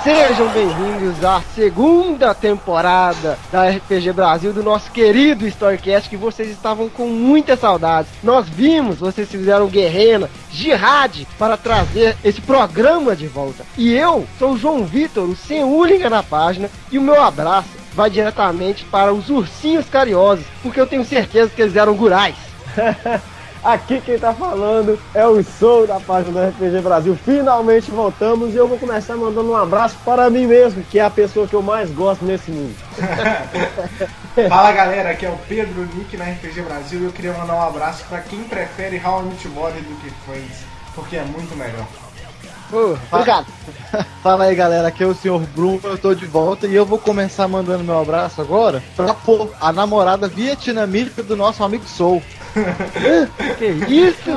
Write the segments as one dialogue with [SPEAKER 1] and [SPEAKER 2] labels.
[SPEAKER 1] Sejam bem-vindos à segunda temporada da RPG Brasil, do nosso querido Storycast, que vocês estavam com muitas saudades. Nós vimos, vocês fizeram guerrena, jihad, para trazer esse programa de volta. E eu sou o João Vitor, o sem Hooligan na página, e o meu abraço vai diretamente para os ursinhos carinhosos, porque eu tenho certeza que eles eram gurais.
[SPEAKER 2] Aqui quem tá falando é o Soul da página do RPG Brasil. Finalmente voltamos e eu vou começar mandando um abraço para mim mesmo, que é a pessoa que eu mais gosto nesse mundo.
[SPEAKER 3] Fala galera, aqui é o Pedro Nick na RPG Brasil e eu queria mandar um abraço para quem prefere How I Met Your Mother do que Friends, porque é muito melhor.
[SPEAKER 1] Obrigado.
[SPEAKER 4] Fala aí galera, aqui é o Sr. Bruno, eu tô de volta e eu vou começar mandando meu abraço agora pra pôr a namorada vietnamita do nosso amigo Soul.
[SPEAKER 1] Que isso?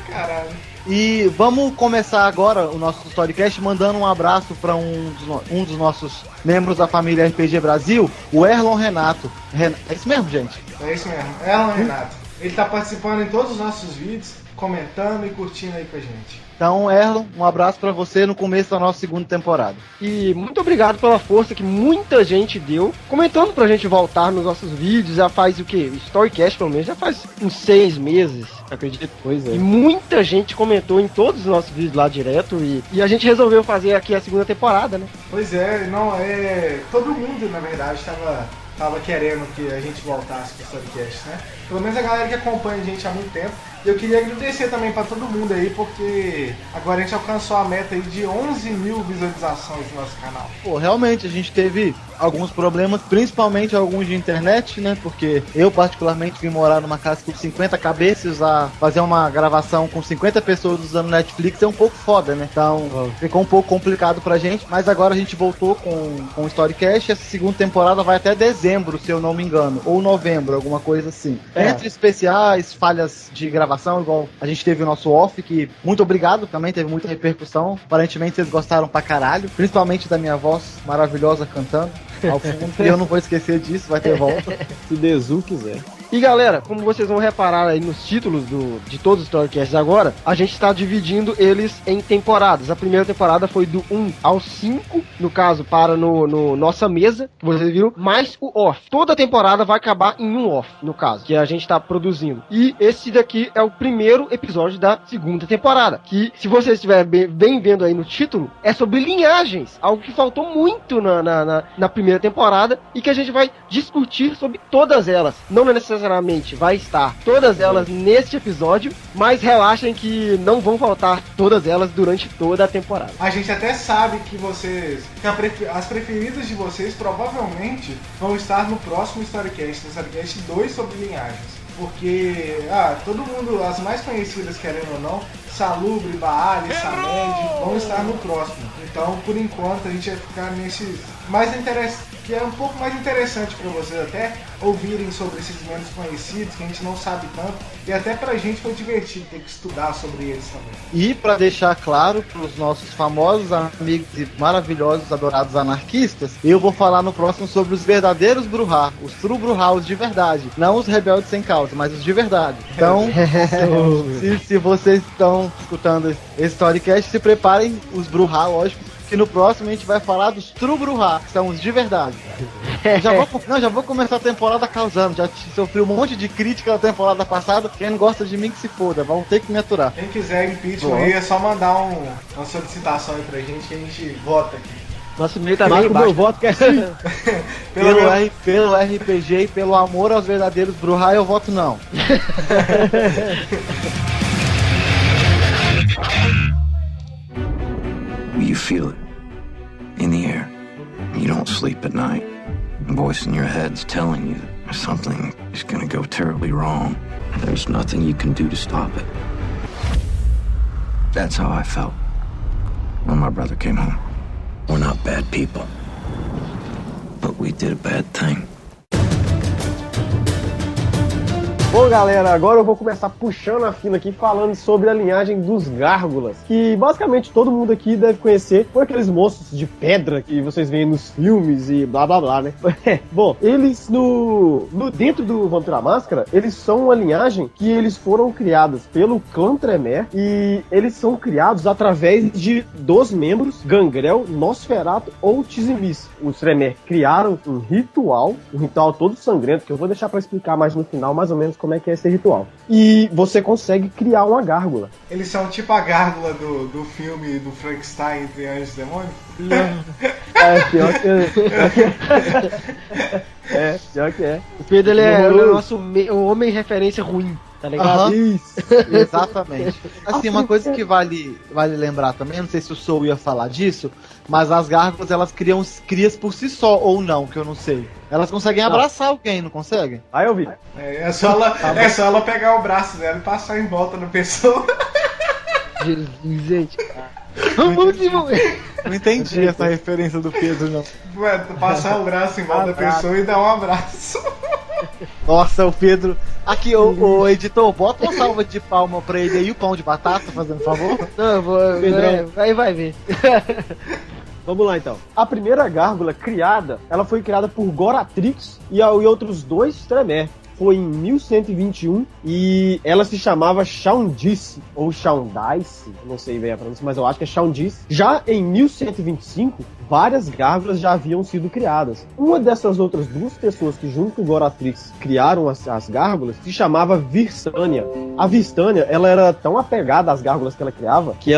[SPEAKER 3] Caralho.
[SPEAKER 4] E vamos começar agora o nosso Storycast mandando um abraço para um dos nossos membros da família RPG Brasil, o Erlon Renato. É isso mesmo, gente?
[SPEAKER 3] É isso mesmo, Erlon Renato. Ele tá participando em todos os nossos vídeos, comentando e curtindo aí com a gente.
[SPEAKER 4] Então, Erlon, um abraço pra você no começo da nossa segunda temporada.
[SPEAKER 1] E muito obrigado pela força que muita gente deu, comentando pra gente voltar nos nossos vídeos. Já faz o quê? Storycast, pelo menos, já faz uns 6 meses, acredito.
[SPEAKER 2] Pois é.
[SPEAKER 1] E muita gente comentou em todos os nossos vídeos lá direto. E a gente resolveu fazer aqui a segunda temporada, né?
[SPEAKER 3] Pois é, todo mundo, na verdade, tava querendo que a gente voltasse pro Storycast, né? Pelo menos a galera que acompanha a gente há muito tempo. E eu queria agradecer também pra todo mundo aí, porque agora a gente alcançou a meta aí de 11 mil visualizações no nosso canal.
[SPEAKER 4] Pô, realmente, a gente teve alguns problemas, principalmente alguns de internet, né? Porque eu, particularmente, vim morar numa casa com 50 cabeças, a fazer uma gravação com 50 pessoas usando Netflix é um pouco foda, né? Então, ficou um pouco complicado pra gente, mas agora a gente voltou com o Storycast. Essa segunda temporada vai até dezembro, se eu não me engano, ou novembro, alguma coisa assim. Entre especiais, falhas de gravação, igual a gente teve o nosso off, que muito obrigado, também teve muita repercussão. Aparentemente vocês gostaram pra caralho, principalmente da minha voz maravilhosa cantando ao fundo, e eu não vou esquecer disso, vai ter volta.
[SPEAKER 2] Se Deus quiser.
[SPEAKER 1] E galera, como vocês vão reparar aí nos títulos de todos os Storycasts agora, a gente está dividindo eles em temporadas. A primeira temporada foi do 1 ao 5, no caso, para no nossa mesa, que vocês viram, mais o off. Toda temporada vai acabar em um off, no caso, que a gente está produzindo. E esse daqui é o primeiro episódio da segunda temporada, que, se vocês estiverem bem vendo aí no título, é sobre linhagens, algo que faltou muito na primeira temporada e que a gente vai discutir sobre todas elas. Não necessariamente vai estar todas elas neste episódio, mas relaxem que não vão faltar todas elas durante toda a temporada.
[SPEAKER 3] A gente até sabe que as preferidas de vocês provavelmente vão estar no próximo Storycast, no Storycast 2 sobre linhagens. Porque, todo mundo, as mais conhecidas, querendo ou não, Salubre, Baali, Samed, vão estar no próximo. Então, por enquanto, a gente vai ficar nesses mais interessantes, que é um pouco mais interessante para vocês até ouvirem sobre esses menos conhecidos, que a gente não sabe tanto, e até pra gente foi divertido ter que estudar sobre eles também.
[SPEAKER 4] E para deixar claro para os nossos famosos amigos e maravilhosos, adorados anarquistas, eu vou falar no próximo sobre os verdadeiros Bruhá, os true Bruhá, os de verdade, não os rebeldes sem causa, mas os de verdade. Então, se vocês estão escutando esse Storycast, se preparem, os Bruhá, lógico, que no próximo a gente vai falar dos True Bruhá, que são os de verdade. Já vou começar a temporada causando, já sofri um monte de crítica na temporada passada, quem não gosta de mim que se foda, vão ter que me aturar.
[SPEAKER 3] Quem quiser impeachment aí é só mandar uma solicitação aí pra gente que a gente vota aqui.
[SPEAKER 1] Nosso e-mail tá bem
[SPEAKER 2] Meu voto que é sim.
[SPEAKER 4] Pelo RPG e pelo amor aos verdadeiros Bruhá, eu voto não.
[SPEAKER 5] You feel it in the air. You don't sleep at night. A voice in your head's telling you something is gonna go terribly wrong. There's nothing you can do to stop it. That's how I felt when my brother came home. We're not bad people, but we did a bad thing.
[SPEAKER 2] Bom, galera, agora eu vou começar puxando a fila aqui, falando sobre a linhagem dos Gárgulas, que basicamente todo mundo aqui deve conhecer por aqueles monstros de pedra que vocês veem nos filmes e blá blá blá, né? Bom, eles dentro do Vampiro à Máscara, eles são uma linhagem que eles foram criados pelo clã Tremere e eles são criados através de dos membros Gangrel, Nosferatu ou Tzimisce. Os Tremere criaram um ritual todo sangrento, que eu vou deixar pra explicar mais no final, mais ou menos como é que é esse ritual. E você consegue criar uma gárgula.
[SPEAKER 3] Eles são tipo a gárgula do filme do Frankenstein entre Anjos e Demônios?
[SPEAKER 2] Pior que é.
[SPEAKER 1] O Pedro, ele é o nosso o homem referência ruim, tá ligado?
[SPEAKER 2] Isso.
[SPEAKER 4] Exatamente. Assim, uma coisa que vale lembrar também, não sei se o Soul ia falar disso, mas as gárgulas, elas criam crias por si só, ou não, que eu não sei. Elas conseguem abraçar alguém, não conseguem?
[SPEAKER 2] Aí eu vi.
[SPEAKER 3] É só ela pegar o braço dela e passar em volta da pessoa.
[SPEAKER 1] Jesus, gente. Vamos desenvolver.
[SPEAKER 4] Não entendi essa referência do Pedro, não.
[SPEAKER 3] Ué, passar o braço em volta da pessoa e dar um abraço.
[SPEAKER 4] Nossa, o Pedro... Aqui, o editor, bota uma salva de palma pra ele aí, o pão de batata, fazendo favor.
[SPEAKER 1] Não, eu vou... Vai ver.
[SPEAKER 2] Vamos lá, então. A primeira gárgula criada, ela foi criada por Goratrix e outros dois Tremere. Foi em 1121 e ela se chamava Shaundice, ou Shaundice, não sei bem a pronúncia, mas eu acho que é Shaundice. Já em 1125, várias gárgulas já haviam sido criadas. Uma dessas outras duas pessoas que junto com o Goratrix criaram as gárgulas se chamava Vistânia. A Vistânia, ela era tão apegada às gárgulas que ela criava, que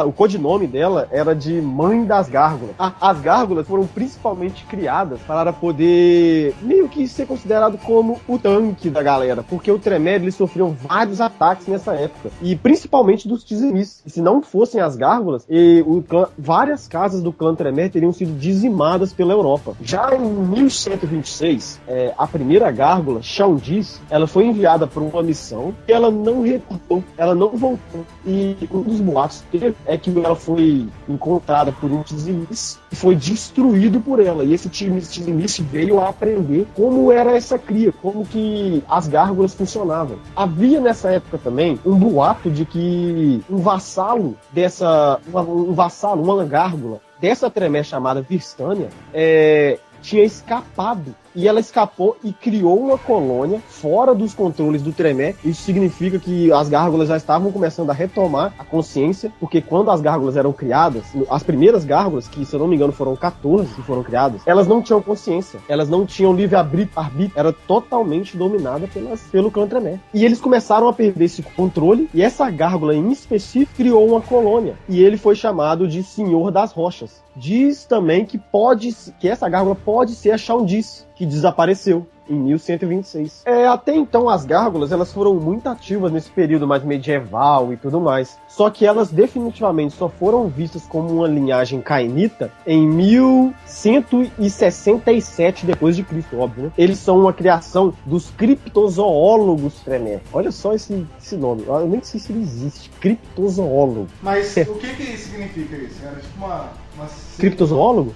[SPEAKER 2] o codinome dela era de Mãe das Gárgulas. As gárgulas foram principalmente criadas para poder meio que ser considerado como o tanque da galera, porque o Tremere, eles sofriam vários ataques nessa época, e principalmente dos Tzimisce. Se não fossem as gárgulas, várias casas do clã Tremere teriam sido dizimadas pela Europa. Já em 1126, a primeira gárgula, Shaundice, ela foi enviada para uma missão e ela não retornou, ela não voltou. E um dos boatos é que ela foi encontrada por um Tzimisce e foi destruído por ela. E esse Tzimisce veio a aprender como era essa cria, como que as gárgulas funcionavam. Havia nessa época também um boato de que uma gárgula dessa Tremere chamada Vistânia tinha escapado. E ela escapou e criou uma colônia fora dos controles do Tremere. Isso significa que as gárgulas já estavam começando a retomar a consciência, porque quando as gárgulas eram criadas, as primeiras gárgulas, que se eu não me engano foram 14 que foram criadas, elas não tinham consciência, elas não tinham livre-arbítrio, era totalmente dominada pelo clã Tremere. E eles começaram a perder esse controle, e essa gárgula em específico criou uma colônia, e ele foi chamado de Senhor das Rochas. Diz também que essa gárgula pode ser a Shaundice, que desapareceu em 1126. Até então as gárgulas, elas foram muito ativas nesse período mais medieval e tudo mais. Só que elas definitivamente só foram vistas como uma linhagem cainita em 1167 depois de Cristo, óbvio, né? Eles são uma criação dos criptozoólogos Tremere. Olha só esse nome. Eu nem sei se ele existe. Criptozoólogo.
[SPEAKER 3] Mas o que significa isso? Era tipo uma
[SPEAKER 2] criptozoólogo?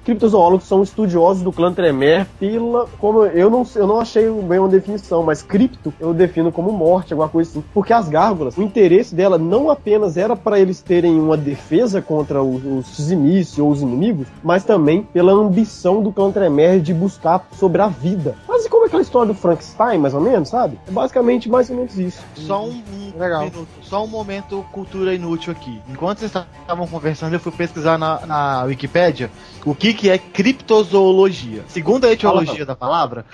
[SPEAKER 2] Criptozoólogos são estudiosos do clã Tremere eu não achei bem uma definição, mas cripto eu defino como morte, alguma coisa assim. Porque as gárgulas, o interesse dela não apenas era para eles terem uma defesa contra os Tzimisce ou os inimigos, mas também pela ambição do clã Tremere de buscar sobre a vida. Mas como é aquela história do Frankenstein, mais ou menos, sabe? É basicamente mais ou menos isso.
[SPEAKER 4] Só um minuto, só um momento cultura inútil aqui. Enquanto vocês estavam conversando, eu fui pesquisar na Wikipédia o que é criptozoologia. Segundo a etiologia da palavra,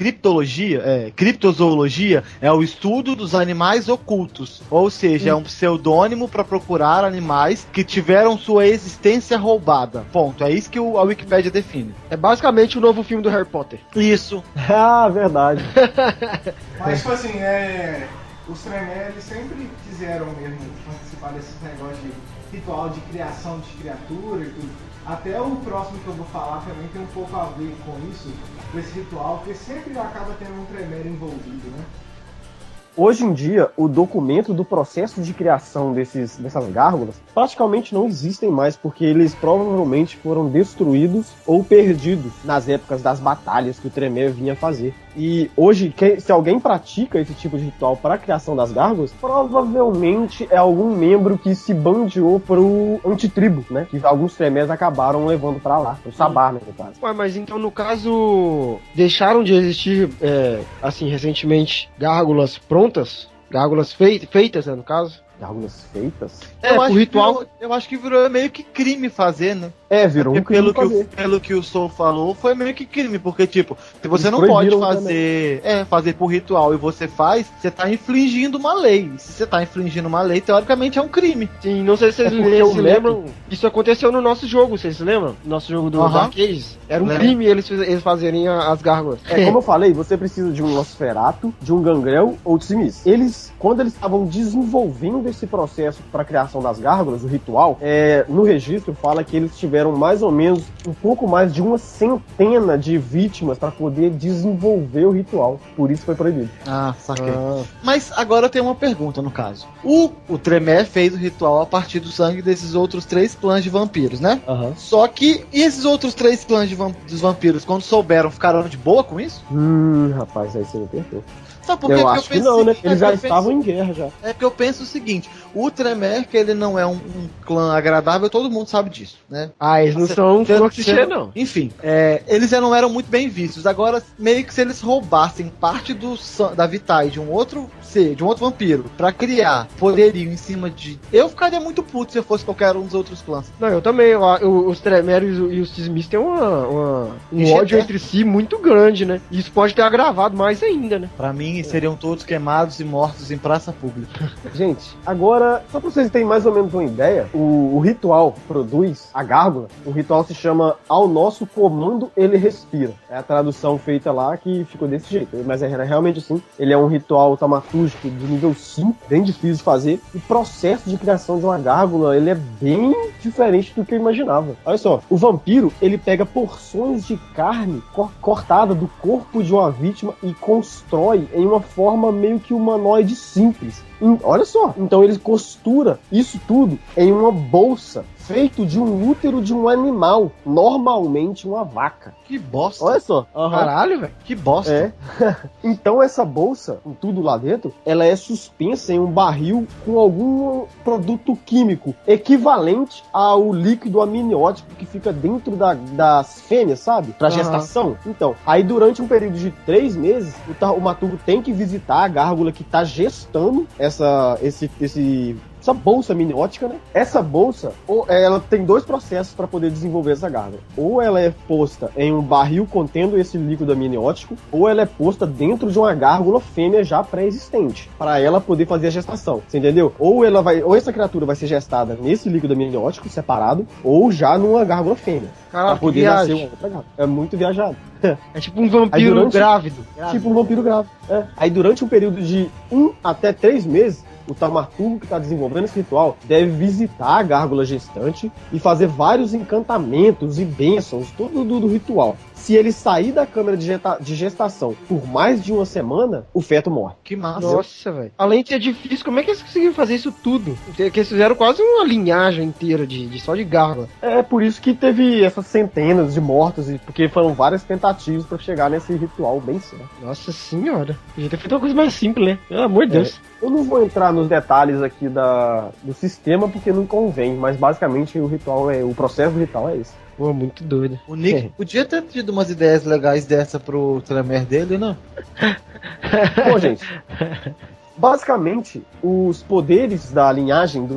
[SPEAKER 4] criptozoologia é o estudo dos animais ocultos, ou seja, é um pseudônimo para procurar animais que tiveram sua existência roubada. Ponto. É isso que a Wikipédia define.
[SPEAKER 1] É basicamente o novo filme do Harry Potter.
[SPEAKER 4] Isso.
[SPEAKER 2] Verdade.
[SPEAKER 3] Mas, tipo assim, os Tremere sempre quiseram mesmo participar desses negócios de ritual de criação de criatura e tudo. Até o próximo que eu vou falar também tem um pouco a ver com isso, com esse ritual, porque sempre acaba tendo um Tremere envolvido, né?
[SPEAKER 2] Hoje em dia, o documento do processo de criação dessas gárgulas praticamente não existem mais, porque eles provavelmente foram destruídos ou perdidos nas épocas das batalhas que o Tremere vinha fazer. E hoje, se alguém pratica esse tipo de ritual para a criação das gárgulas, provavelmente é algum membro que se bandeou pro antitribo, né? Que alguns Tremés acabaram levando pra lá, pro Sabá, né, no caso.
[SPEAKER 1] Ué, mas então, no caso, deixaram de existir, assim, recentemente, gárgulas prontas? Gárgulas feitas, né, no caso?
[SPEAKER 2] Gárgulas feitas?
[SPEAKER 1] O ritual...
[SPEAKER 4] Eu acho que virou meio que crime fazer, né?
[SPEAKER 2] Virou um crime
[SPEAKER 4] pelo que o Soul falou, foi meio que crime, porque, tipo, se você
[SPEAKER 2] Eles
[SPEAKER 4] não pode
[SPEAKER 2] proibiram
[SPEAKER 4] fazer por ritual e você faz, você tá infringindo uma lei. Se você tá infringindo uma lei, teoricamente é um crime.
[SPEAKER 1] Sim, não sei se vocês se lembram, isso aconteceu no nosso jogo, vocês se lembram? Nosso jogo do Dark Ages. Era um crime eles fazerem as gárgulas.
[SPEAKER 2] Como eu falei, você precisa de um Nosferatu, de um Gangrel ou de Simis. Quando eles estavam desenvolvendo esse processo para a criação das gárgulas, o ritual, no registro fala que eles tiveram mais ou menos um pouco mais de 100 de vítimas para poder desenvolver o ritual. Por isso foi proibido.
[SPEAKER 4] Saquei. Mas agora tem uma pergunta, no caso. O Tremere fez o ritual a partir do sangue desses outros 3 clãs de vampiros, né? Só que, e esses outros 3 clãs dos vampiros, quando souberam, ficaram de boa com isso?
[SPEAKER 2] Rapaz, aí você me apertou.
[SPEAKER 4] Sabe por quê?
[SPEAKER 2] Eu acho que não, né? Eles já estavam em guerra já.
[SPEAKER 4] É que eu penso o seguinte, o Tremere, que ele não é um clã agradável, todo mundo sabe disso, né?
[SPEAKER 1] Eles não são um clichê, não.
[SPEAKER 4] Enfim, eles já não eram muito bem vistos. Agora, meio que se eles roubassem parte da Vitae de um outro ser, de um outro vampiro, pra criar poderio em cima de... Eu ficaria muito puto se eu fosse qualquer um dos outros clãs.
[SPEAKER 1] Não, eu também. Os Tremere e os Simis têm um ódio entre si muito grande, né? E isso pode ter agravado mais ainda, né?
[SPEAKER 4] Pra mim, seriam todos queimados e mortos em praça pública.
[SPEAKER 2] Gente, agora, só pra vocês terem mais ou menos uma ideia, o ritual produz a gárgula. O ritual se chama Ao Nosso Comando Ele Respira. É a tradução feita lá que ficou desse jeito. Mas é realmente assim. Ele é um ritual taumatúrgico de nível 5, bem difícil de fazer. O processo de criação de uma gárgula, ele é bem diferente do que eu imaginava. Olha só, o vampiro, ele pega porções de carne cortada do corpo de uma vítima e constrói em uma forma meio que humanoide simples. Olha só, então ele costura isso tudo em uma bolsa feito de um útero de um animal, normalmente uma vaca.
[SPEAKER 4] Que bosta.
[SPEAKER 2] Olha só.
[SPEAKER 1] Caralho, velho.
[SPEAKER 4] Que bosta.
[SPEAKER 2] Então essa bolsa, com tudo lá dentro, ela é suspensa em um barril com algum produto químico equivalente ao líquido amniótico que fica dentro das fêmeas, sabe? Pra gestação. Então, aí durante um período de 3 meses, o Maturgo tem que visitar a gárgula que tá gestando essa bolsa amniótica, né? Essa bolsa, ela tem 2 processos para poder desenvolver essa gárgula. Ou ela é posta em um barril contendo esse líquido amniótico, ou ela é posta dentro de uma gárgula fêmea já pré-existente, para ela poder fazer a gestação. Você entendeu? Ou essa criatura vai ser gestada nesse líquido amniótico separado, ou já numa gárgula fêmea.
[SPEAKER 1] Caraca,
[SPEAKER 2] pra poder nascer uma outra gárgula. É muito viajado.
[SPEAKER 1] É tipo um vampiro grávido.
[SPEAKER 2] Tipo um vampiro grávido. Aí durante um período de 1 até 3 meses, o Taumaturgo que está desenvolvendo esse ritual deve visitar a gárgula gestante e fazer vários encantamentos e bênçãos, tudo do ritual. Se ele sair da câmara de gestação por mais de 1 semana, o feto morre.
[SPEAKER 4] Que massa.
[SPEAKER 1] Nossa, velho. Além de ser difícil, como é que eles conseguiram fazer isso tudo? Porque eles fizeram quase uma linhagem inteira só de gárgula.
[SPEAKER 2] É por isso que teve essas centenas de mortos, porque foram várias tentativas para chegar nesse ritual bem certo.
[SPEAKER 1] Nossa senhora. Podia ter feito uma coisa mais simples, né? Pelo amor de Deus.
[SPEAKER 2] Eu não vou entrar nos detalhes aqui do sistema, porque não convém, mas basicamente o processo do ritual é esse.
[SPEAKER 1] Pô, muito doido.
[SPEAKER 4] O Nick podia ter tido umas ideias legais dessa pro Tremere dele, não?
[SPEAKER 2] Bom, gente, basicamente, os poderes da linhagem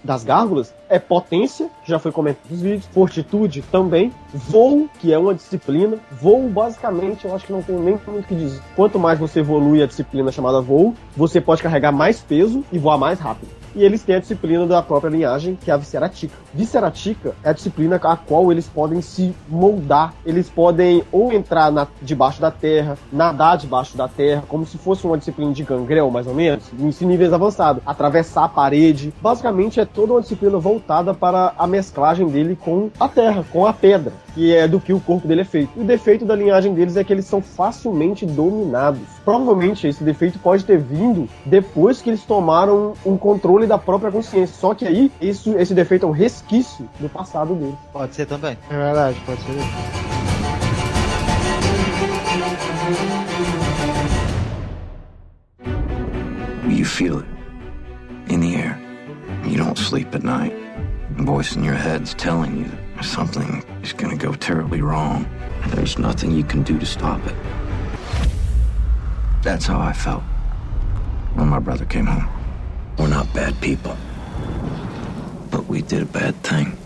[SPEAKER 2] das gárgulas é potência, que já foi comentado nos vídeos, fortitude também, voo, que é uma disciplina. Voo, basicamente, eu acho que não tem nem muito o que dizer. Quanto mais você evolui a disciplina chamada voo, você pode carregar mais peso e voar mais rápido. E eles têm a disciplina da própria linhagem, que é a Visceratica. Visceratica é a disciplina a qual eles podem se moldar. Eles podem ou entrar debaixo da terra, nadar debaixo da terra, como se fosse uma disciplina de Gangrel, mais ou menos, em níveis avançados. Atravessar a parede. Basicamente, é toda uma disciplina voltada para a mesclagem dele com a terra, com a pedra, que é do que o corpo dele é feito. E o defeito da linhagem deles é que eles são facilmente dominados. Provavelmente, esse defeito pode ter vindo depois que eles tomaram um controle da própria consciência. Só que aí, esse defeito é um resquício do passado dele.
[SPEAKER 4] Pode ser também.
[SPEAKER 1] É verdade, pode ser.
[SPEAKER 5] You feel it in the air. You don't sleep at night. The voice in your head's telling you that something is gonna go terribly wrong. There's nothing you can do to stop it. That's how I felt when my brother came home. We're not bad people, but we did a bad thing.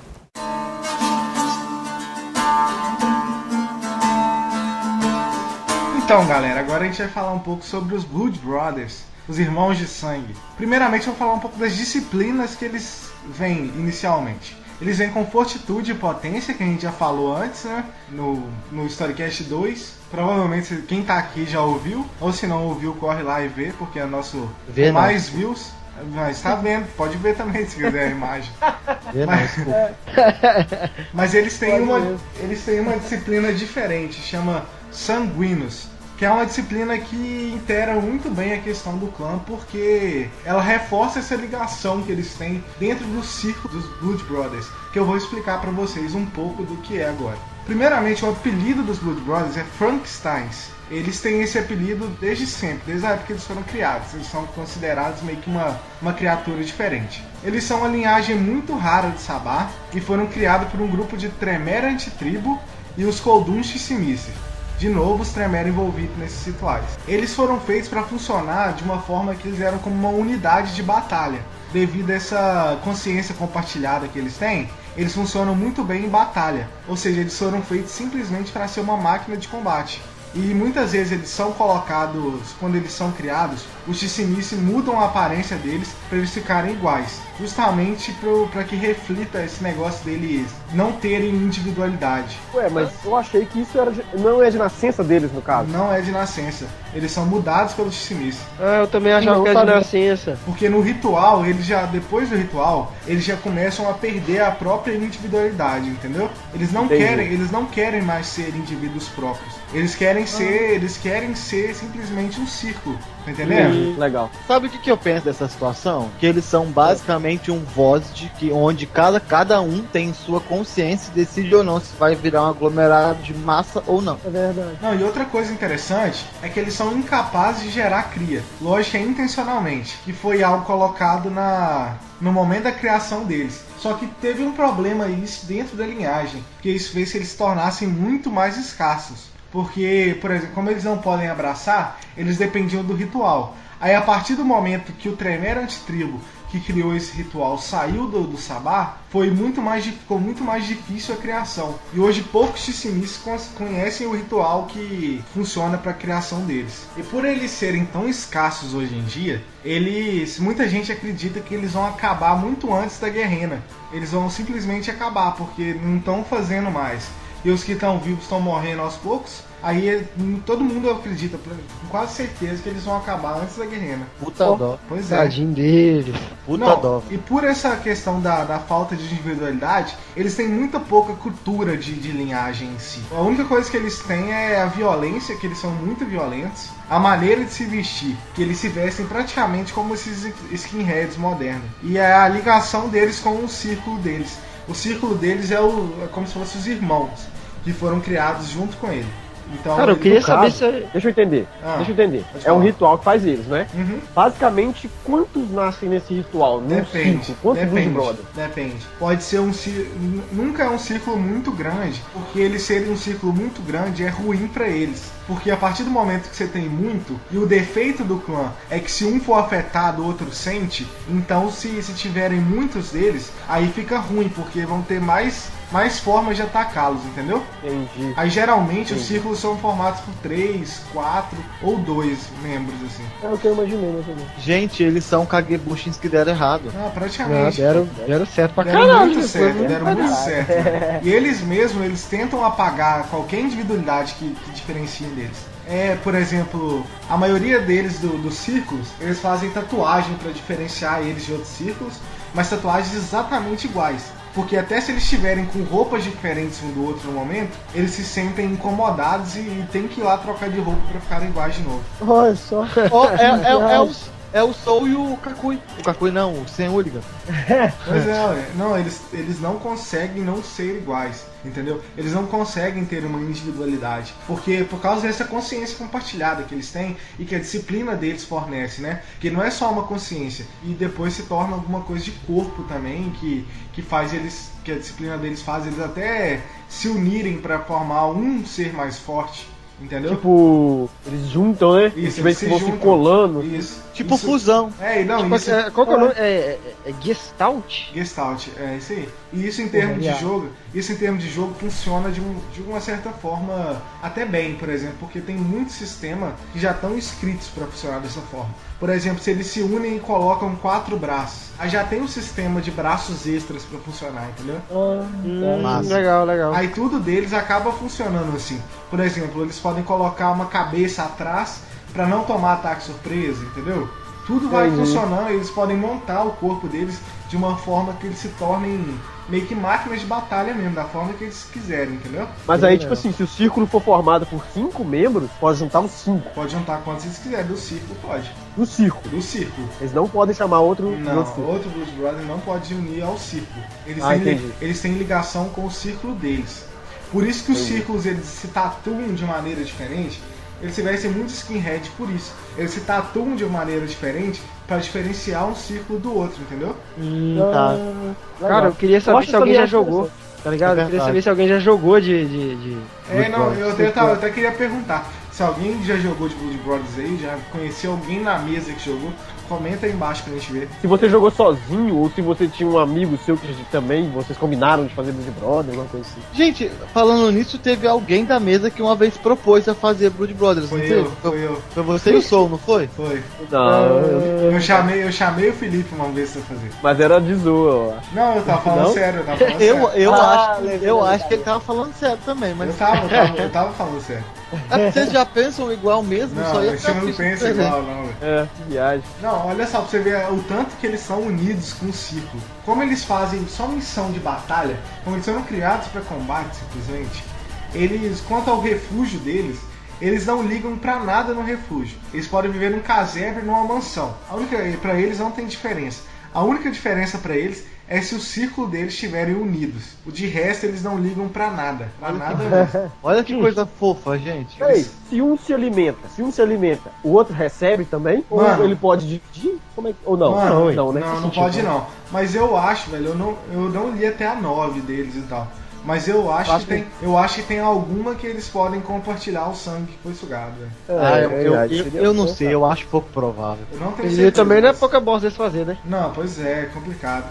[SPEAKER 3] Então, galera, agora a gente vai falar um pouco sobre os Blood Brothers, os irmãos de sangue. Primeiramente, eu vou falar um pouco das disciplinas que eles vêm inicialmente. Eles vêm com fortitude e potência, que a gente já falou antes, né? No Storycast 2. Provavelmente quem tá aqui já ouviu, ou se não ouviu, corre lá e vê, porque é nosso mais views. Mas tá vendo, pode ver também se quiser a imagem. Mas eles têm uma disciplina diferente, chama Sanguinos, que é uma disciplina que integra muito bem a questão do clã, porque ela reforça essa ligação que eles têm dentro do círculo dos Blood Brothers, que eu vou explicar pra vocês um pouco do que é agora. Primeiramente, o apelido dos Blood Brothers é Frankensteins. Eles têm esse apelido desde sempre, desde a época que eles foram criados. Eles são considerados meio que uma criatura diferente. Eles são uma linhagem muito rara de Sabá e foram criados por um grupo de Tremere Antitribo e os Khaldun Shishimizi. De novo, os Tremere envolvidos nesses rituais. Eles foram feitos para funcionar de uma forma que eles eram como uma unidade de batalha. Devido a essa consciência compartilhada que eles têm, eles funcionam muito bem em batalha. Ou seja, eles foram feitos simplesmente para ser uma máquina de combate. E muitas vezes eles são colocados, quando eles são criados, os Shishimizi mudam a aparência deles para eles ficarem iguais, justamente para que reflita esse negócio deles não terem individualidade.
[SPEAKER 2] Ué, mas eu achei que isso não é de nascença deles, no caso.
[SPEAKER 3] Não é de nascença, eles são mudados pelos Shishimizi.
[SPEAKER 1] Eu também achava que era de nascença.
[SPEAKER 3] Porque no ritual, depois do ritual, eles já começam a perder a própria individualidade, entendeu? Eles não querem mais ser indivíduos próprios. Eles querem ser simplesmente um círculo, tá entendendo?
[SPEAKER 2] Legal.
[SPEAKER 4] Sabe o que eu penso dessa situação? Que eles são basicamente um VOD onde cada um tem sua consciência e decide ou não se vai virar um aglomerado de massa ou não.
[SPEAKER 2] É verdade.
[SPEAKER 3] Não, e outra coisa interessante é que eles são incapazes de gerar cria. Lógico que é intencionalmente, que foi algo colocado no momento da criação deles. Só que teve um problema isso dentro da linhagem, que isso fez que eles se tornassem muito mais escassos. Porque, por exemplo, como eles não podem abraçar, eles dependiam do ritual. Aí, a partir do momento que o Tremere Antitribo, que criou esse ritual, saiu do Sabá, ficou muito mais difícil a criação. E hoje poucos Shishimizi conhecem o ritual que funciona para a criação deles. E por eles serem tão escassos hoje em dia, muita gente acredita que eles vão acabar muito antes da Guerrena. Eles vão simplesmente acabar, porque não estão fazendo mais. E os que estão vivos estão morrendo aos poucos. Aí todo mundo acredita, com quase certeza, que eles vão acabar antes da Guerrena.
[SPEAKER 4] Puta dó.
[SPEAKER 3] Pois é.
[SPEAKER 1] Tadinho deles.
[SPEAKER 4] Puta dó.
[SPEAKER 3] E por essa questão da falta de individualidade, eles têm muita pouca cultura de linhagem em si. A única coisa que eles têm é a violência, que eles são muito violentos. A maneira de se vestir, que eles se vestem praticamente como esses skinheads modernos. E a ligação deles com o círculo deles. O círculo deles é como se fossem os irmãos, que foram criados junto com ele. Então,
[SPEAKER 1] cara, eu queria saber se...
[SPEAKER 2] Deixa eu entender. É um ritual que faz eles, né?
[SPEAKER 3] Uhum.
[SPEAKER 2] Basicamente, quantos nascem nesse ritual?
[SPEAKER 3] Depende.
[SPEAKER 2] Quantos Blood Brothers?
[SPEAKER 3] Depende. Pode ser nunca é um círculo muito grande, porque eles serem um círculo muito grande é ruim pra eles. Porque a partir do momento que você tem muito, e o defeito do clã é que se um for afetado, o outro sente, então se tiverem muitos deles, aí fica ruim, porque vão ter mais formas de atacá-los, entendeu?
[SPEAKER 2] Entendi.
[SPEAKER 3] Aí geralmente os círculos são formados por 3, 4 ou 2 membros, assim.
[SPEAKER 2] É o que eu imaginei, mais ou menos.
[SPEAKER 4] Gente, eles são Kagebushins que deram errado.
[SPEAKER 3] Ah, praticamente.
[SPEAKER 1] Deram certo pra
[SPEAKER 3] Deram
[SPEAKER 1] caralho.
[SPEAKER 3] muito certo. Né? E eles mesmos, eles tentam apagar qualquer individualidade que diferenciem deles. Por exemplo, a maioria deles dos círculos, eles fazem tatuagem para diferenciar eles de outros círculos, mas tatuagens exatamente iguais. Porque até se eles estiverem com roupas diferentes um do outro no momento, eles se sentem incomodados e tem que ir lá trocar de roupa para ficarem iguais de novo.
[SPEAKER 2] Olha só.
[SPEAKER 4] É o Soul e o Kakui. O Kakui não, o Sen Hooligan.
[SPEAKER 3] Pois é, ué. Não, eles não conseguem não ser iguais, entendeu? Eles não conseguem ter uma individualidade, porque por causa dessa consciência compartilhada que eles têm e que a disciplina deles fornece, né? Que não é só uma consciência, e depois se torna alguma coisa de corpo também, que faz eles, que a disciplina deles faz eles até se unirem para formar um ser mais forte. Entendeu?
[SPEAKER 2] Tipo, eles juntam, né?
[SPEAKER 3] Isso,
[SPEAKER 2] eles
[SPEAKER 3] se
[SPEAKER 2] vão se
[SPEAKER 3] juntam.
[SPEAKER 2] colando.
[SPEAKER 3] Isso.
[SPEAKER 4] Tipo
[SPEAKER 3] Isso-
[SPEAKER 4] fusão.
[SPEAKER 3] É, não,
[SPEAKER 1] Tipo,
[SPEAKER 3] isso.
[SPEAKER 1] qual que é o nome? É Gestalt?
[SPEAKER 3] Gestalt, é isso aí. E isso em termos de jogo, funciona de uma certa forma até bem, por exemplo, porque tem muitos sistemas que já estão escritos para funcionar dessa forma. Por exemplo, se eles se unem e colocam 4 braços, aí já tem um sistema de braços extras para funcionar, entendeu?
[SPEAKER 4] Massa.
[SPEAKER 1] Legal.
[SPEAKER 3] Aí tudo deles acaba funcionando assim. Por exemplo, eles podem colocar uma cabeça atrás para não tomar ataque surpresa, entendeu? Tudo vai funcionando, eles podem montar o corpo deles de uma forma que eles se tornem meio que máquinas de batalha mesmo, da forma que eles quiserem, entendeu?
[SPEAKER 2] Mas aí, tipo assim, se o círculo for formado por 5 membros, pode juntar os 5
[SPEAKER 3] Pode juntar quantos eles quiserem, do círculo pode.
[SPEAKER 2] do círculo.
[SPEAKER 3] Do círculo.
[SPEAKER 2] Eles não podem chamar outro
[SPEAKER 3] Não,
[SPEAKER 2] círculo.
[SPEAKER 3] outro Blues Brothers não pode unir ao círculo.
[SPEAKER 2] Entendi.
[SPEAKER 3] Eles têm ligação com o círculo deles. Por isso que os círculos eles se tatuam de maneira diferente. Eles se vestem muito skinhead por isso. Eles se tatuam de maneira diferente para diferenciar um círculo do outro, entendeu?
[SPEAKER 4] Tá.
[SPEAKER 2] Legal.
[SPEAKER 1] Cara, eu queria saber
[SPEAKER 2] acho
[SPEAKER 1] se alguém já
[SPEAKER 2] essa linhagem
[SPEAKER 1] jogou. Tá ligado?
[SPEAKER 4] É
[SPEAKER 1] Eu queria
[SPEAKER 4] verdade.
[SPEAKER 1] saber se alguém já jogou de...
[SPEAKER 3] Não, eu até queria perguntar. Se alguém já jogou de Blues Brothers aí, já conheceu alguém na mesa que jogou, comenta aí embaixo pra gente ver.
[SPEAKER 2] Se você jogou sozinho ou se você tinha um amigo seu que também vocês combinaram de fazer Blood Brother, alguma coisa assim.
[SPEAKER 4] Gente, falando nisso, teve alguém da mesa que uma vez propôs a fazer Blood Brothers, não
[SPEAKER 3] Foi
[SPEAKER 4] teve?
[SPEAKER 3] eu.
[SPEAKER 4] Foi você e o Soul, não foi?
[SPEAKER 3] Foi.
[SPEAKER 2] Não,
[SPEAKER 3] Eu chamei o Felipe uma vez pra fazer.
[SPEAKER 2] mas era de zoa, eu acho.
[SPEAKER 3] Não, eu tava falando
[SPEAKER 2] Não?
[SPEAKER 3] sério, eu tava falando
[SPEAKER 4] Eu,
[SPEAKER 3] sério.
[SPEAKER 4] eu
[SPEAKER 2] Ah,
[SPEAKER 4] acho,
[SPEAKER 2] lembrei,
[SPEAKER 4] eu
[SPEAKER 2] lembrei.
[SPEAKER 4] acho que ele tava falando sério também, mas
[SPEAKER 3] Eu tava falando sério.
[SPEAKER 4] vocês já pensam igual mesmo?
[SPEAKER 3] Não,
[SPEAKER 4] Só ia
[SPEAKER 3] você
[SPEAKER 4] ficar
[SPEAKER 3] não
[SPEAKER 4] triste
[SPEAKER 3] pensa
[SPEAKER 4] com presente.
[SPEAKER 3] igual, não, velho.
[SPEAKER 2] É, que viagem.
[SPEAKER 3] Não, olha só pra você ver o tanto que eles são unidos com o círculo. Como eles fazem só missão de batalha, como eles foram criados pra combate, simplesmente, eles, quanto ao refúgio deles, eles não ligam pra nada no refúgio. Eles podem viver num casebre, numa mansão. Pra eles não tem diferença. A única diferença pra eles é se o círculo deles estiverem unidos. O de resto eles não ligam pra nada. Pra nada mesmo.
[SPEAKER 4] Olha que coisa fofa, gente.
[SPEAKER 2] Peraí, se um se alimenta, o outro recebe também?
[SPEAKER 3] Mano.
[SPEAKER 2] Ou ele pode dividir? Como é que... Ou não?
[SPEAKER 3] Mano,
[SPEAKER 2] não, né?
[SPEAKER 3] não pode não. Mas eu acho, velho, eu não li até a 9 deles e tal. Mas eu acho que tem alguma que eles podem compartilhar o sangue que foi sugado, velho.
[SPEAKER 4] Eu não sei, eu acho pouco provável.
[SPEAKER 3] Eu não tenho
[SPEAKER 1] E
[SPEAKER 3] certeza
[SPEAKER 1] também não é
[SPEAKER 3] disso.
[SPEAKER 1] pouca bosta deles fazer, né?
[SPEAKER 3] Não, pois é complicado.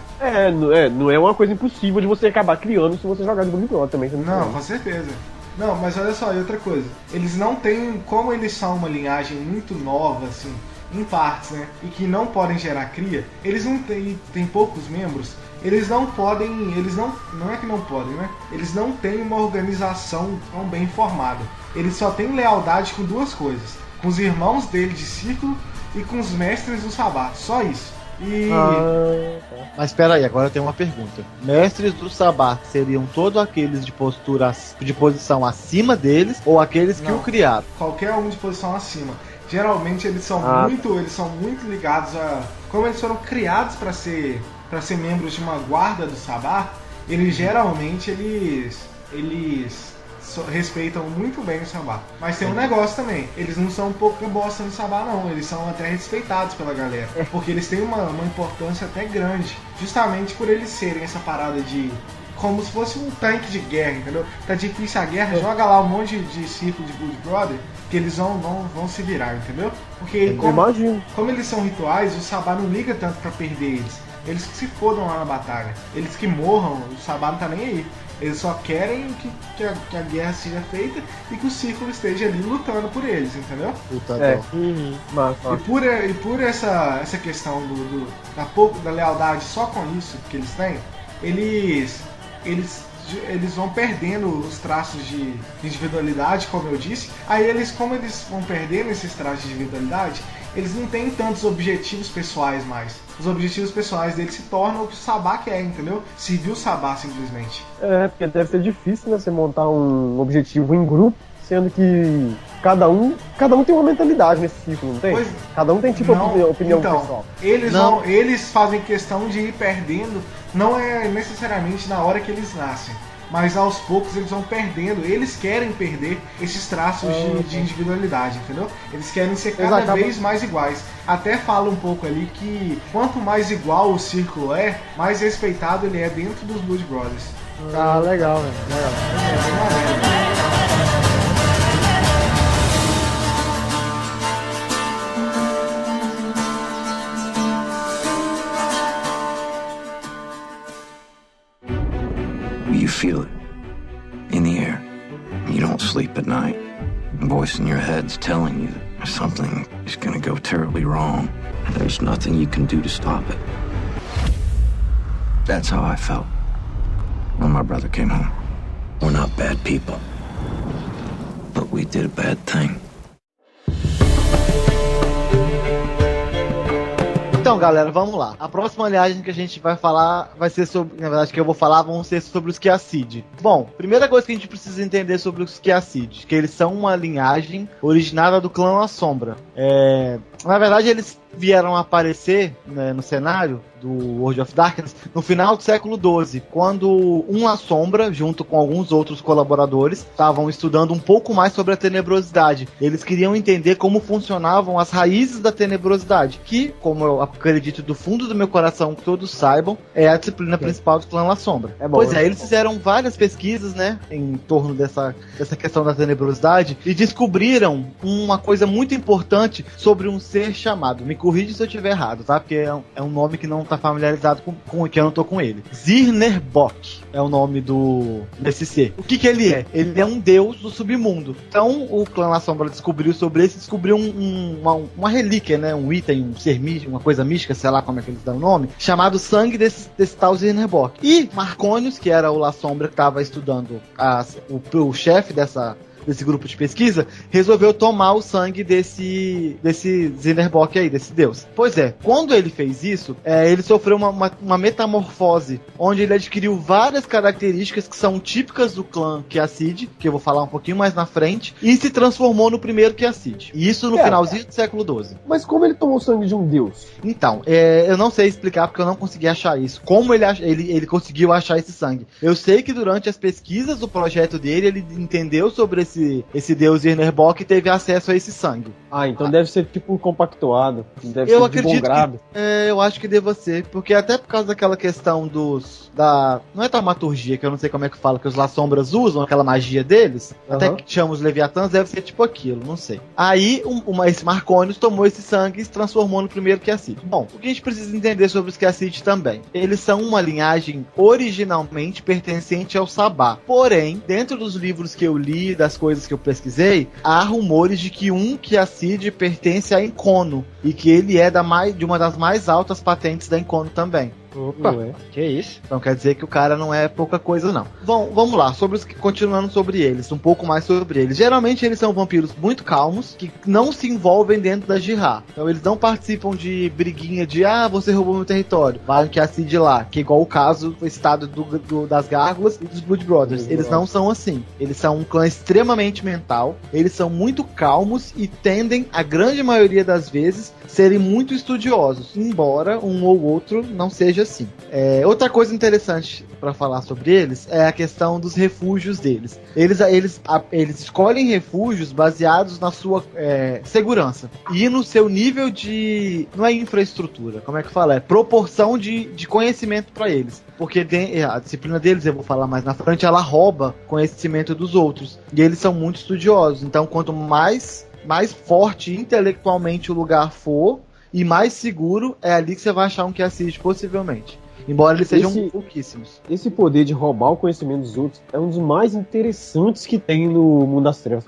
[SPEAKER 2] Não é uma coisa impossível de você acabar criando se você jogar de Blood Brother também. Você
[SPEAKER 3] Não,
[SPEAKER 2] sabe.
[SPEAKER 3] com certeza. Não, mas olha só, e outra coisa. Eles não têm, como eles são uma linhagem muito nova, assim, em partes, né? E que não podem gerar cria, eles não têm poucos membros. Eles não podem, não é que não podem, né? Eles não têm uma organização tão bem formada. Eles só têm lealdade com duas coisas: com os irmãos dele de círculo e com os mestres do Sabá. Só isso. E
[SPEAKER 4] Mas espera aí, agora eu tenho uma pergunta. Mestres do Sabá seriam todos aqueles de posição acima deles ou aqueles que
[SPEAKER 3] Não.
[SPEAKER 4] o criaram?
[SPEAKER 3] qualquer um de posição acima. Geralmente eles são muito ligados a, como eles foram criados para ser membros de uma guarda do Sabá, eles geralmente respeitam muito bem o Sabá. Mas tem um negócio também, eles não são um pouco bosta no Sabá não, eles são até respeitados pela galera, porque eles têm uma importância até grande, justamente por eles serem essa parada de como se fosse um tanque de guerra, entendeu? Tá difícil a guerra, joga lá um monte de círculo de Blood Brother que eles vão se virar, entendeu? Porque
[SPEAKER 2] Eu imagino.
[SPEAKER 3] como eles são rituais, o Sabá não liga tanto pra perder eles. Eles que se fodam lá na batalha. Eles que morram, o Sabá não tá nem aí. Eles só querem que a guerra seja feita e que o círculo esteja ali lutando por eles, entendeu?
[SPEAKER 2] É. Massa.
[SPEAKER 3] E por essa questão da lealdade só com isso que eles têm, eles vão perdendo os traços de individualidade, como eu disse. Aí como eles vão perdendo esses traços de individualidade, eles não têm tantos objetivos pessoais mais. Os objetivos pessoais deles se tornam o que o Sabá quer, entendeu? Servir o Sabá simplesmente.
[SPEAKER 2] Porque deve ser difícil, né? Você montar um objetivo em grupo Sendo que cada um tem uma mentalidade nesse ciclo, não tem?
[SPEAKER 3] Pois-
[SPEAKER 2] Cada um tem tipo opinião pessoal.
[SPEAKER 3] Eles fazem questão de ir perdendo, não é necessariamente na hora que eles nascem, mas aos poucos eles vão perdendo, eles querem perder esses traços de individualidade, entendeu? Eles querem ser cada vez mais iguais. Até fala um pouco ali que quanto mais igual o círculo é, mais respeitado ele é dentro dos Blood Brothers.
[SPEAKER 1] Ah, legal, velho. Legal.
[SPEAKER 3] É bem maneiro.
[SPEAKER 5] You feel it in the air. You don't sleep at night. A voice in your head's telling you that something is gonna go terribly wrong. There's nothing you can do to stop it. That's how I felt when my brother came home. We're not bad people, but we did a bad thing.
[SPEAKER 4] Então, galera, vamos lá. A próxima linhagem que a gente vai falar vai ser sobre... Na verdade, que eu vou falar vão ser sobre os Qiacid. Bom, primeira coisa que a gente precisa entender sobre os Qiacid, que eles são uma linhagem originada do clã La Sombra. Na verdade, eles vieram aparecer, né, no cenário do World of Darkness no final do século XII, quando La Sombra, junto com alguns outros colaboradores, estavam estudando um pouco mais sobre a tenebrosidade. Eles queriam entender como funcionavam as raízes da tenebrosidade, que, como eu acredito do fundo do meu coração que todos saibam, é a disciplina principal do clã La Sombra. Eles fizeram várias pesquisas, né, em torno dessa questão da tenebrosidade e descobriram uma coisa muito importante sobre um ser chamado, me corrija se eu estiver errado, tá? Porque é um nome que não tá familiarizado com que eu não tô com ele. Zirnerbok é o nome desse ser. O que ele é? Ele é um deus do submundo. Então, o clã La Sombra descobriu uma relíquia, né? Um item, um ser místico, uma coisa mística, sei lá como é que eles dão o nome, chamado sangue desse tal Zirnerbok. E Marconius, que era o La Sombra que estava estudando o chefe desse grupo de pesquisa, resolveu tomar o sangue desse Zirnerbok aí, desse deus. Pois é, quando ele fez isso, ele sofreu uma metamorfose, onde ele adquiriu várias características que são típicas do clã Qiacid, que eu vou falar um pouquinho mais na frente, e se transformou no primeiro Qiacid. E isso no finalzinho do século XII.
[SPEAKER 2] Mas como ele tomou o sangue de um deus?
[SPEAKER 4] Então, eu não sei explicar porque eu não consegui achar isso. Como ele conseguiu achar esse sangue? Eu sei que durante as pesquisas do projeto dele, ele entendeu sobre esse deus Zirnerbok e teve acesso a esse sangue.
[SPEAKER 2] Então deve ser tipo compactuado. Deve ser de bom grado.
[SPEAKER 4] Eu acho que deva ser, porque até por causa daquela questão não é taumaturgia, que eu não sei como é que fala, que os La Sombras usam, aquela magia deles, até que chama os Leviatãs, deve ser tipo aquilo, não sei. Aí, esse Marconius tomou esse sangue e se transformou no primeiro Qiacid. Bom, o que a gente precisa entender sobre os Qiacid também? Eles são uma linhagem originalmente pertencente ao Sabá. Porém, dentro dos livros que eu li, das coisas que eu pesquisei, há rumores de que um Qiacid pertence a Incono, e que ele é de uma das mais altas patentes da Incono também.
[SPEAKER 1] Opa, que isso?
[SPEAKER 4] Então quer dizer que o cara não é pouca coisa, não. Bom, vamos lá, continuando sobre eles, um pouco mais sobre eles. Geralmente eles são vampiros muito calmos, que não se envolvem dentro da Jihad. Então eles não participam de briguinha de você roubou meu território, vai que Qiacid lá, que é igual o caso foi citado das Gárgulas e dos Blood Brothers. Eles não são assim. Eles são um clã extremamente mental, eles são muito calmos e tendem, a grande maioria das vezes, serem muito estudiosos, embora um ou outro não seja assim. Outra coisa interessante para falar sobre eles é a questão dos refúgios deles. Eles escolhem refúgios baseados na sua segurança e no seu nível de... não é infraestrutura, como é que fala? É proporção de conhecimento para eles. Porque a disciplina deles, eu vou falar mais na frente, ela rouba conhecimento dos outros. E eles são muito estudiosos. Então, quanto mais forte intelectualmente o lugar for e mais seguro, é ali que você vai achar um Qiacid, possivelmente. Embora eles sejam pouquíssimos.
[SPEAKER 2] Esse poder de roubar o conhecimento dos outros é um dos mais interessantes que tem no mundo das trevas.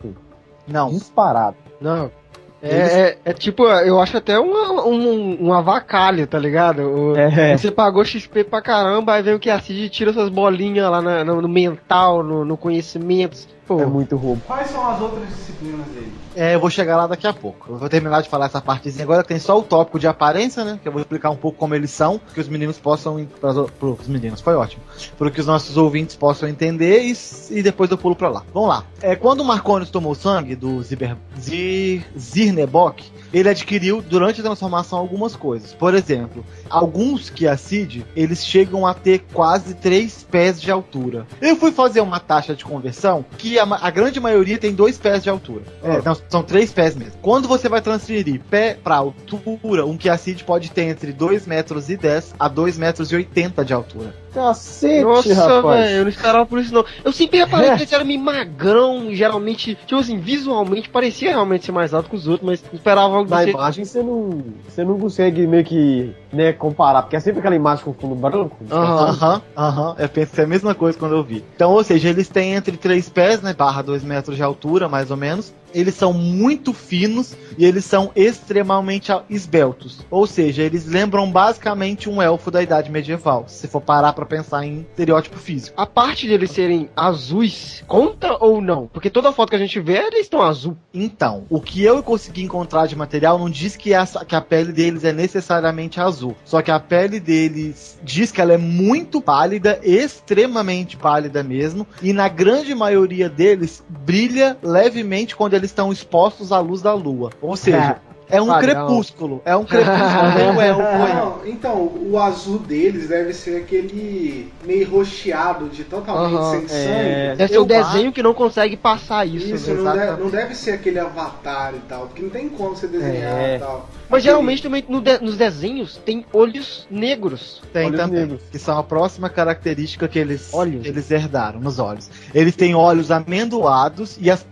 [SPEAKER 4] Não.
[SPEAKER 2] Disparado.
[SPEAKER 1] Não. Tipo, eu acho até um avacalho, tá ligado? Você pagou XP pra caramba, aí vem o Qiacid e tira suas bolinhas lá no mental, no conhecimento. pô.
[SPEAKER 2] É muito roubo.
[SPEAKER 3] Quais são as outras disciplinas dele?
[SPEAKER 4] Eu vou chegar lá daqui a pouco. Eu vou terminar de falar essa partezinha agora, que tem só o tópico de aparência, né? Que eu vou explicar um pouco como eles são, que os meninos possam... Os meninos, foi ótimo. Para que os nossos ouvintes possam entender e depois eu pulo pra lá. Vamos lá. Quando o Marconius tomou sangue do Zirnebok, ele adquiriu, durante a transformação, algumas coisas. Por exemplo, alguns Kiacid, eles chegam a ter quase 3 pés de altura. Eu fui fazer uma taxa de conversão, que a grande maioria tem 2 pés de altura. Não, são 3 pés mesmo. Quando você vai transferir pé pra altura, um Kiacid pode ter entre 2,10 metros a 2,80 metros de altura.
[SPEAKER 2] Cacete,
[SPEAKER 1] Nossa,
[SPEAKER 2] rapaz.
[SPEAKER 1] velho, eu não esperava por isso não. Eu sempre reparei que ele era meio magrão, geralmente, tipo assim, visualmente parecia realmente ser mais alto que os outros, mas não esperava algo
[SPEAKER 2] Na
[SPEAKER 1] desse.
[SPEAKER 2] imagem você não consegue meio que, né, comparar, porque é sempre aquela imagem com fundo branco.
[SPEAKER 4] Aham. Eu pensei a mesma coisa quando eu vi. Então, ou seja, eles têm entre 3 pés, né, barra 2 metros de altura, mais ou menos. Eles são muito finos e eles são extremamente esbeltos. Ou seja, eles lembram basicamente um elfo da Idade Medieval, se for parar pra pensar em estereótipo físico.
[SPEAKER 1] A parte de eles serem azuis, conta ou não? Porque toda foto que a gente vê, eles estão azul.
[SPEAKER 4] Então, o que eu consegui encontrar de material não diz que a pele deles é necessariamente azul. Só que a pele deles diz que ela é muito pálida, extremamente pálida mesmo. E na grande maioria deles, brilha levemente quando eles estão expostos à luz da lua. Ou seja, é um
[SPEAKER 1] padrão.
[SPEAKER 4] crepúsculo. É um crepúsculo meio elfo aí.
[SPEAKER 3] Não, então, o azul deles deve ser aquele meio roxeado, de totalmente sem sangue.
[SPEAKER 1] Deve ser o desenho que não consegue passar isso.
[SPEAKER 3] Isso,
[SPEAKER 1] né?
[SPEAKER 3] não deve ser aquele avatar e tal, porque não tem como você desenhar e tal.
[SPEAKER 1] Mas geralmente também nos desenhos tem olhos negros.
[SPEAKER 4] Tem
[SPEAKER 2] Olhos
[SPEAKER 4] também,
[SPEAKER 2] negros.
[SPEAKER 4] que são a próxima característica que eles
[SPEAKER 1] Olhos.
[SPEAKER 4] herdaram nos olhos. Eles têm olhos amendoados e as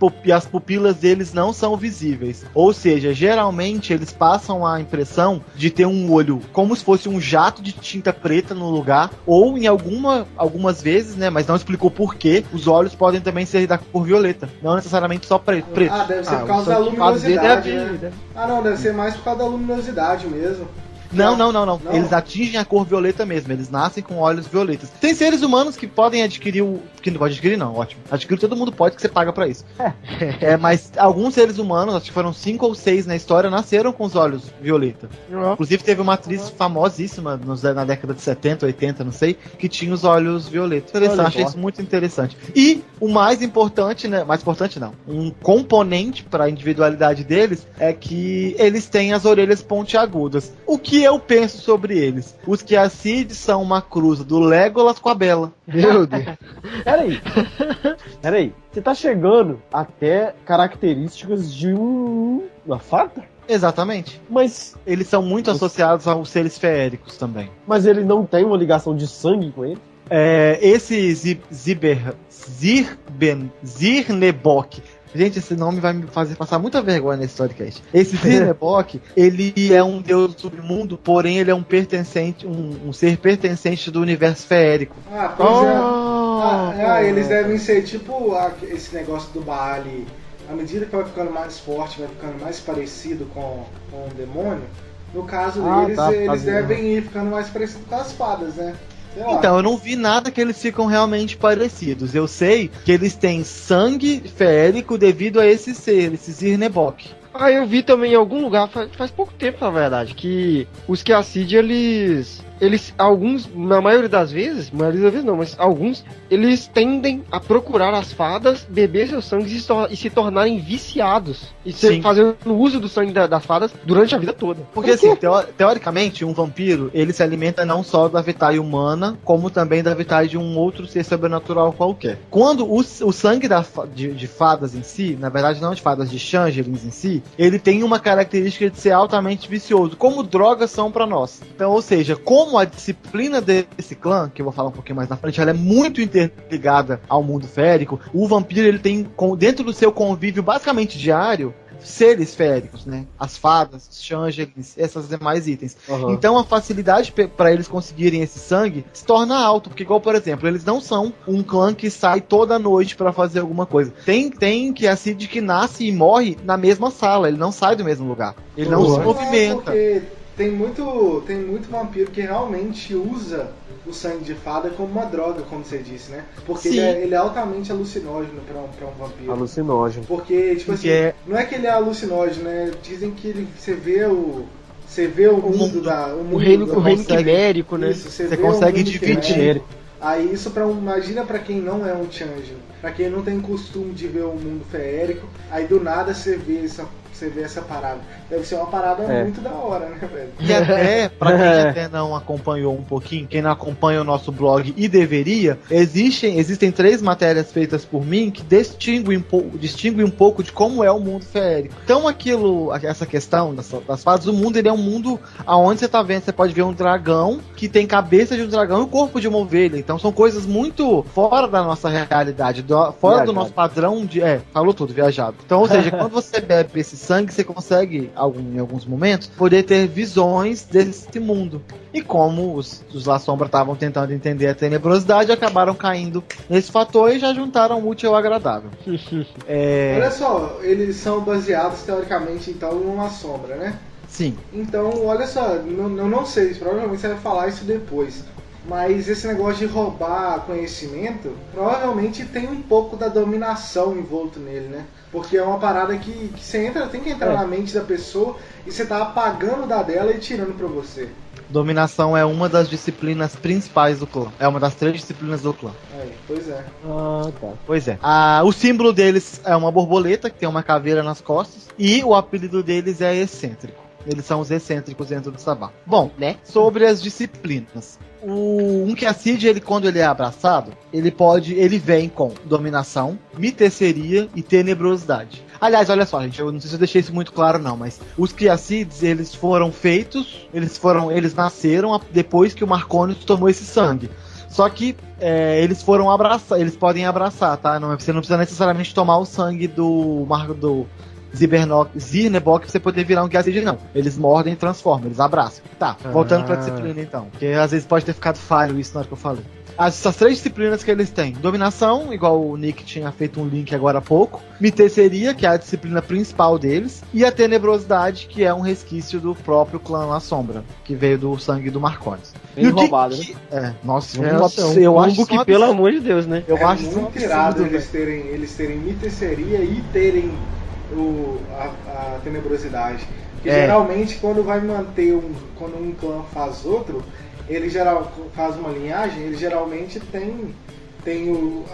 [SPEAKER 4] pupilas deles não são visíveis. Ou seja, geralmente eles passam a impressão de ter um olho como se fosse um jato de tinta preta no lugar, ou em algumas vezes, né, mas não explicou por quê, os olhos podem também ser da cor violeta, não necessariamente só preto.
[SPEAKER 3] Ah, deve ser por causa da luminosidade, né?
[SPEAKER 1] Não,
[SPEAKER 3] Deve ser mais por causa da luminosidade mesmo.
[SPEAKER 4] Não. Eles atingem a cor violeta mesmo. Eles nascem com olhos violetas. Tem seres humanos que podem adquirir que não pode adquirir, não, ótimo. Adquirir todo mundo pode, que você paga pra isso. Mas alguns seres humanos, acho que foram 5 ou 6 na história, nasceram com os olhos violeta. Inclusive teve uma atriz famosíssima na década de 70, 80, não sei, que tinha os olhos violetas. Achei isso muito interessante. E o mais importante, né? Mais importante não. Um componente pra individualidade deles é que eles têm as orelhas pontiagudas. O que eu penso sobre eles? Os Kiacid são uma cruz do Legolas com a Bela.
[SPEAKER 1] Meu Deus.
[SPEAKER 2] Peraí. Você tá chegando até características de uma fada?
[SPEAKER 4] Exatamente.
[SPEAKER 2] Mas
[SPEAKER 4] Eles são muito associados aos seres feéricos também.
[SPEAKER 2] ele não tem uma ligação de sangue com ele?
[SPEAKER 4] Esse Zirnebok. Gente, esse nome vai me fazer passar muita vergonha nesse podcast. Esse Zirnebok, ele é um deus do submundo, porém ele é um ser pertencente do universo feérico.
[SPEAKER 3] Ah, pois é. Eles devem ser tipo esse negócio do Baali. À medida que vai ficando mais forte, vai ficando mais parecido com o demônio, no caso deles, eles devem ir ficando mais parecidos com as fadas, né?
[SPEAKER 4] Então, eu não vi nada que eles ficam realmente parecidos. Eu sei que eles têm sangue feérico devido a esse ser, esse Zirnebok.
[SPEAKER 1] Eu vi também em algum lugar, faz pouco tempo, na verdade, que os Kiacid, alguns, na maioria das vezes não, mas alguns, eles tendem a procurar as fadas, beber seu sangue e se tornarem viciados. E fazendo uso do sangue das fadas durante a vida toda.
[SPEAKER 4] Porque assim, teoricamente, um vampiro, ele se alimenta não só da vitalha humana, como também da vitalha de um outro ser sobrenatural qualquer. Quando o sangue de fadas em si, na verdade não de fadas, de changelings em si, ele tem uma característica de ser altamente vicioso, como drogas são pra nós. Então, ou seja, como a disciplina desse clã, que eu vou falar um pouquinho mais na frente, ela é muito interligada ao mundo férico, o vampiro, ele tem dentro do seu convívio basicamente diário, seres féricos, né? As fadas, os changelings, esses demais itens. Então a facilidade para eles conseguirem esse sangue se torna alto, porque igual, por exemplo, eles não são um clã que sai toda noite para fazer alguma coisa. Tem Kiacid que nasce e morre na mesma sala, ele não sai do mesmo lugar. Ele não se movimenta.
[SPEAKER 3] Porque tem muito vampiro que realmente usa o sangue de fada como uma droga, como você disse, né? Porque ele é altamente alucinógeno pra um vampiro.
[SPEAKER 2] Alucinógeno.
[SPEAKER 3] Porque, tipo assim, não é que ele é alucinógeno, né? Dizem que você vê o mundo da...
[SPEAKER 1] O reino quimérico, né?
[SPEAKER 3] Isso,
[SPEAKER 4] você consegue dividir.
[SPEAKER 3] Aí isso imagina pra quem não é um Changeling, pra quem não tem costume de ver o mundo feérico, aí do nada você vê essa parada. Deve ser uma parada muito da hora, né, velho?
[SPEAKER 4] E até, pra quem até não acompanhou um pouquinho, quem não acompanha o nosso blog e deveria, existem 3 matérias feitas por mim que distinguem um pouco de como é o mundo feérico. Então essa questão das fadas, o mundo ele é um mundo onde você tá vendo, você pode ver um dragão que tem cabeça de um dragão e o corpo de uma ovelha. Então são coisas muito fora da nossa realidade, fora do nosso padrão de... falou tudo, viajado. Então, ou seja, quando você bebe esse sangue, você consegue, em alguns momentos, poder ter visões desse mundo. E como os La Sombra estavam tentando entender a tenebrosidade, acabaram caindo nesse fator e já juntaram o útil ao agradável.
[SPEAKER 3] Olha só, eles são baseados, teoricamente, então, em uma sombra, né?
[SPEAKER 4] Sim.
[SPEAKER 3] Então, olha só, eu não sei, provavelmente você vai falar isso depois. Mas esse negócio de roubar conhecimento, provavelmente tem um pouco da dominação envolto nele, né? Porque é uma parada que você tem que entrar na mente da pessoa e você tá apagando da dela e tirando pra você.
[SPEAKER 4] Dominação é uma das disciplinas principais do clã. É uma das 3 disciplinas do clã.
[SPEAKER 3] Pois é.
[SPEAKER 2] Tá.
[SPEAKER 4] Pois é. O símbolo deles é uma borboleta, que tem uma caveira nas costas. E o apelido deles é excêntrico. Eles são os excêntricos dentro do Sabá. Bom, né? Sobre as disciplinas. O Unqiacid, ele quando ele é abraçado, ele vem com dominação, miteceria e tenebrosidade. Aliás, olha só, gente, eu não sei se eu deixei isso muito claro não, mas os Qiacids, eles foram feitos, eles nasceram depois que o Marconius tomou esse sangue. Só que eles foram abraçar, eles podem abraçar, tá? Você não precisa necessariamente tomar o sangue do Zirnebok pra você poder virar um Qiacid, não. Eles mordem e transformam, eles abraçam. Tá, voltando pra disciplina então. Porque às vezes pode ter ficado falho isso na hora que eu falei. Essas 3 disciplinas que eles têm: dominação, igual o Nick tinha feito um link agora há pouco, miteceria, que é a disciplina principal deles, e a tenebrosidade, que é um resquício do próprio clã La Sombra, que veio do sangue do Marconius.
[SPEAKER 2] Bem roubado, né?
[SPEAKER 4] Nossa,
[SPEAKER 1] eu acho que, pelo amor de Deus, né?
[SPEAKER 4] Eu acho
[SPEAKER 3] muito irado eles terem miteceria e terem a tenebrosidade. Porque geralmente quando quando um clã faz outro, ele faz uma linhagem, ele geralmente tem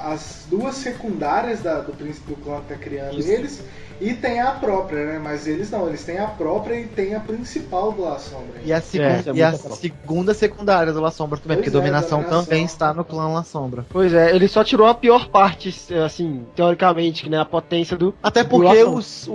[SPEAKER 3] as 2 secundárias do príncipe do clã que tá criando eles, e tem a própria, né? Mas eles não, eles têm a própria e tem a principal do La Sombra.
[SPEAKER 4] E a segunda secundária do La Sombra também, porque dominação também está no clã La Sombra.
[SPEAKER 1] Pois é, ele só tirou a pior parte, assim, teoricamente, né? A potência do...
[SPEAKER 4] Até porque os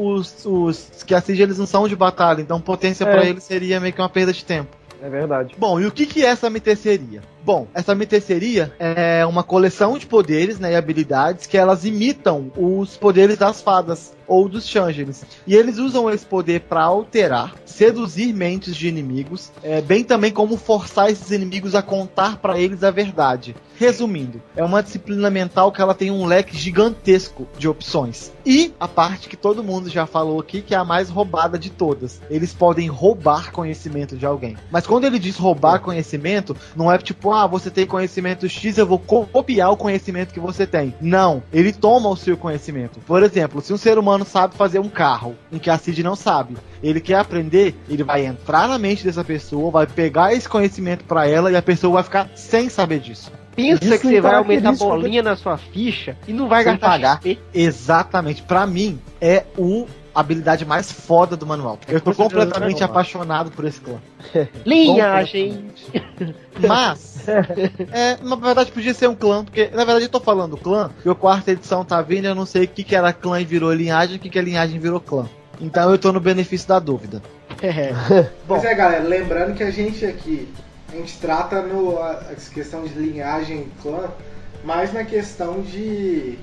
[SPEAKER 4] Qiacid, eles não são de batalha, então potência pra eles seria meio que uma perda de tempo.
[SPEAKER 2] É verdade.
[SPEAKER 4] Bom, e o que é essa miteceria? Bom, essa miteceria é uma coleção de poderes, né, e habilidades que elas imitam os poderes das fadas ou dos Changelings. E eles usam esse poder para alterar, seduzir mentes de inimigos, bem também como forçar esses inimigos a contar para eles a verdade. Resumindo, é uma disciplina mental que ela tem um leque gigantesco de opções. E a parte que todo mundo já falou aqui, que é a mais roubada de todas. Eles podem roubar conhecimento de alguém. Mas quando ele diz roubar conhecimento, não é tipo, você tem conhecimento X, eu vou copiar o conhecimento que você tem. Não, ele toma o seu conhecimento. Por exemplo, se um ser humano sabe fazer um carro, em que a Cid não sabe, ele quer aprender, ele vai entrar na mente dessa pessoa, vai pegar esse conhecimento pra ela e a pessoa vai ficar sem saber disso.
[SPEAKER 1] Pensa que você vai aumentar a bolinha na sua ficha e não vai gastar
[SPEAKER 4] pagar.
[SPEAKER 1] XP.
[SPEAKER 4] Exatamente, pra mim é a habilidade mais foda do manual. Eu tô completamente apaixonado por esse clã.
[SPEAKER 1] Linhagem.
[SPEAKER 4] Mas, na verdade podia ser um clã, porque na verdade eu tô falando clã, porque a 4ª edição tá vindo e eu não sei o que era clã e virou linhagem, o que é linhagem e virou clã. Então eu tô no benefício da dúvida.
[SPEAKER 3] Pois galera, lembrando que a gente aqui, a gente trata a questão de linhagem e clã, mais na questão de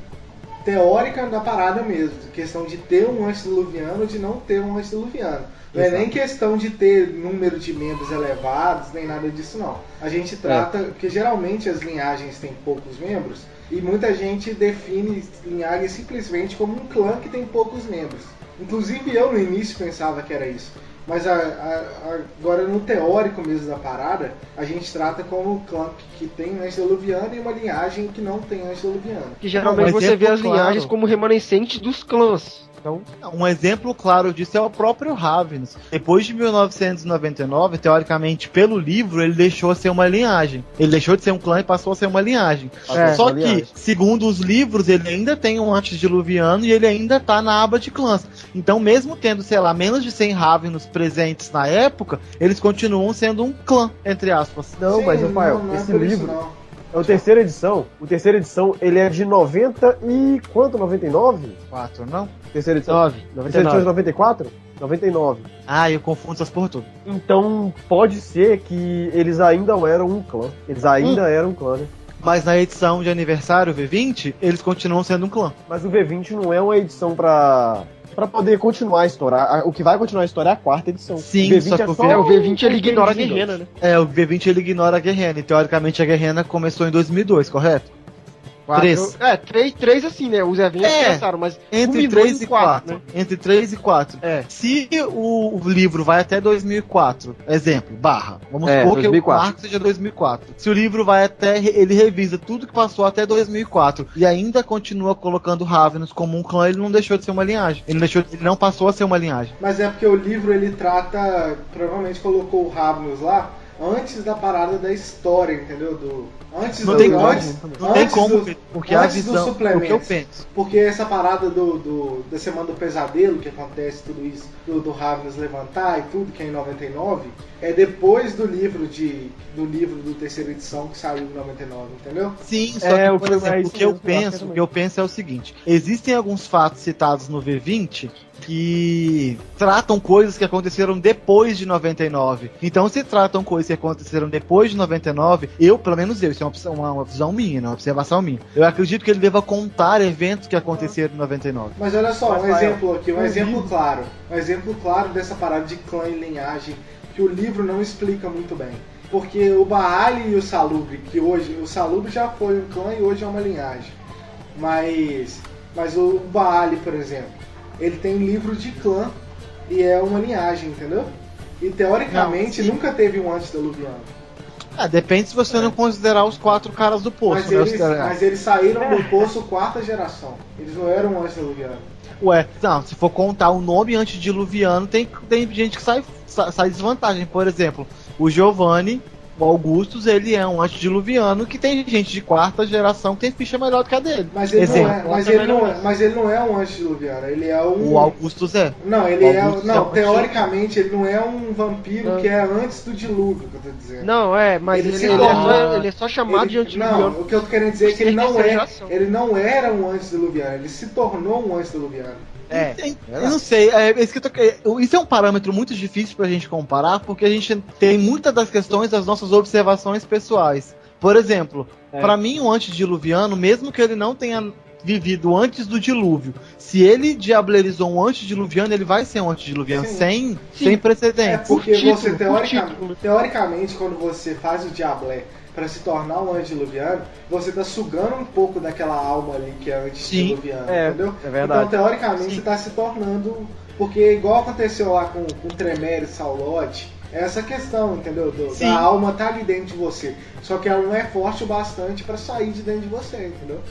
[SPEAKER 3] teórica da parada mesmo, questão de ter um antediluviano ou de não ter um antediluviano. Não é nem questão de ter número de membros elevados, nem nada disso não. A gente trata, porque geralmente as linhagens têm poucos membros, e muita gente define linhagem simplesmente como um clã que tem poucos membros. Inclusive eu no início pensava que era isso. Mas agora no teórico mesmo da parada, a gente trata como clã que tem antediluviano e uma linhagem que não tem antediluviano.
[SPEAKER 1] Que geralmente você vê as linhagens como remanescentes dos clãs. Então,
[SPEAKER 4] um exemplo claro disso é o próprio Ravens. Depois de 1999, teoricamente, pelo livro, ele deixou de ser uma linhagem. Ele deixou de ser um clã e passou a ser uma linhagem. Só que, linhagem. Segundo os livros, ele ainda tem um antediluviano e ele ainda tá na aba de clãs. Então, mesmo tendo, sei lá, menos de 100 Ravens presentes na época, eles continuam sendo um clã, entre aspas.
[SPEAKER 2] Não, sim, mas, Rafael, esse livro... É a terceira edição. O terceira edição, ele é de 90 e... quanto? 99?
[SPEAKER 4] 4, não?
[SPEAKER 2] Terceira edição?
[SPEAKER 1] 9.
[SPEAKER 2] Terceira edição de 94? 99.
[SPEAKER 4] Ah, eu confundo essas porra tudo.
[SPEAKER 2] Então, pode ser que eles ainda eram um clã. Eles ainda eram um clã, né?
[SPEAKER 4] Mas na edição de aniversário, V20, eles continuam sendo um clã.
[SPEAKER 2] Mas o V20 não é uma edição pra poder continuar a história. O que vai continuar a história é a quarta edição.
[SPEAKER 4] Sim,
[SPEAKER 2] o V20
[SPEAKER 1] o V20 ele ignora a Guerrena, né?
[SPEAKER 4] O V20 ele ignora a Guerrena. E teoricamente a Guerrena começou em 2002, correto?
[SPEAKER 1] 3. 3 assim, né? Os eventos começaram, mas
[SPEAKER 4] entre 3 e 4. Né? Entre 3 e 4. Se o livro vai até 2004, exemplo, vamos supor 2004. Que o arco seja 2004. Se o livro vai até, ele revisa tudo que passou até 2004 e ainda continua colocando Ravens como um clã, ele não deixou de ser uma linhagem. Ele não passou a ser uma linhagem.
[SPEAKER 3] Mas é porque o livro ele trata, provavelmente colocou o Ravens lá antes da parada da história, entendeu?
[SPEAKER 4] Não tem como, porque a visão, o que eu penso.
[SPEAKER 3] Porque essa parada da Semana do Pesadelo, que acontece tudo isso, do Ravens levantar e tudo, que é em 99, é depois do livro do terceira edição que saiu em 99, entendeu?
[SPEAKER 4] Sim, só que, por exemplo, o que eu penso é o seguinte: existem alguns fatos citados no V20 que tratam coisas que aconteceram depois de 99. Então, se tratam coisas que aconteceram depois de 99, pelo menos isso é uma visão minha, uma observação minha. Eu acredito que ele deva contar eventos que aconteceram em 99.
[SPEAKER 3] Mas olha só, um exemplo aqui, um exemplo claro dessa parada de clã e linhagem que o livro não explica muito bem. Porque o Baal e o Salubre, que hoje, o Salubre já foi um clã e hoje é uma linhagem. Mas o Baal, por exemplo, ele tem livro de clã e é uma linhagem, entendeu? E teoricamente nunca teve um antediluviano.
[SPEAKER 4] Depende se você não considerar os 4 caras do poço.
[SPEAKER 3] Mas eles saíram do poço 4ª geração. Eles não eram antediluvianos.
[SPEAKER 4] Se for contar o nome antediluviano, tem gente que sai desvantagem. Por exemplo, o Giovanni, o Augustus, ele é um antediluviano que tem gente de 4ª geração que tem ficha melhor do que a dele.
[SPEAKER 3] Mas ele não é um antediluviano, ele é um...
[SPEAKER 4] O Augustus é.
[SPEAKER 3] Não, ele teoricamente ele não é um vampiro que é antes do dilúvio, que eu tô dizendo.
[SPEAKER 1] Não, mas ele é só chamado de antediluviano.
[SPEAKER 3] Não, o que eu tô querendo dizer é que ele não era um antediluviano, ele se tornou um antediluviano.
[SPEAKER 4] Eu não sei, isso é um parâmetro muito difícil pra gente comparar, porque a gente tem muitas das questões das nossas observações pessoais. Por exemplo, pra mim um antediluviano, mesmo que ele não tenha vivido antes do dilúvio, se ele diablerizou um antediluviano, ele vai ser um antediluviano sem precedentes.
[SPEAKER 3] Porque você, teoricamente, quando você faz o diablé para se tornar um antediluviano, você tá sugando um pouco daquela alma ali que é antediluviana, entendeu?
[SPEAKER 2] É verdade.
[SPEAKER 3] Então, teoricamente, você tá se tornando... Porque igual aconteceu lá com Tremere e Saulote, é essa questão, entendeu? Da alma tá ali dentro de você. Só que ela não é forte o bastante para sair de dentro de você, entendeu?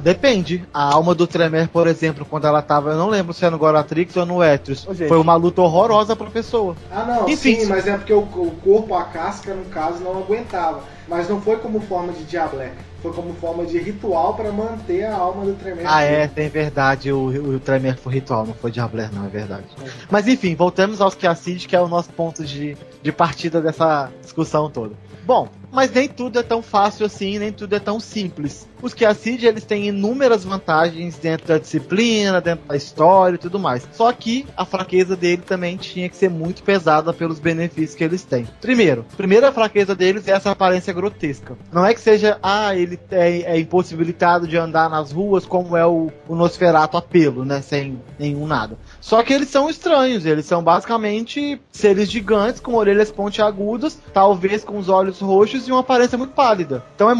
[SPEAKER 4] Depende. A alma do Tremere, por exemplo, quando ela tava, eu não lembro se é no Goratrix ou no Etrius, foi uma luta horrorosa pra pessoa.
[SPEAKER 3] Não, enfim, sim, mas é porque o corpo, a casca, no caso, não aguentava. Mas não foi como forma de diablé, foi como forma de ritual pra manter a alma do Tremere.
[SPEAKER 4] Tem verdade, o Tremere foi ritual, não foi diablé, não, é verdade. Mas enfim, voltamos aos Kiacid, que é o nosso ponto de partida dessa discussão toda. Bom, mas nem tudo é tão fácil assim, nem tudo é tão simples. Os Kiacid, eles têm inúmeras vantagens dentro da disciplina, dentro da história e tudo mais. Só que a fraqueza dele também tinha que ser muito pesada pelos benefícios que eles têm. Primeira fraqueza deles é essa aparência grotesca. Não é que seja, ele é impossibilitado de andar nas ruas como é o Nosferatu a pelo, né, sem nenhum nada. Só que eles são estranhos, eles são basicamente seres gigantes com orelhas pontiagudas, talvez com os olhos roxos roxos e uma aparência muito pálida. Então é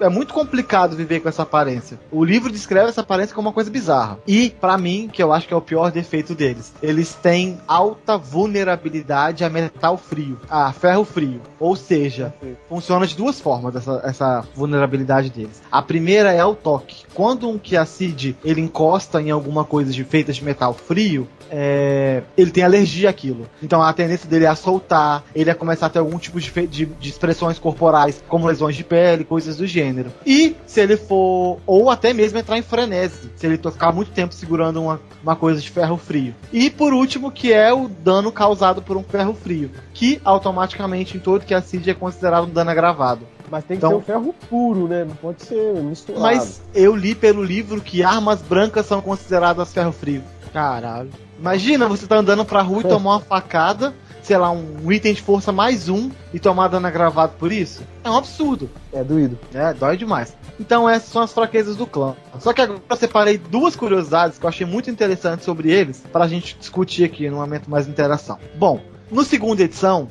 [SPEAKER 4] muito complicado viver com essa aparência. O livro descreve essa aparência como uma coisa bizarra. E, pra mim, que eu acho que é o pior defeito deles, eles têm alta vulnerabilidade a metal frio, a ferro frio. Ou seja, funciona de duas formas essa vulnerabilidade deles. A primeira é o toque. Quando um Kiacid, ele encosta em alguma coisa feita de metal frio, ele tem alergia àquilo. Então a tendência dele é a soltar, ele é começar a ter algum tipo de expressões corporais, como lesões de pele, coisas do gênero. E se ele for, ou até mesmo entrar em frenesi, se ele ficar muito tempo segurando uma coisa de ferro frio. E por último, que é o dano causado por um ferro frio, que automaticamente em todo Kiacid é considerado um dano agravado.
[SPEAKER 2] Mas tem que ser um ferro puro, né? Não pode ser misturado.
[SPEAKER 4] Mas eu li pelo livro que armas brancas são consideradas ferro frio.
[SPEAKER 1] Caralho.
[SPEAKER 4] Imagina, você tá andando pra rua e tomar uma facada, sei lá, um item de força mais 1 e tomar dano agravado por isso? É um absurdo.
[SPEAKER 2] É doído.
[SPEAKER 4] Dói demais. Então essas são as fraquezas do clã. Só que agora eu separei duas curiosidades que eu achei muito interessantes sobre eles pra gente discutir aqui no momento mais de interação. Bom, no segunda edição,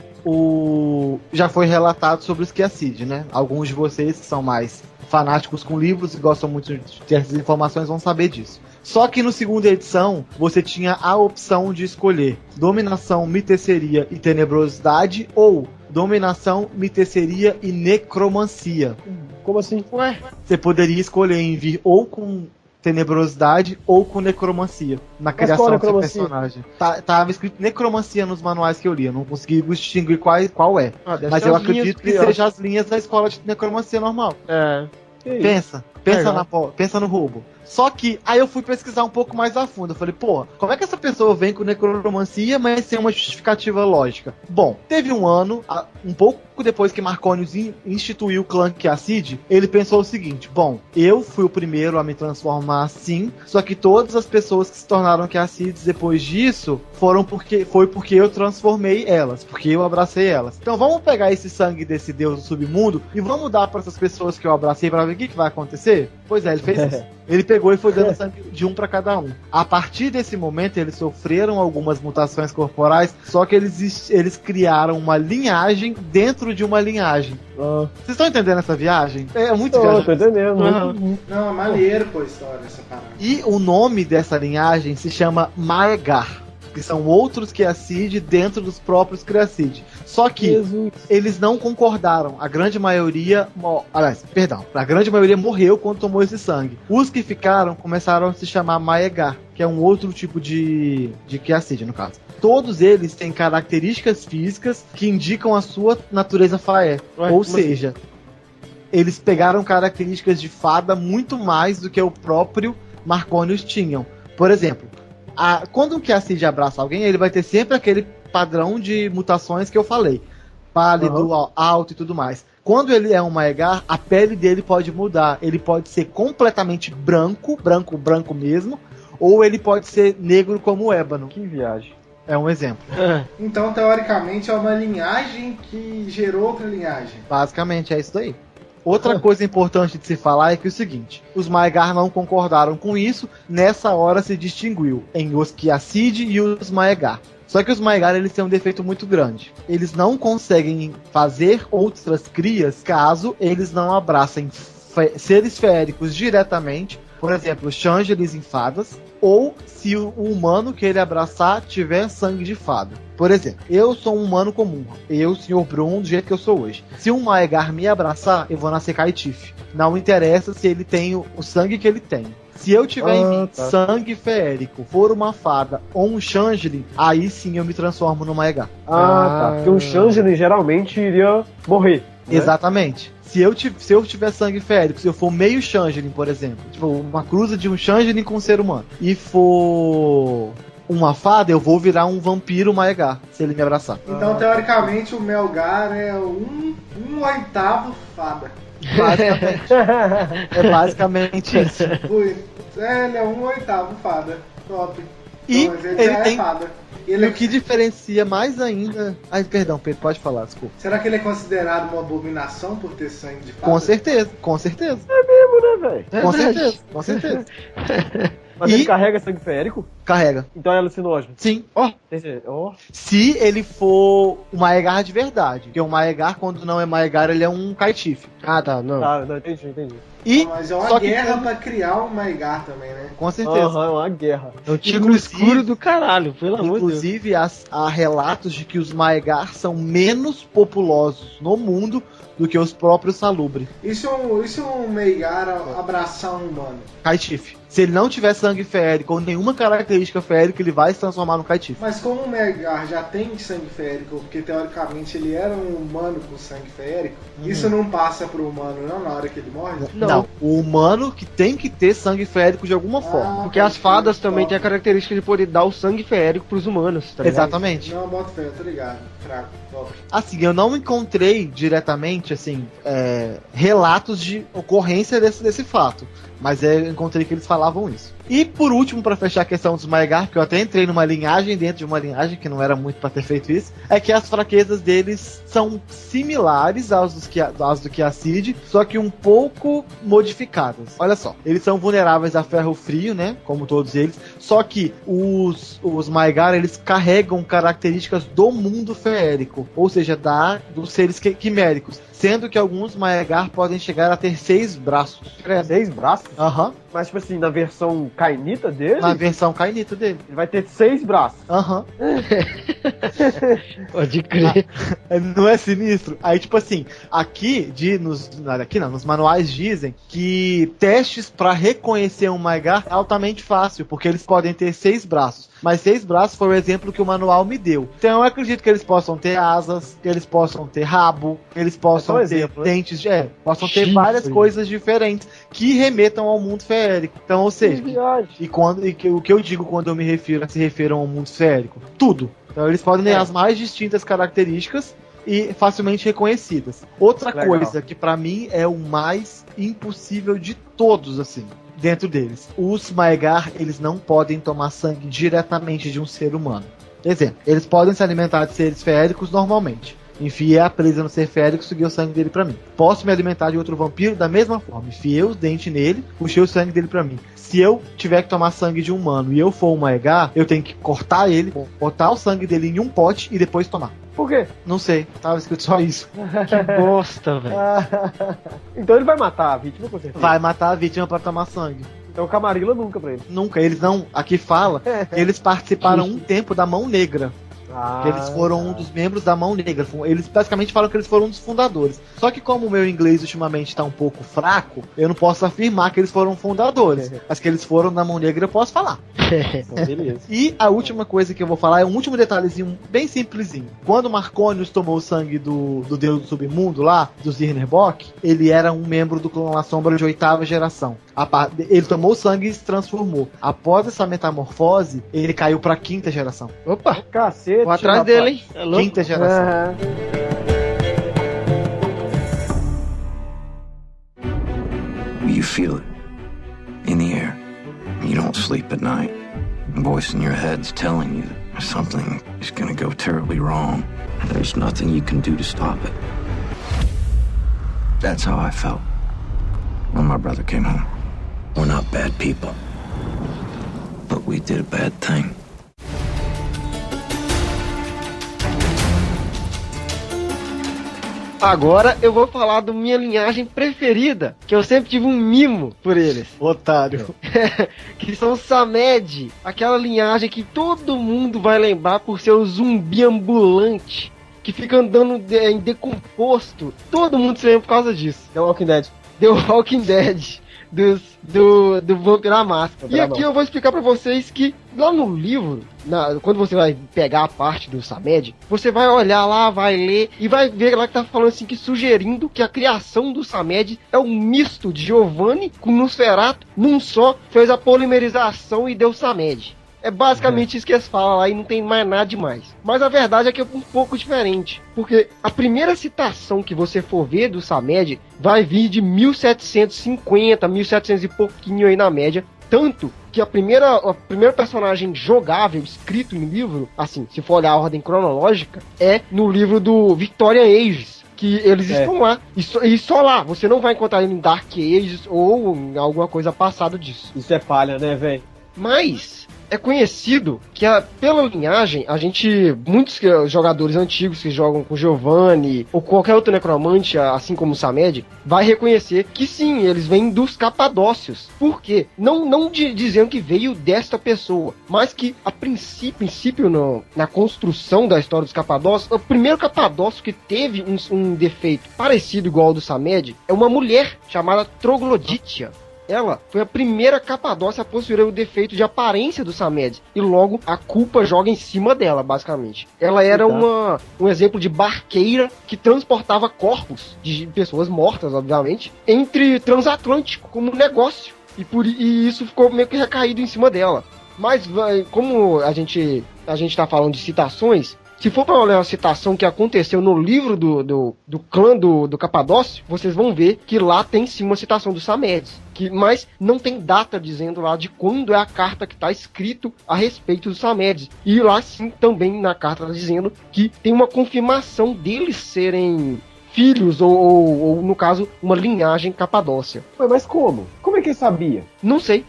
[SPEAKER 4] já foi relatado sobre os Kiacid, né? Alguns de vocês que são mais fanáticos com livros e gostam muito de ter essas informações vão saber disso. Só que no segunda edição, você tinha a opção de escolher dominação, miteceria e tenebrosidade ou dominação, miteceria e necromancia.
[SPEAKER 2] Como assim?
[SPEAKER 1] Ué?
[SPEAKER 4] Você poderia escolher em vir ou com tenebrosidade ou com necromancia na criação do seu personagem. Tava escrito necromancia nos manuais que eu li, eu não consegui distinguir qual é. Mas eu acredito que seja as linhas da escola de necromancia normal. Pensa no roubo. Só que aí eu fui pesquisar um pouco mais a fundo. Eu falei, pô, como é que essa pessoa vem com necromancia, mas sem uma justificativa lógica? Bom, teve um ano, um pouco depois que Marconius instituiu o clã Kiacid, ele pensou o seguinte: bom, eu fui o primeiro a me transformar assim, só que todas as pessoas que se tornaram Kiacids depois disso foi porque eu transformei elas, porque eu abracei elas. Então vamos pegar esse sangue desse deus do submundo e vamos dar para essas pessoas que eu abracei para ver o que vai acontecer? Pois é, ele fez isso. Ele pegou e foi dando sangue de um para cada um. A partir desse momento, eles sofreram algumas mutações corporais, só que eles criaram uma linhagem dentro de uma linhagem. Vocês estão entendendo essa viagem? É muito viagem.
[SPEAKER 2] Tô entendendo.
[SPEAKER 3] Não, é maneiro, pô, a história, essa parada.
[SPEAKER 4] E o nome dessa linhagem se chama Maegar, que são outros Kiacid dentro dos próprios Kiacid. Só que eles não concordaram. A grande maioria morreu quando tomou esse sangue. Os que ficaram começaram a se chamar Maegar, que é um outro tipo de Kiacid, no caso. Todos eles têm características físicas que indicam a sua natureza faé. Ou seja, eles pegaram características de fada muito mais do que o próprio Marconius tinham. Por exemplo, quando um Kiacid abraça alguém, ele vai ter sempre aquele padrão de mutações que eu falei. Pálido, alto e tudo mais. Quando ele é um Maegar, a pele dele pode mudar. Ele pode ser completamente branco mesmo, ou ele pode ser negro como o ébano.
[SPEAKER 2] Que viagem.
[SPEAKER 4] É um exemplo.
[SPEAKER 3] Então, teoricamente, é uma linhagem que gerou outra linhagem.
[SPEAKER 4] Basicamente, é isso daí. Outra coisa importante de se falar é que é o seguinte: os Maegar não concordaram com isso, nessa hora se distinguiu em os Kiacid e os Maegar. Só que os Maegar, eles têm um defeito muito grande. Eles não conseguem fazer outras crias caso eles não abracem seres feéricos diretamente, por exemplo, Changelis em fadas, ou se o humano que ele abraçar tiver sangue de fada. Por exemplo, eu sou um humano comum, eu, Sr. Bruno, do jeito que eu sou hoje. Se um Maegar me abraçar, eu vou nascer caitife. Não interessa se ele tem o sangue que ele tem. Se eu tiver em mim sangue feérico, for uma fada ou um Changeling, aí sim eu me transformo no Maegar.
[SPEAKER 2] Tá. Porque um Changeling geralmente iria morrer. Né?
[SPEAKER 4] Exatamente. Se eu tiver sangue feérico, se eu for meio Changeling, por exemplo, tipo uma cruza de um Changeling com um ser humano, e for uma fada, eu vou virar um vampiro Maegar, se ele me abraçar.
[SPEAKER 3] Então, teoricamente, o Melgar é um oitavo fada.
[SPEAKER 4] Basicamente. É basicamente isso.
[SPEAKER 3] Ele é um oitavo fada. Top.
[SPEAKER 4] E
[SPEAKER 3] então,
[SPEAKER 4] ele tem
[SPEAKER 3] fada.
[SPEAKER 4] E o que diferencia mais ainda... Ai, perdão, Pedro, pode falar, desculpa.
[SPEAKER 3] Será que ele é considerado uma abominação por ter sangue de fada?
[SPEAKER 4] Com certeza.
[SPEAKER 2] É mesmo, né, velho?
[SPEAKER 4] Com certeza.
[SPEAKER 2] Mas ele carrega sangue feérico?
[SPEAKER 4] Carrega.
[SPEAKER 2] Então é alucinógeno.
[SPEAKER 4] Sim.
[SPEAKER 2] Ó.
[SPEAKER 4] Se ele for o Maegar de verdade. Porque o Maegar, quando não é Maegar, ele é um Kaitif.
[SPEAKER 1] Ah, tá, não.
[SPEAKER 2] Ah, não, entendi.
[SPEAKER 4] E,
[SPEAKER 3] Mas é uma
[SPEAKER 4] só que
[SPEAKER 3] guerra
[SPEAKER 4] como-
[SPEAKER 3] pra criar um Maigar também, né?
[SPEAKER 4] Com certeza.
[SPEAKER 2] Aham, é uma guerra.
[SPEAKER 1] É um tigre
[SPEAKER 4] Inclusive-
[SPEAKER 1] escuro do caralho, pelo amor de Deus.
[SPEAKER 4] Inclusive, há relatos de que os Maegar são menos populosos no mundo do que os próprios Salubre.
[SPEAKER 3] E se um Maigar abraçar um humano?
[SPEAKER 4] Kaitif. Se ele não tiver sangue férico ou nenhuma característica férica, ele vai se transformar no Kaitif.
[SPEAKER 3] Mas como o Maigar já tem sangue férico, porque teoricamente ele era um humano com sangue férico, isso não passa pro humano não na hora que ele morre?
[SPEAKER 4] Não. O humano que tem que ter sangue férico de alguma forma.
[SPEAKER 1] Porque as fadas também têm a característica de poder dar o sangue férico pros humanos, tá ligado?
[SPEAKER 4] Exatamente.
[SPEAKER 3] Não, bota fé, tô ligado. Fraco, top.
[SPEAKER 4] Assim, eu não encontrei diretamente, assim, relatos de ocorrência desse fato. Mas eu encontrei que eles falavam isso. E por último, pra fechar a questão dos Maegar, que eu até entrei numa linhagem dentro de uma linhagem, que não era muito pra ter feito isso, é que as fraquezas deles são similares às do Kiacid, só que um pouco modificadas. Olha só, eles são vulneráveis a ferro frio, né? Como todos eles. Só que os Maegar, eles carregam características do mundo feérico, ou seja, dos seres quiméricos. Sendo que alguns Maegar podem chegar a ter 6 braços.
[SPEAKER 2] 6 braços?
[SPEAKER 4] Aham.
[SPEAKER 2] Mas, tipo assim, na versão Kainita dele,
[SPEAKER 4] Na versão Kainita dele.
[SPEAKER 2] ele vai ter 6 braços.
[SPEAKER 4] Aham.
[SPEAKER 1] Pode crer.
[SPEAKER 4] Não é sinistro? Aí, tipo assim, nos manuais dizem que testes pra reconhecer um Maegar é altamente fácil, porque eles podem ter 6 braços. Mas 6 braços foi o exemplo que o manual me deu. Então eu acredito que eles possam ter asas, que eles possam ter rabo, que eles possam ter
[SPEAKER 2] exemplo, né?
[SPEAKER 4] dentes, possam ter
[SPEAKER 1] Chifre.
[SPEAKER 4] várias coisas diferentes que remetam ao mundo feérico. Então, ou seja, o que eu digo quando eu se refiram ao mundo feérico? Tudo. Então eles podem ter as mais distintas características e facilmente reconhecidas. Outra
[SPEAKER 2] Legal.
[SPEAKER 4] coisa que pra mim é o mais impossível de todos, assim, dentro deles. Os Maegar, eles não podem tomar sangue diretamente de um ser humano. Exemplo, eles podem se alimentar de seres feéricos normalmente. Enfiei a presa no ser férico e suguei o sangue dele pra mim. Posso me alimentar de outro vampiro da mesma forma. Enfiei os dentes nele, puxei o sangue dele pra mim. Se eu tiver que tomar sangue de um humano e eu for um Maegar, eu tenho que cortar ele, botar o sangue dele em um pote e depois tomar.
[SPEAKER 2] Por quê?
[SPEAKER 4] Não sei, tava escrito só isso.
[SPEAKER 1] Que bosta, velho.
[SPEAKER 2] Então ele vai matar a vítima, com certeza.
[SPEAKER 4] Vai matar a vítima pra tomar sangue.
[SPEAKER 2] Então Camarilla nunca pra ele.
[SPEAKER 4] Nunca, eles não. Aqui fala que eles participaram um tempo da Mão Negra. Que eles foram um dos membros da Mão Negra. Eles basicamente falam que eles foram um dos fundadores. Só que como o meu inglês ultimamente tá um pouco fraco, eu não posso afirmar que eles foram fundadores. Mas que eles foram da Mão Negra eu posso falar.
[SPEAKER 2] Então, beleza.
[SPEAKER 4] E a última coisa que eu vou falar é um último detalhezinho bem simplesinho. Quando Marconius tomou o sangue do deus do submundo lá, do Zirnerbok, ele era um membro do clã La Sombra de 8ª geração. Ele tomou o sangue e se transformou. Após essa metamorfose, ele caiu pra 5ª geração.
[SPEAKER 1] Opa,
[SPEAKER 2] Cacete,
[SPEAKER 1] vou atrás
[SPEAKER 2] rapaz.
[SPEAKER 1] dele, hein? É louco.
[SPEAKER 4] 5ª geração.
[SPEAKER 2] Aham.
[SPEAKER 5] You feel it in the air. You don't sleep at night. A voice in your head's telling you that something is gonna go terribly wrong. There's nothing you can do to stop it. That's how I felt when my brother came home. We're not bad people, but we did a bad thing.
[SPEAKER 1] Agora eu vou falar da minha linhagem preferida, que eu sempre tive um mimo por eles.
[SPEAKER 4] Otário.
[SPEAKER 1] Que são os Samed, aquela linhagem que todo mundo vai lembrar por ser o zumbi ambulante, que fica andando em decomposto. Todo mundo se lembra por causa disso.
[SPEAKER 2] The Walking Dead.
[SPEAKER 1] The Walking Dead do Vampiro à Máscara. E aqui eu vou explicar pra vocês que lá no livro, quando você vai pegar a parte do Samed, você vai olhar lá, vai ler e vai ver lá que tá falando assim, que sugerindo que a criação do Samed é um misto de Giovanni com Nosferatu num só, fez a polimerização e deu Samed. É basicamente isso que eles falam lá e não tem mais nada demais. Mas a verdade é que é um pouco diferente. Porque a primeira citação que você for ver do Samed vai vir de 1750, 1700 e pouquinho aí na média. Tanto que a primeira personagem jogável escrito em livro, assim, se for olhar a ordem cronológica, é no livro do Victorian Ages. Que eles estão lá. E só lá. Você não vai encontrar ele em Dark Ages ou em alguma coisa passada disso.
[SPEAKER 2] Isso é palha, né, velho?
[SPEAKER 1] Mas é conhecido que pela linhagem, muitos jogadores antigos que jogam com Giovanni ou qualquer outro necromante, assim como o Samed, vai reconhecer que sim, eles vêm dos Capadócios. Por quê? Não dizendo que veio desta pessoa, mas que a princípio na construção da história dos Capadócios, o primeiro Capadócio que teve um defeito parecido igual ao do Samed é uma mulher chamada Trogloditia. Ela foi a primeira Capadócia a possuir o defeito de aparência do Samed. E logo a culpa joga em cima dela, basicamente. Ela era um exemplo de barqueira que transportava corpos de pessoas mortas, obviamente, entre transatlântico como negócio. E isso ficou meio que recaído em cima dela. Mas como a gente tá falando de citações, se for para olhar uma citação que aconteceu no livro do clã do Capadócio, vocês vão ver que lá tem sim uma citação do Samedes. Mas não tem data dizendo lá de quando é a carta que está escrito a respeito dos Samedes. E lá sim também na carta está dizendo que tem uma confirmação deles serem filhos ou no caso, uma linhagem capadócia.
[SPEAKER 2] Mas como? Como é que ele sabia?
[SPEAKER 1] Não sei.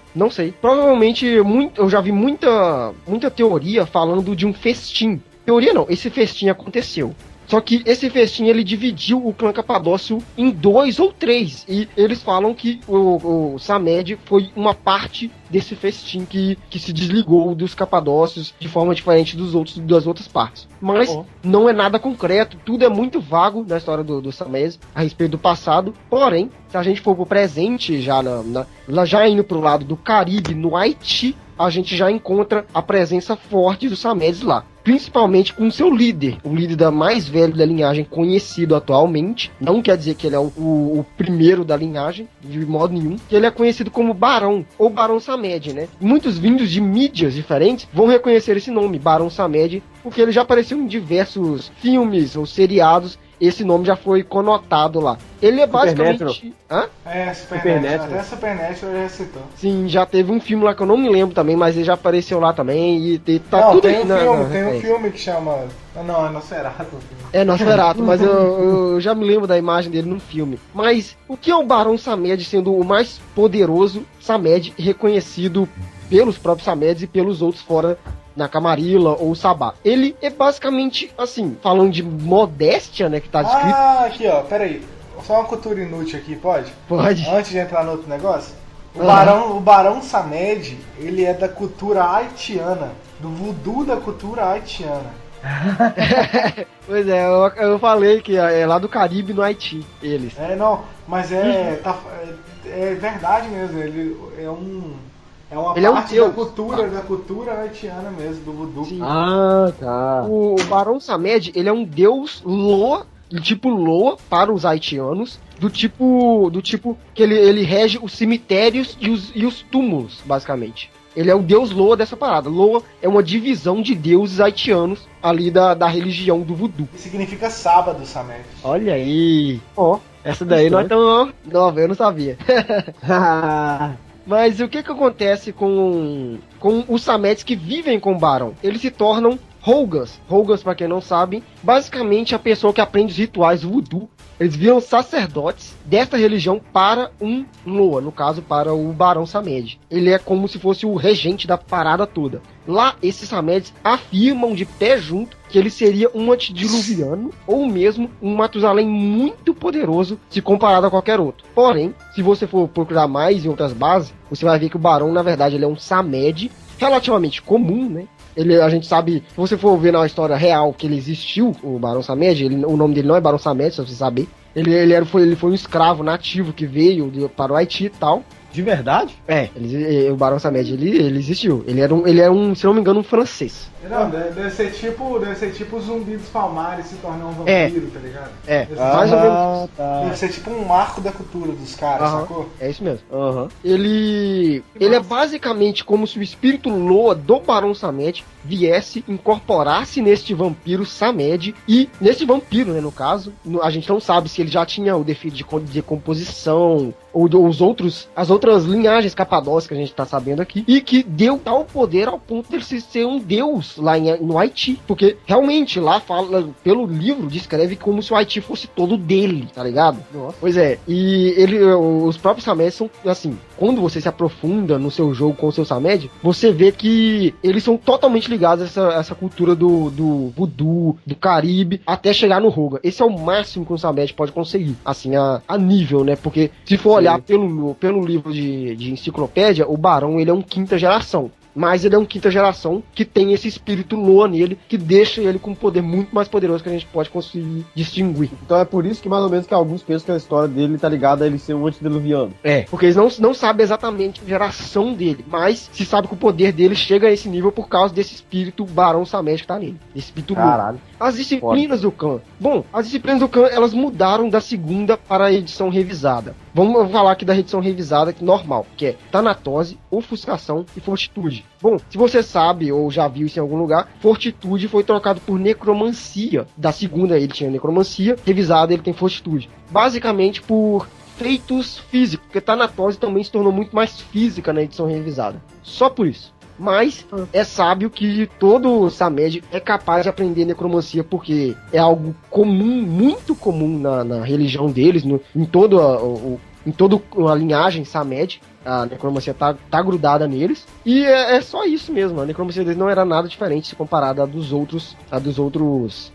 [SPEAKER 1] Provavelmente eu já vi muita teoria falando de um festim. Teoria não, esse festim aconteceu. Só que esse festim, ele dividiu o clã Capadócio em 2 ou 3. E eles falam que o Samed foi uma parte desse festim que se desligou dos Capadócios de forma diferente das outras partes. Mas não é nada concreto, tudo é muito vago na história do Samed a respeito do passado. Porém, se a gente for pro presente, já indo pro lado do Caribe, no Haiti, a gente já encontra a presença forte dos Samedes lá. Principalmente com seu líder, o líder mais velho da linhagem conhecido atualmente. Não quer dizer que ele é o primeiro da linhagem, de modo nenhum. Que ele é conhecido como Barão, ou Barão Samed, né? Muitos vindos de mídias diferentes vão reconhecer esse nome, Barão Samed, porque ele já apareceu em diversos filmes ou seriados. Esse nome já foi conotado lá. Ele é basicamente... Hã?
[SPEAKER 3] Supernatural. Até Supernatural já citou.
[SPEAKER 1] Sim, já teve um filme lá que eu não me lembro também, mas ele já apareceu lá também e tá
[SPEAKER 3] não,
[SPEAKER 1] tudo...
[SPEAKER 3] Tem um filme que chama... Não, é Nosferatu.
[SPEAKER 1] É Nosferatu, mas eu já me lembro da imagem dele no filme. Mas o que é o Barão Samed sendo o mais poderoso Samed reconhecido pelos próprios Samedes e pelos outros fora na Camarilla ou Sabá? Ele é basicamente, assim, falando de modéstia, né, que tá descrito...
[SPEAKER 3] Aqui, ó, peraí. Só uma cultura inútil aqui, pode?
[SPEAKER 1] Pode.
[SPEAKER 3] Antes de entrar no outro negócio. O Barão Samed, ele é da cultura haitiana, do voodoo da cultura haitiana.
[SPEAKER 1] Pois é, eu falei que é lá do Caribe, no Haiti, eles.
[SPEAKER 3] Mas é verdade mesmo, ele é uma
[SPEAKER 1] ele
[SPEAKER 3] parte
[SPEAKER 1] é um
[SPEAKER 3] da cultura haitiana mesmo, do voodoo.
[SPEAKER 1] Sim.
[SPEAKER 2] Tá.
[SPEAKER 1] O Barão Samed, ele é um deus Loa, do tipo Loa para os haitianos, do tipo que ele rege os cemitérios e os túmulos, basicamente. Ele é o deus Loa dessa parada. Loa é uma divisão de deuses haitianos ali da religião do voodoo.
[SPEAKER 3] Significa sábado, Samed.
[SPEAKER 1] Olha aí. Essa daí nós estamos... Nova, eu não sabia. Mas o que acontece com os Samedes que vivem com o Barão? Eles se tornam Holgas. Holgas, pra quem não sabe, basicamente a pessoa que aprende os rituais do voodoo. Eles viram sacerdotes desta religião para um Loa, no caso para o Barão Samed. Ele é como se fosse o regente da parada toda. Lá, esses Samedes afirmam de pé junto que ele seria um antediluviano ou mesmo um Matusalém muito poderoso se comparado a qualquer outro. Porém, se você for procurar mais em outras bases, você vai ver que o Barão, na verdade, ele é um Samed relativamente comum, né? A gente sabe, se você for ver na história real que ele existiu, o Barão Samed, o nome dele não é Barão Samed, se você saber. Ele foi um escravo nativo que veio para o Haiti e tal.
[SPEAKER 2] De verdade?
[SPEAKER 1] O Barão Samed, ele existiu. Ele era um, se não me engano, um francês.
[SPEAKER 3] Não, deve ser tipo o Zumbi dos Palmares se tornar um vampiro, tá ligado?
[SPEAKER 1] Mais ou menos.
[SPEAKER 3] Tá. Deve ser tipo um marco da cultura dos caras, sacou?
[SPEAKER 1] É isso mesmo. Ele é basicamente como se o espírito Loa do Barão Samed viesse, incorporasse neste vampiro Samed e nesse vampiro, né, no caso, a gente não sabe se ele já tinha o defeito de decomposição ou as outras linhagens capadócias que a gente tá sabendo aqui, e que deu tal poder ao ponto de ele ser um deus lá no Haiti. Porque realmente lá fala, pelo livro, descreve como se o Haiti fosse todo dele, tá ligado?
[SPEAKER 2] Nossa.
[SPEAKER 1] Pois é, e os próprios Samed são, assim, quando você se aprofunda no seu jogo com o seu Samed, você vê que eles são totalmente ligados a essa cultura do voodoo, do Caribe, até chegar no Roga. Esse é o máximo que um Samed pode conseguir, assim, a nível, né? Porque se for olhar pelo livro de enciclopédia, o Barão, ele é um quinta geração. Mas ele é um quinta geração que tem esse espírito Loa nele, que deixa ele com um poder muito mais poderoso que a gente pode conseguir distinguir.
[SPEAKER 2] Então é por isso que mais ou menos que alguns pensam que a história dele tá ligada a ele ser um antediluviano.
[SPEAKER 1] É, porque eles não sabem exatamente a geração dele, mas se sabe que o poder dele chega a esse nível por causa desse espírito Barão Samed que tá nele. Esse espírito
[SPEAKER 2] Caralho.
[SPEAKER 1] As disciplinas do Khan. Bom, as disciplinas do Khan, elas mudaram da segunda para a edição revisada. Vamos falar aqui da edição revisada normal, que é Tanatose, Ofuscação e Fortitude. Bom, se você sabe ou já viu isso em algum lugar, Fortitude foi trocado por Necromancia. Da segunda ele tinha Necromancia, revisada ele tem Fortitude. Basicamente por feitos físicos, porque Tanatose também se tornou muito mais física na edição revisada. Só por isso. Mas é sábio que todo Samed é capaz de aprender necromancia, porque é algo comum, muito comum na religião deles, em toda a linhagem Samed. A necromancia tá grudada neles. E é só isso mesmo. A necromancia deles não era nada diferente se comparada a dos outros.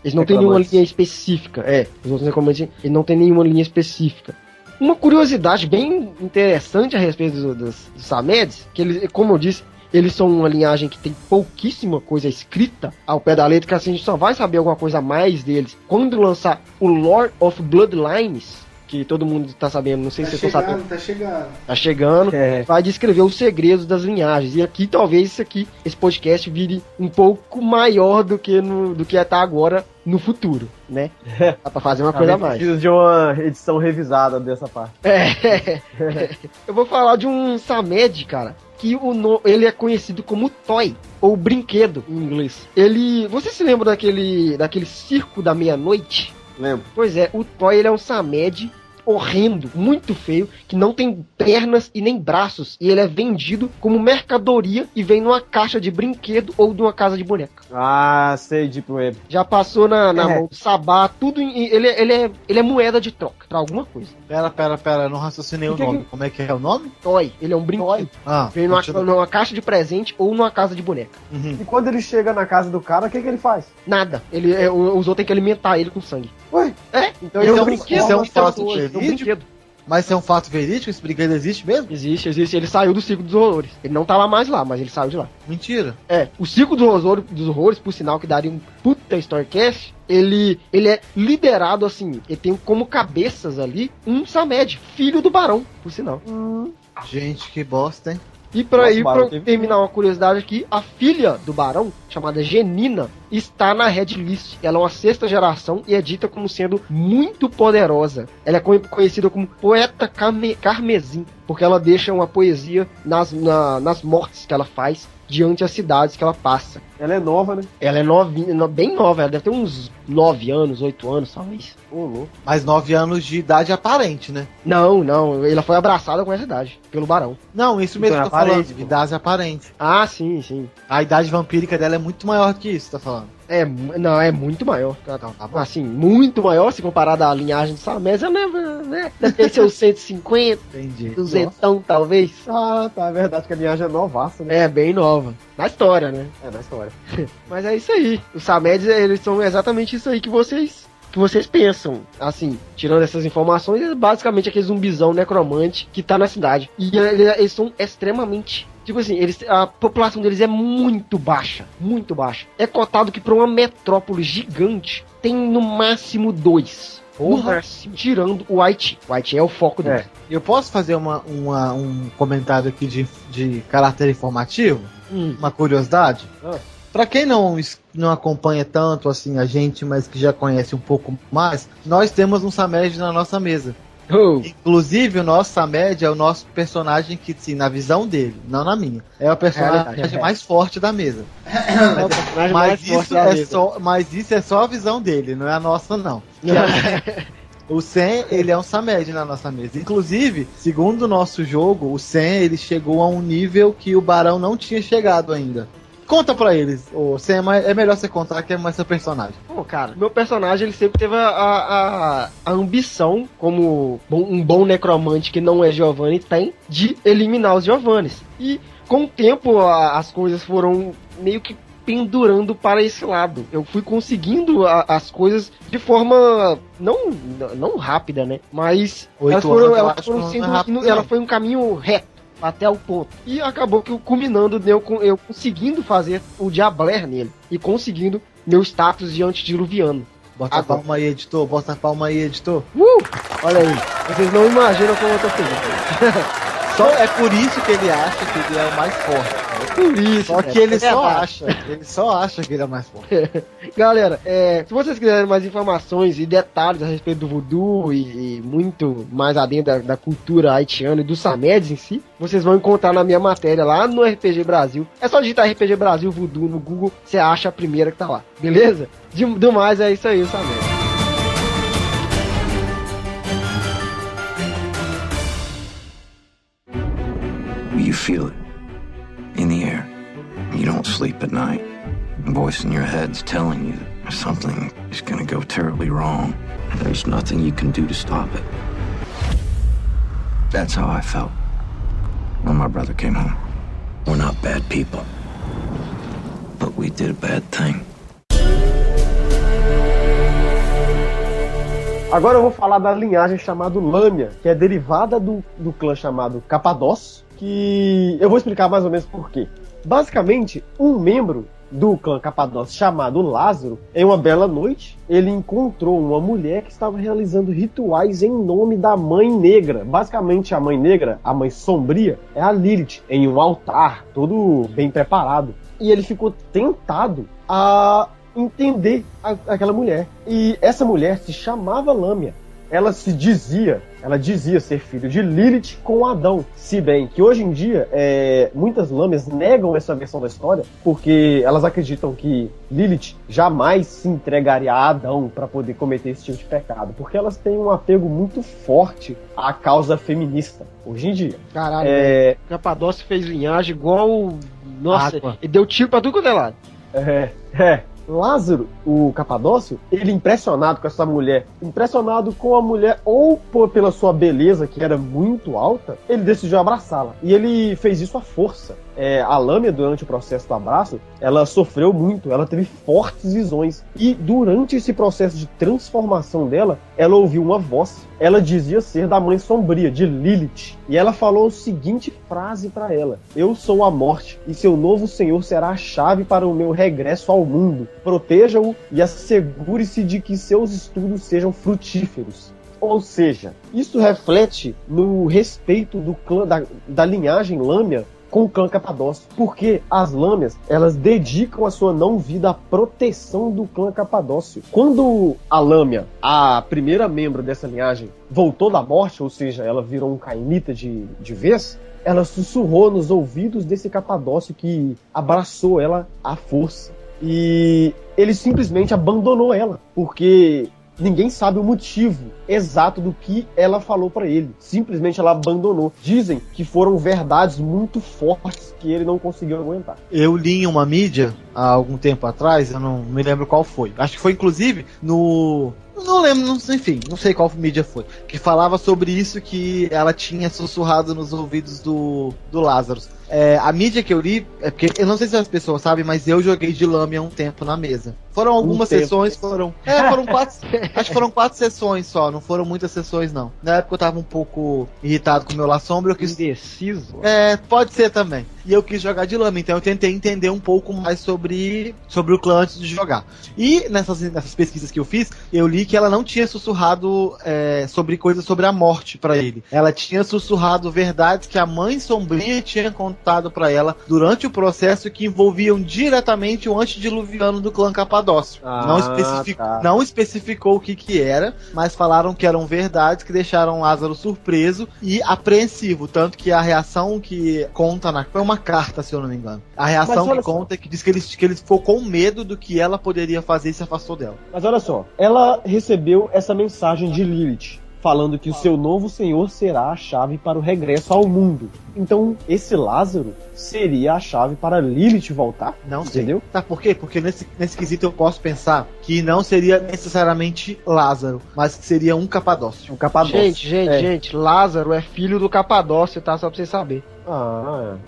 [SPEAKER 1] Eles não têm nenhuma linha específica. Os outros necromancias, eles não têm nenhuma linha específica. Uma curiosidade bem interessante a respeito dos Sameds, que eles, como eu disse, eles são uma linhagem que tem pouquíssima coisa escrita ao pé da letra, que assim a gente só vai saber alguma coisa a mais deles quando lançar o Lore of Bloodlines, que todo mundo tá sabendo, não sei se vocês estão sabendo. Tá chegando. Vai descrever os segredos das linhagens. E aqui, talvez, esse podcast vire um pouco maior do que tá agora no futuro, né? Dá pra fazer uma coisa a mais.
[SPEAKER 2] Precisa de uma edição revisada dessa parte.
[SPEAKER 1] Eu vou falar de um Samed, cara, que ele é conhecido como Toy, ou brinquedo em inglês. Você se lembra daquele circo da meia-noite?
[SPEAKER 2] Lembro.
[SPEAKER 1] Pois é, o Toy, ele é um Samed horrendo, muito feio, que não tem pernas e nem braços, e ele é vendido como mercadoria e vem numa caixa de brinquedo ou de uma casa de boneca.
[SPEAKER 2] Ah, sei, Deep Web.
[SPEAKER 1] Já passou na mão do Sabá, tudo, ele é moeda de troca pra alguma coisa.
[SPEAKER 4] Pera, não raciocinei o nome. Como é que é o nome?
[SPEAKER 1] Toy, ele é um brinquedo. Vem numa caixa de presente ou numa casa de boneca.
[SPEAKER 2] E quando ele chega na casa do cara, o que ele faz?
[SPEAKER 1] Nada, os outros têm que alimentar ele com sangue.
[SPEAKER 2] Ué?
[SPEAKER 1] Então ele é um
[SPEAKER 4] brinquedo. Isso é um fato
[SPEAKER 1] verídico?
[SPEAKER 4] brinquedo. Mas isso é um fato verídico? Esse brinquedo existe mesmo?
[SPEAKER 1] Existe. Ele saiu do Circo dos Horrores. Ele não tá lá mais lá, mas ele saiu de lá.
[SPEAKER 4] Mentira.
[SPEAKER 1] O Circo dos Horrores, por sinal, que daria um puta Storycast, ele é liderado assim, ele tem como cabeças ali um Samed, filho do Barão, por sinal.
[SPEAKER 4] Gente, que bosta, hein?
[SPEAKER 1] E pra terminar uma curiosidade aqui, a filha do Barão, chamada Genina, está na Red List. Ela é uma 6ª geração e é dita como sendo muito poderosa. Ela é conhecida como Poeta Carmesim, porque ela deixa uma poesia nas mortes que ela faz diante das cidades que ela passa.
[SPEAKER 2] Ela é nova, né?
[SPEAKER 1] Ela é novinha, bem nova, ela deve ter uns 9 anos, 8 anos, talvez.
[SPEAKER 2] Louco.
[SPEAKER 4] Mas 9 anos de idade aparente, né?
[SPEAKER 1] Não, ela foi abraçada com essa idade, pelo Barão.
[SPEAKER 4] Não, isso mesmo
[SPEAKER 2] Então,
[SPEAKER 4] que eu tô falando,
[SPEAKER 2] aparente,
[SPEAKER 4] idade aparente.
[SPEAKER 1] Ah, sim.
[SPEAKER 4] A idade vampírica dela é muito maior que isso, tá falando?
[SPEAKER 1] É muito maior. Assim, muito maior se comparado à linhagem de Samed, né? Deve ter seus 150,
[SPEAKER 4] Entendi.
[SPEAKER 1] 200 talvez.
[SPEAKER 2] Ah, tá, é verdade que a linhagem é novaça, né?
[SPEAKER 1] É, bem nova. Na história, né?
[SPEAKER 2] É, na história.
[SPEAKER 1] Mas é isso aí. Os Sameds, eles são exatamente isso aí que vocês pensam. Assim, tirando essas informações, é basicamente aquele zumbizão necromante que tá na cidade. E eles são extremamente... Tipo assim, a população deles é muito baixa. Muito baixa. É cotado que pra uma metrópole gigante tem no máximo 2. No máximo, tirando o Haiti. O Haiti é o foco deles.
[SPEAKER 4] Eu posso fazer um comentário aqui de caráter informativo? Uma curiosidade? Pra quem não acompanha tanto assim a gente, mas que já conhece um pouco mais, nós temos um Samed na nossa mesa. Inclusive, o nosso Samed é o nosso personagem que, sim, na visão dele, não na minha, é o personagem mais forte da mesa. Mas isso é só a visão dele, não é a nossa, não. O Sen, ele é um Samed na nossa mesa. Inclusive, segundo o nosso jogo, o Sen, ele chegou a um nível que o Barão não tinha chegado ainda. Conta pra eles, ô Sam, é melhor você contar que é mais seu personagem.
[SPEAKER 1] Pô, cara, meu personagem ele sempre teve a ambição, como um bom necromante que não é Giovanni tem, de eliminar os Giovannis. E com o tempo as coisas foram meio que pendurando para esse lado. Eu fui conseguindo as coisas de forma não rápida, né? Mas elas foram sendo, ela foi um caminho reto até o ponto. E acabou que culminando eu conseguindo fazer o Diabler nele e conseguindo meu status de antediluviano.
[SPEAKER 4] Bota a palma aí, editor. Bota a palma aí, editor.
[SPEAKER 1] Olha aí. Vocês não imaginam como eu tô feliz.
[SPEAKER 4] Só é por isso que ele acha que ele é o mais forte.
[SPEAKER 1] Por isso.
[SPEAKER 4] Só que ele só acha. Ele só acha que ele é mais forte.
[SPEAKER 1] Galera, se vocês quiserem mais informações e detalhes a respeito do voodoo e muito mais adentro da cultura haitiana e dos Samedes em si, vocês vão encontrar na minha matéria lá no RPG Brasil. É só digitar RPG Brasil Voodoo no Google, você acha a primeira que tá lá. Beleza? Do mais é isso aí, o Samed.
[SPEAKER 5] You feel it in the air. You don't sleep at night. The voice in your head's telling you something is gonna go terribly wrong. There's nothing you can do to stop it. That's how I felt when my brother came home. We're not bad people, but we did a bad thing.
[SPEAKER 2] Agora eu vou falar da linhagem chamada Lâmia, que é derivada do clã chamado Capadócio, que eu vou explicar mais ou menos por quê. Basicamente, um membro do clã Capadócio chamado Lázaro, em uma bela noite, ele encontrou uma mulher que estava realizando rituais em nome da Mãe Negra. Basicamente, a Mãe Negra, a Mãe Sombria, é a Lilith, em um altar, todo bem preparado. E ele ficou tentado a entender aquela mulher. E essa mulher se chamava Lâmia. Ela dizia ser filho de Lilith com Adão. Se bem que hoje em dia, muitas lâmias negam essa versão da história, porque elas acreditam que Lilith jamais se entregaria a Adão para poder cometer esse tipo de pecado, porque elas têm um apego muito forte à causa feminista, hoje em dia.
[SPEAKER 1] Caralho, o Capadócio fez linhagem igual... Nossa, ele deu tiro pra tudo quanto é lado.
[SPEAKER 2] Lázaro, o Capadócio, ele impressionado com essa mulher, impressionado com a mulher ou pela sua beleza, que era muito alta, ele decidiu abraçá-la. E ele fez isso à força. A Lâmia, durante o processo do abraço, ela sofreu muito, ela teve fortes visões. E durante esse processo de transformação dela, ela ouviu uma voz. Ela dizia ser da Mãe Sombria, de Lilith. E ela falou a seguinte frase para ela: eu sou a morte, e seu novo senhor será a chave para o meu regresso ao mundo. Proteja-o e assegure-se de que seus estudos sejam frutíferos. Ou seja, isso reflete no respeito do clã, da linhagem Lâmia com o clã Capadócio, porque as lâmias, elas dedicam a sua não-vida à proteção do clã Capadócio. Quando a Lâmia, a primeira membro dessa linhagem, voltou da morte, ou seja, ela virou um cainita de vez, ela sussurrou nos ouvidos desse Capadócio que abraçou ela à força. E ele simplesmente abandonou ela, porque ninguém sabe o motivo exato do que ela falou pra ele. Simplesmente ela abandonou. Dizem que foram verdades muito fortes que ele não conseguiu aguentar.
[SPEAKER 4] Eu li em uma mídia há algum tempo atrás, eu não me lembro qual foi. Acho que foi inclusive no... Não lembro, enfim, não sei qual mídia foi. Que falava sobre isso, que ela tinha sussurrado nos ouvidos do Lázaro. A mídia que eu li, porque eu não sei se as pessoas sabem, mas eu joguei de Lâmia um tempo na mesa. Foram algumas sessões, foram 4, acho que foram 4 sessões só, não foram muitas sessões não. Na época eu tava um pouco irritado com o meu La Sombra, eu quis...
[SPEAKER 1] Indeciso?
[SPEAKER 4] Pode ser também. E eu quis jogar de Lâmia, então eu tentei entender um pouco mais sobre o clã antes de jogar. E nessas pesquisas que eu fiz, eu li que ela não tinha sussurrado sobre coisas sobre a morte pra ele. Ela tinha sussurrado verdades que a Mãe Sombria tinha contado pra ela durante o processo, que envolviam diretamente o antediluviano do clã Capadócio. Não especificou o que era, mas falaram que eram verdades que deixaram Lázaro surpreso e apreensivo, tanto que a reação que conta foi uma carta, se eu não me engano. A reação que conta é que diz que ele ficou com medo do que ela poderia fazer e se afastou dela.
[SPEAKER 2] Mas olha só, ela recebeu essa mensagem de Lilith, falando que o seu novo senhor será a chave para o regresso ao mundo. Então, esse Lázaro seria a chave para Lilith voltar?
[SPEAKER 4] Não sei.
[SPEAKER 2] Entendeu?
[SPEAKER 4] Sabe por quê? Porque nesse quesito eu posso pensar que não seria necessariamente Lázaro, mas que seria um Capadócio.
[SPEAKER 2] O Capadócio.
[SPEAKER 1] Gente, Lázaro é filho do Capadócio, tá? Só pra vocês saberem.
[SPEAKER 2] Olha.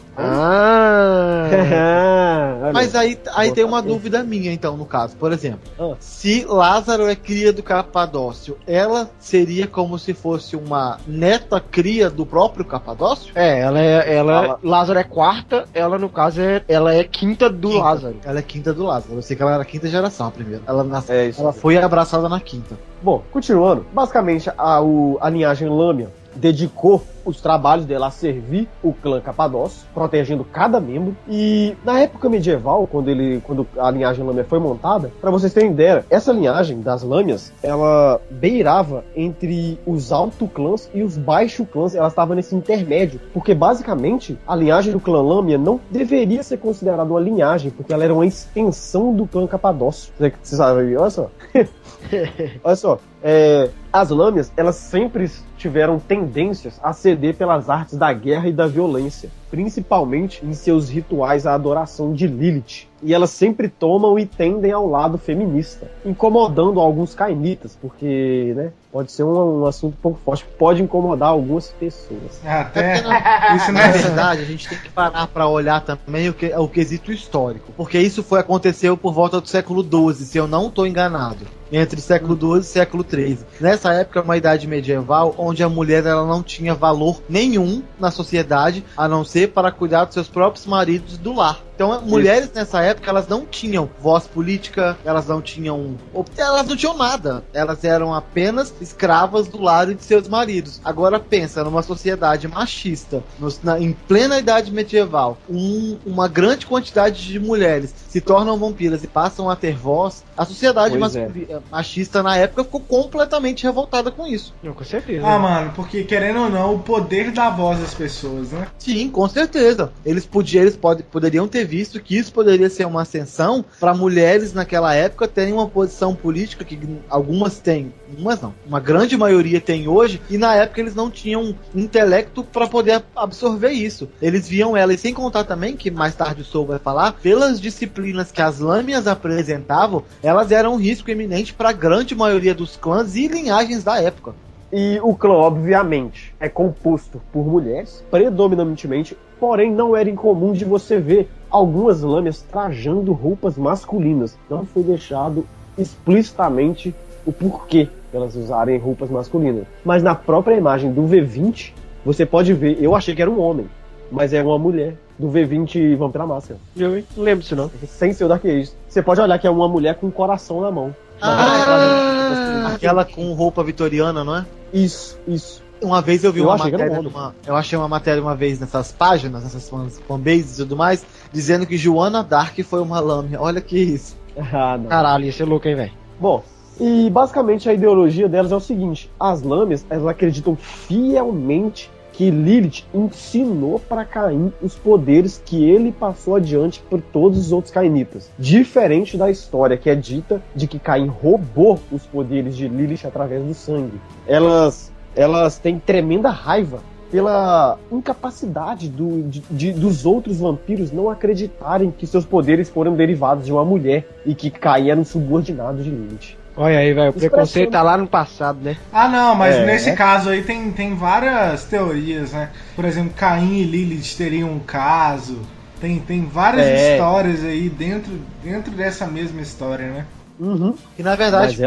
[SPEAKER 4] Mas aí tem uma dúvida minha, então, no caso. Por exemplo, se Lázaro é cria do Capadócio, ela seria como se fosse uma neta cria do próprio Capadócio?
[SPEAKER 1] Lázaro é quarta, ela no caso ela é quinta do Lázaro.
[SPEAKER 4] Ela é quinta do Lázaro. Eu sei que ela era a quinta geração, a primeira. Ela
[SPEAKER 2] Isso.
[SPEAKER 4] foi abraçada na quinta.
[SPEAKER 2] Bom, continuando. Basicamente, a linhagem Lâmia dedicou os trabalhos dela a servir o clã Capadócio, protegendo cada membro. E na época medieval, quando a linhagem Lâmia foi montada, para vocês terem ideia, essa linhagem das Lâmias, ela beirava entre os alto clãs e os baixo clãs. Ela estava nesse intermédio, porque basicamente a linhagem do clã Lâmia não deveria ser considerada uma linhagem, porque ela era uma extensão do clã Capadócio. Você sabe, olha só. Olha só, as Lâmias, elas sempre tiveram tendências a ceder pelas artes da guerra e da violência, principalmente em seus rituais à adoração de Lilith. E elas sempre tomam e tendem ao lado feminista, incomodando alguns cainitas, porque, né, pode ser um assunto um pouco forte, pode incomodar algumas pessoas.
[SPEAKER 3] Até isso não
[SPEAKER 4] Na
[SPEAKER 3] é
[SPEAKER 4] verdade, a gente tem que parar para olhar também o quesito histórico, porque isso aconteceu por volta do século XII, se eu não estou enganado. Entre século XII e século XIII. Nessa época, uma idade medieval, onde a mulher ela não tinha valor nenhum na sociedade, a não ser para cuidar dos seus próprios maridos do lar. Então, mulheres nessa época, elas não tinham voz política, elas não tinham nada. Elas eram apenas escravas do lar e de seus maridos. Agora pensa, numa sociedade machista, em plena idade medieval, uma grande quantidade de mulheres se tornam vampiras e passam a ter voz, a sociedade machista na época ficou completamente revoltada com isso.
[SPEAKER 1] Com certeza.
[SPEAKER 3] Mano, porque querendo ou não, o poder da voz das pessoas, né?
[SPEAKER 4] Sim, com certeza. Eles poderiam ter visto que isso poderia ser uma ascensão para mulheres naquela época terem uma posição política que algumas têm, uma grande maioria tem hoje, e na época eles não tinham intelecto para poder absorver isso. Eles viam ela, e sem contar também, que mais tarde o Soul vai falar, pelas disciplinas que as Lâmias apresentavam, elas eram um risco eminente para a grande maioria dos clãs e linhagens da época.
[SPEAKER 2] E o clã, obviamente, é composto por mulheres, predominantemente, porém não era incomum de você ver algumas Lâmias trajando roupas masculinas. Não foi deixado explicitamente o porquê elas usarem roupas masculinas. Mas na própria imagem do V20, você pode ver, eu achei que era um homem, mas é uma mulher do V20 Vampira Máscara.
[SPEAKER 1] Eu não lembro disso não.
[SPEAKER 2] Sem ser o Dark Age. Você pode olhar que é uma mulher com um coração na mão.
[SPEAKER 4] Aquela com roupa vitoriana, não é?
[SPEAKER 2] Isso.
[SPEAKER 4] Uma vez eu vi uma
[SPEAKER 2] achei que era
[SPEAKER 4] matéria, eu achei uma matéria uma vez nessas páginas, nessas fanbases e tudo mais, dizendo que Joana Dark foi uma Lâmia. Olha que isso.
[SPEAKER 2] Não.
[SPEAKER 1] Caralho, ia ser louco, hein, velho?
[SPEAKER 2] Bom, e basicamente a ideologia delas é o seguinte: as Lâmias, elas acreditam fielmente que Lilith ensinou para Caim os poderes que ele passou adiante por todos os outros cainitas. Diferente da história que é dita de que Caim roubou os poderes de Lilith através do sangue. Elas têm tremenda raiva pela incapacidade dos outros vampiros não acreditarem que seus poderes foram derivados de uma mulher e que Caim era um subordinado de Lilith.
[SPEAKER 1] Olha aí, velho, o preconceito tá lá no passado, né?
[SPEAKER 3] Não, mas nesse caso aí tem várias teorias, né? Por exemplo, Caim e Lilith teriam um caso. Tem várias histórias aí dentro dessa mesma história, né?
[SPEAKER 2] Uhum.
[SPEAKER 4] Que na verdade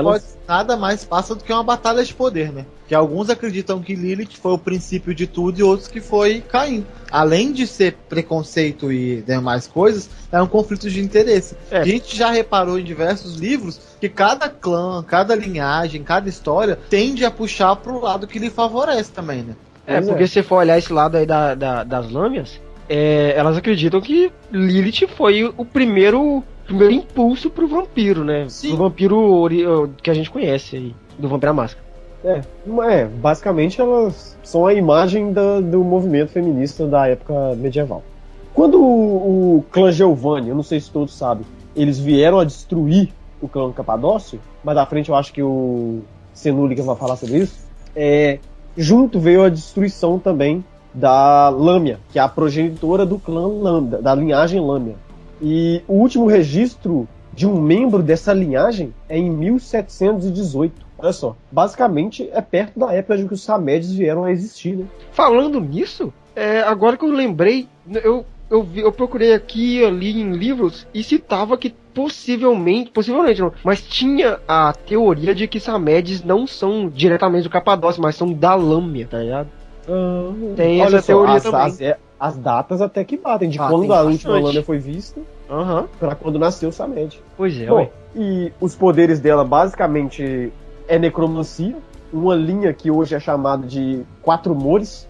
[SPEAKER 4] nada mais passa do que uma batalha de poder, né? Que alguns acreditam que Lilith foi o princípio de tudo e outros que foi Caim. Além de ser preconceito e demais coisas, é um conflito de interesse. A gente já reparou em diversos livros que cada clã, cada linhagem, cada história tende a puxar pro lado que lhe favorece também, né?
[SPEAKER 1] Porque se for olhar esse lado aí das Lâmias, elas acreditam que Lilith foi o primeiro impulso pro vampiro, né?
[SPEAKER 4] Sim.
[SPEAKER 1] Pro vampiro que a gente conhece aí, do Vampira Máscara.
[SPEAKER 2] Basicamente elas são a imagem do movimento feminista da época medieval. Quando o clã Giovanni, eu não sei se todos sabem, eles vieram a destruir o clã Capadócio, mas da frente eu acho que o Senúlica vai falar sobre isso. Junto veio a destruição também da Lâmia, que é a progenitora do clã Lambda, da linhagem Lâmia. E o último registro de um membro dessa linhagem é em 1718. Olha só, basicamente é perto da época de que os Samédios vieram a existir, né?
[SPEAKER 1] Falando nisso, agora que eu lembrei, eu procurei aqui e ali em livros e citava que possivelmente não, mas tinha a teoria de que Samédios não são diretamente do Capadócio, mas são da Lâmia, tá ligado? Tem
[SPEAKER 2] Olha
[SPEAKER 1] essa teoria também.
[SPEAKER 2] As datas até que batem, de
[SPEAKER 1] Batem
[SPEAKER 2] quando a
[SPEAKER 1] bastante.
[SPEAKER 2] última Lâmia foi vista para quando nasceu o Samed.
[SPEAKER 1] Pois é,
[SPEAKER 2] Bom,
[SPEAKER 1] ué.
[SPEAKER 2] e os poderes dela basicamente é necromancia, uma linha que hoje é chamada de Quatro Mores,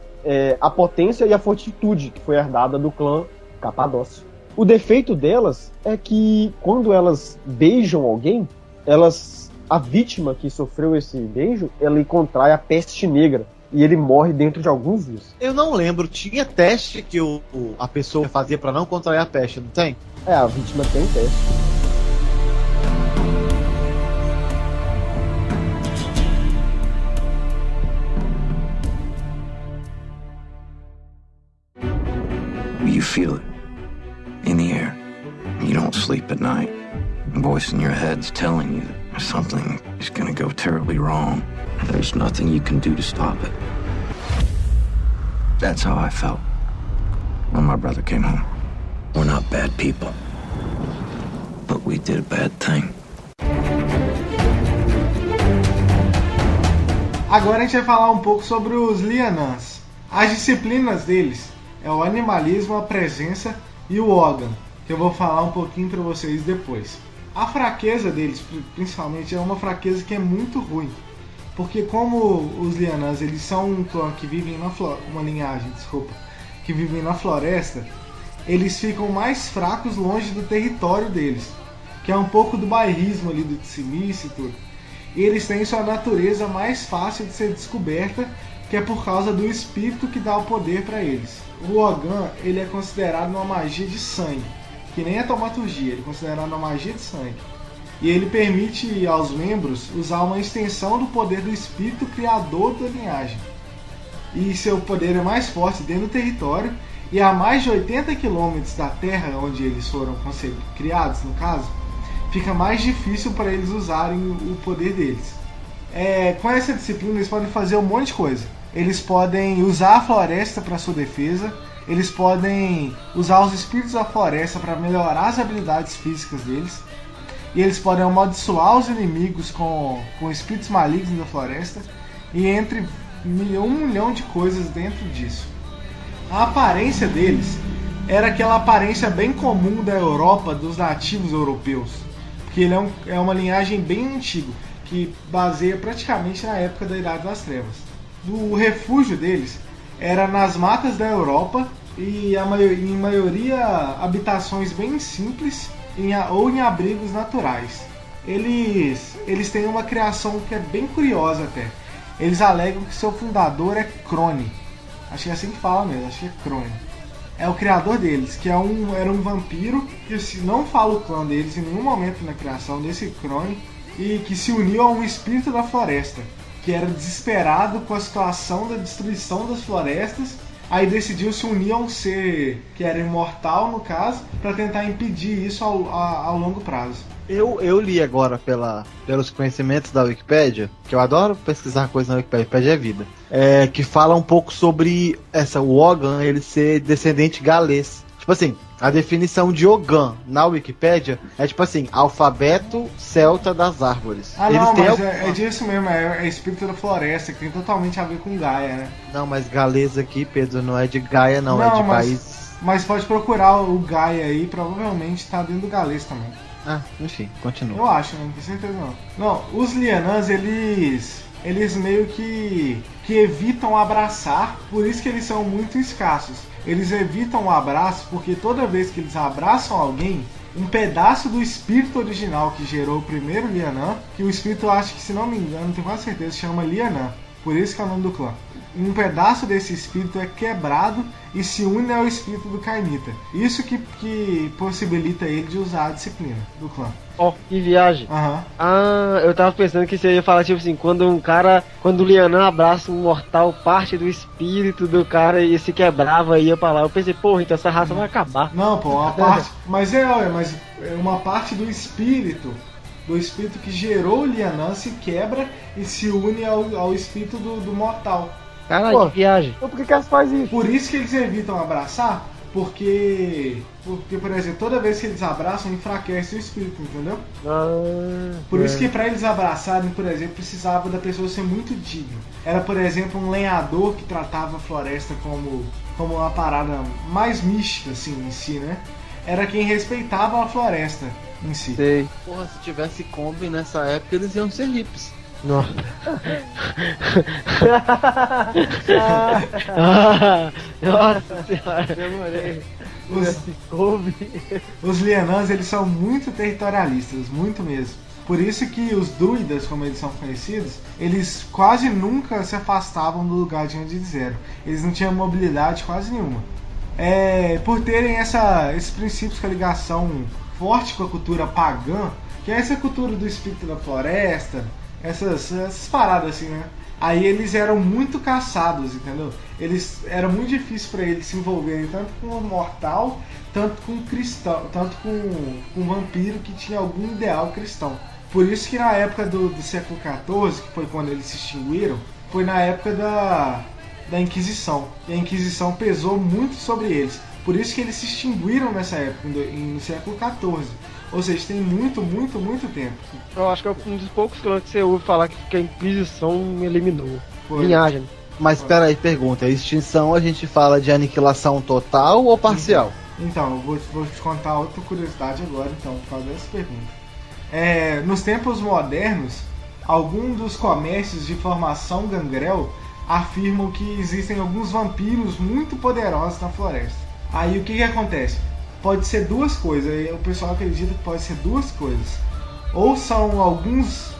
[SPEAKER 2] a potência e a fortitude, que foi herdada do clã Capadócio. O defeito delas é que quando elas beijam alguém, a vítima que sofreu esse beijo, ela contrai a peste negra. E ele morre dentro de alguns dias.
[SPEAKER 4] Eu não lembro, tinha teste que a pessoa fazia pra não contrair a peste, não tem?
[SPEAKER 2] A vítima tem teste.
[SPEAKER 5] You feel it in the air. You don't sleep at night. A voice in your head's telling you that something is gonna go terribly wrong. There's nothing you can do to stop it. That's how I felt when my brother came home. We're not bad people, but we did a bad thing.
[SPEAKER 3] Agora a gente vai falar um pouco sobre os Lianans. As disciplinas deles é o animalismo, a presença e o Ogan, que eu vou falar um pouquinho para vocês depois. A fraqueza deles, principalmente, é uma fraqueza que é muito ruim. Porque como os Lianans, eles são um clã que vivem uma linhagem, que vivem na floresta, eles ficam mais fracos longe do território deles, que é um pouco do bairrismo ali do Tsimice e tudo. E eles têm sua natureza mais fácil de ser descoberta, que é por causa do espírito que dá o poder para eles. O Ogan, ele é considerado uma magia de sangue, que nem a taumaturgia, ele é considerado uma magia de sangue. E ele permite aos membros usar uma extensão do poder do espírito criador da linhagem. E seu poder é mais forte dentro do território, e a mais de 80 km da terra onde eles foram criados, no caso, fica mais difícil para eles usarem o poder deles. Com essa disciplina eles podem fazer um monte de coisa. Eles podem usar a floresta para sua defesa, eles podem usar os espíritos da floresta para melhorar as habilidades físicas deles, e eles podem amaldiçoar os inimigos com espíritos malignos da floresta, e entre 1 milhão de coisas dentro disso. A aparência deles era aquela aparência bem comum da Europa, dos nativos europeus, porque ele é uma linhagem bem antiga, que baseia praticamente na época da Idade das Trevas. O refúgio deles era nas matas da Europa, e em maioria habitações bem simples, ou em abrigos naturais. Eles têm uma criação que é bem curiosa até. Eles alegam que seu fundador é Crone. Acho que é assim que fala mesmo, acho que é Crone. É o criador deles, que era um vampiro, que não fala o clã deles em nenhum momento na criação desse Crone, e que se uniu a um espírito da floresta, que era desesperado com a situação da destruição das florestas. Aí decidiu se unir a um ser que era imortal, no caso, para tentar impedir isso ao longo prazo.
[SPEAKER 4] Eu li agora pelos conhecimentos da Wikipédia, que eu adoro pesquisar coisas na Wikipédia é vida, que fala um pouco sobre o Ogan, ele ser descendente galês. Tipo assim, a definição de Ogan na Wikipédia é tipo assim, alfabeto celta das árvores.
[SPEAKER 3] Mas é disso mesmo, é espírito da floresta, que tem totalmente a ver com Gaia, né?
[SPEAKER 4] Não, mas galês aqui, Pedro, não é de Gaia não é de país... Mas
[SPEAKER 3] pode procurar o Gaia aí, provavelmente tá dentro do galês também.
[SPEAKER 4] Enfim, continua.
[SPEAKER 3] Eu acho, não tenho certeza não. Não, os Lianans, eles meio que evitam abraçar, por isso que eles são muito escassos. Eles evitam o abraço porque toda vez que eles abraçam alguém, um pedaço do espírito original que gerou o primeiro Lianan, que o espírito, acho que, se não me engano, tenho quase certeza, chama Lianan. Por isso que é o nome do clã. Um pedaço desse espírito é quebrado e se une ao espírito do Kainita. Isso que possibilita ele de usar a disciplina do clã.
[SPEAKER 1] Ó, que viagem.
[SPEAKER 3] Aham.
[SPEAKER 1] Ah, eu tava pensando que você ia falar tipo assim, quando o Lianan abraça um mortal, parte do espírito do cara e se quebrava e ia pra lá. Eu pensei, porra, então essa raça vai acabar.
[SPEAKER 3] Não, pô, uma parte. Mas é uma parte do espírito. Do espírito que gerou o Lianan se quebra e se une ao espírito do mortal.
[SPEAKER 1] Caralho,
[SPEAKER 2] Pô.
[SPEAKER 1] que viagem.
[SPEAKER 2] Então por que elas fazem isso?
[SPEAKER 3] Por isso que eles evitam abraçar, porque, por exemplo, toda vez que eles abraçam, enfraquece o espírito, entendeu? Por isso que pra eles abraçarem, por exemplo, precisava da pessoa ser muito digna. Era, por exemplo, um lenhador que tratava a floresta como uma parada mais mística, assim, em si, né? Era quem respeitava a floresta em si.
[SPEAKER 1] Sei.
[SPEAKER 4] Porra, se tivesse Kombi nessa época, eles iam ser hips.
[SPEAKER 1] Nossa. Nossa senhora.
[SPEAKER 2] Demorei.
[SPEAKER 3] Os Lianans, eles são muito territorialistas, muito mesmo. Por isso que os druidas, como eles são conhecidos, eles quase nunca se afastavam do lugar de onde eles eram. Eles não tinham mobilidade quase nenhuma. Por terem esses princípios com a ligação forte com a cultura pagã, que é essa cultura do espírito da floresta, essas paradas assim, né? Aí eles eram muito caçados, entendeu? Era muito difícil para eles se envolverem tanto com o mortal, tanto com o cristão, tanto com o vampiro que tinha algum ideal cristão. Por isso que na época do século XIV, que foi quando eles se extinguiram, foi na época da Inquisição. E a Inquisição pesou muito sobre eles. Por isso que eles se extinguiram nessa época, no século XIV. Ou seja, tem muito, muito, muito tempo.
[SPEAKER 1] Eu acho que é um dos poucos clãs que você ouve falar que a Inquisição eliminou.
[SPEAKER 3] Foi.
[SPEAKER 1] Linhagem.
[SPEAKER 4] Mas peraí, pergunta, a extinção a gente fala de aniquilação total ou parcial?
[SPEAKER 3] Então, eu vou te contar outra curiosidade agora, então, por causa dessa pergunta. Nos tempos modernos, alguns dos comércios de formação gangrel afirmam que existem alguns vampiros muito poderosos na floresta. Aí o que acontece? Pode ser duas coisas, o pessoal acredita que pode ser duas coisas. Ou são alguns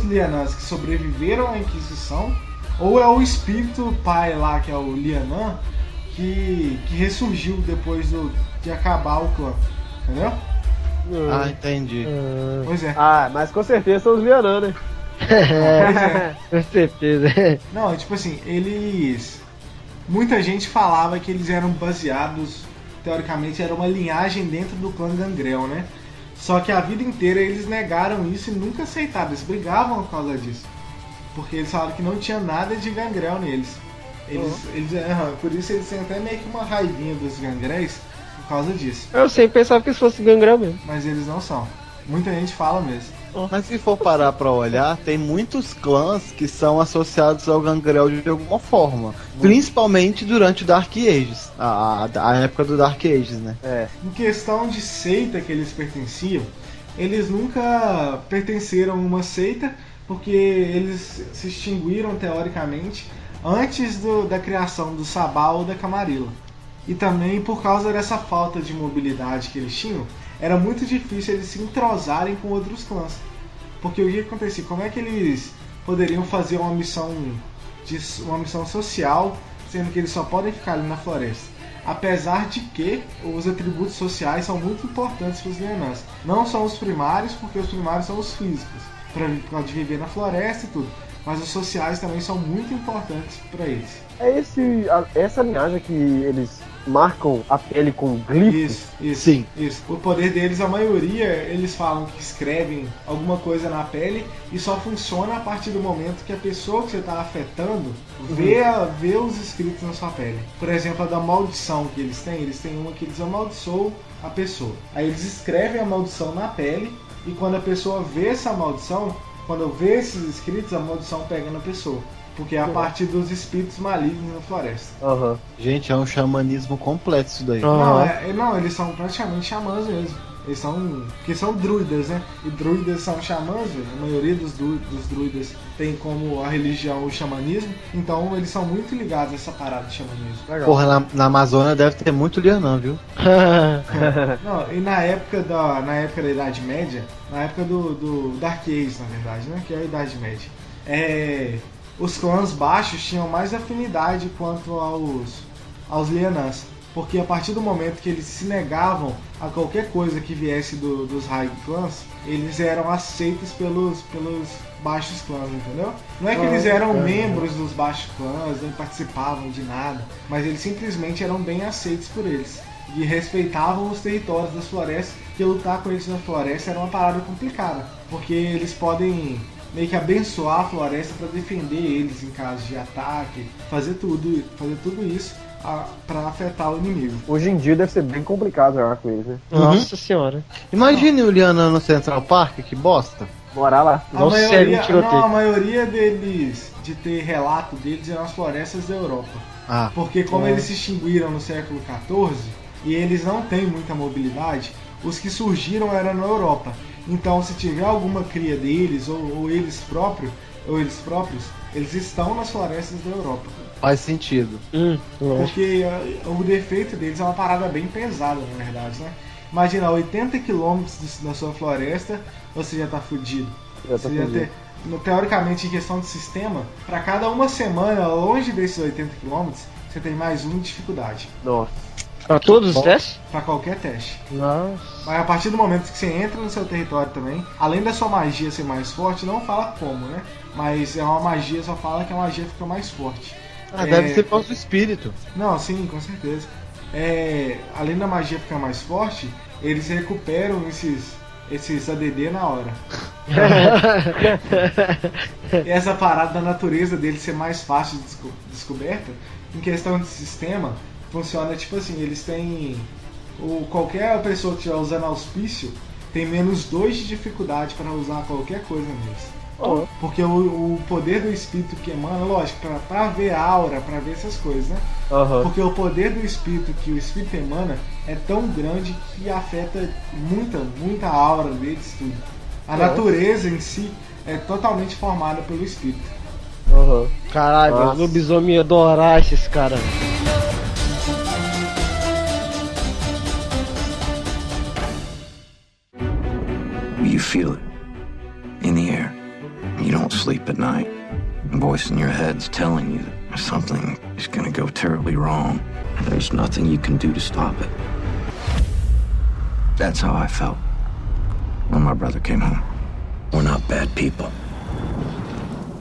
[SPEAKER 3] Lianans que sobreviveram à Inquisição, ou é o espírito pai lá, que é o Lianan, que ressurgiu depois de acabar o clã. Entendeu?
[SPEAKER 4] Ah, entendi.
[SPEAKER 3] Pois é.
[SPEAKER 2] Ah, mas com certeza são os Lianan, né?
[SPEAKER 3] Pois é.
[SPEAKER 1] Com certeza.
[SPEAKER 3] Não, tipo assim, muita gente falava que eles eram baseados, teoricamente, era uma linhagem dentro do clã Gangrel, né? Só que a vida inteira eles negaram isso e nunca aceitaram, eles brigavam por causa disso. Porque eles falaram que não tinha nada de Gangrel neles. Por isso eles têm até meio que uma raivinha dos Gangréis por causa disso.
[SPEAKER 1] Eu sempre pensava que isso fosse gangrel mesmo.
[SPEAKER 3] Mas eles não são. Muita gente fala mesmo.
[SPEAKER 4] Mas se for parar pra olhar, tem muitos clãs que são associados ao Gangrel de alguma forma. Principalmente durante o Dark Ages. A época do Dark Ages, né?
[SPEAKER 3] Em questão de seita que eles pertenciam, eles nunca pertenceram a uma seita, porque eles se extinguiram teoricamente antes da criação do Sabá ou da Camarilla. E também por causa dessa falta de mobilidade que eles tinham, era muito difícil eles se entrosarem com outros clãs. Porque o que acontecia? Como é que eles poderiam fazer uma missão social, sendo que eles só podem ficar ali na floresta? Apesar de que os atributos sociais são muito importantes para os Lianans. Não são os primários, porque os primários são os físicos, para de viver na floresta e tudo. Mas os sociais também são muito importantes para eles.
[SPEAKER 2] É essa linhagem que eles marcam a pele com glifos?
[SPEAKER 3] Isso.
[SPEAKER 4] Sim.
[SPEAKER 3] Isso. O poder deles, a maioria, eles falam que escrevem alguma coisa na pele e só funciona a partir do momento que a pessoa que você está afetando vê os escritos na sua pele. Por exemplo, a da maldição que eles têm uma que eles amaldiçoam a pessoa. Aí eles escrevem a maldição na pele e quando a pessoa vê essa maldição, quando vê esses escritos, a maldição pega na pessoa. Porque é a partir dos espíritos malignos na floresta.
[SPEAKER 2] Aham.
[SPEAKER 4] Gente, é um xamanismo completo isso daí.
[SPEAKER 3] Não, eles são praticamente xamãs mesmo. Porque são druidas, né? E druidas são xamãs, a maioria dos druidas tem como a religião o xamanismo. Então eles são muito ligados a essa parada de xamanismo.
[SPEAKER 2] Legal.
[SPEAKER 4] Porra, na Amazônia deve ter muito Lianã, viu?
[SPEAKER 3] Não, e na época da Idade Média, na época do Dark Ages, na verdade, né? Que é a Idade Média. os clãs baixos tinham mais afinidade quanto aos Lianans. Porque a partir do momento que eles se negavam a qualquer coisa que viesse dos High Clans, eles eram aceitos pelos baixos clãs, entendeu? Não é que eles eram membros dos baixos clãs, não participavam de nada, mas eles simplesmente eram bem aceitos por eles. E respeitavam os territórios das florestas, que lutar com eles na floresta era uma parada complicada. Porque eles podem meio que abençoar a floresta para defender eles em caso de ataque, fazer tudo isso para afetar o inimigo.
[SPEAKER 2] Hoje em dia deve ser bem complicado jogar com eles, né?
[SPEAKER 1] Nossa senhora.
[SPEAKER 4] Imagine o Liana no Central Park, que bosta.
[SPEAKER 2] Morar lá.
[SPEAKER 3] A maioria deles, de ter relato deles, eram as florestas da Europa. Porque como eles se extinguiram no século XIV, e eles não têm muita mobilidade, os que surgiram eram na Europa. Então se tiver alguma cria deles, ou eles próprios, eles estão nas florestas da Europa.
[SPEAKER 4] Faz sentido.
[SPEAKER 3] Porque o defeito deles é uma parada bem pesada, na verdade, né? Imagina, 80 km da sua floresta, você já tá fudido. Teoricamente, em questão de sistema, para cada uma semana longe desses 80 km, você tem mais uma dificuldade.
[SPEAKER 2] Nossa.
[SPEAKER 1] Pra todos os testes?
[SPEAKER 3] Pra qualquer teste.
[SPEAKER 1] Nossa.
[SPEAKER 3] Mas a partir do momento que você entra no seu território também, além da sua magia ser mais forte, não fala como, né? Mas é uma magia, só fala que a magia fica mais forte.
[SPEAKER 4] Deve ser por causa do espírito.
[SPEAKER 3] Não, sim, com certeza. Além da magia ficar mais forte, eles recuperam esses ADD na hora. E essa parada da natureza deles ser mais fácil de descoberta, em questão de sistema, funciona tipo assim, eles têm... qualquer pessoa que estiver usando auspício tem menos 2 de dificuldade para usar qualquer coisa neles. Porque o poder do espírito que emana, lógico, pra ver a aura, pra ver essas coisas, né? Porque o poder do espírito que o espírito emana é tão grande que afeta muita aura deles, tudo. A natureza em si é totalmente formada pelo espírito.
[SPEAKER 1] Caralho, o lobisomem ia adorar esses caras.
[SPEAKER 5] You feel it in the air. You don't sleep at night. A voice in your head's telling you that something is gonna go terribly wrong. There's nothing you can do to stop it. That's how I felt when my brother came home. We're not bad people,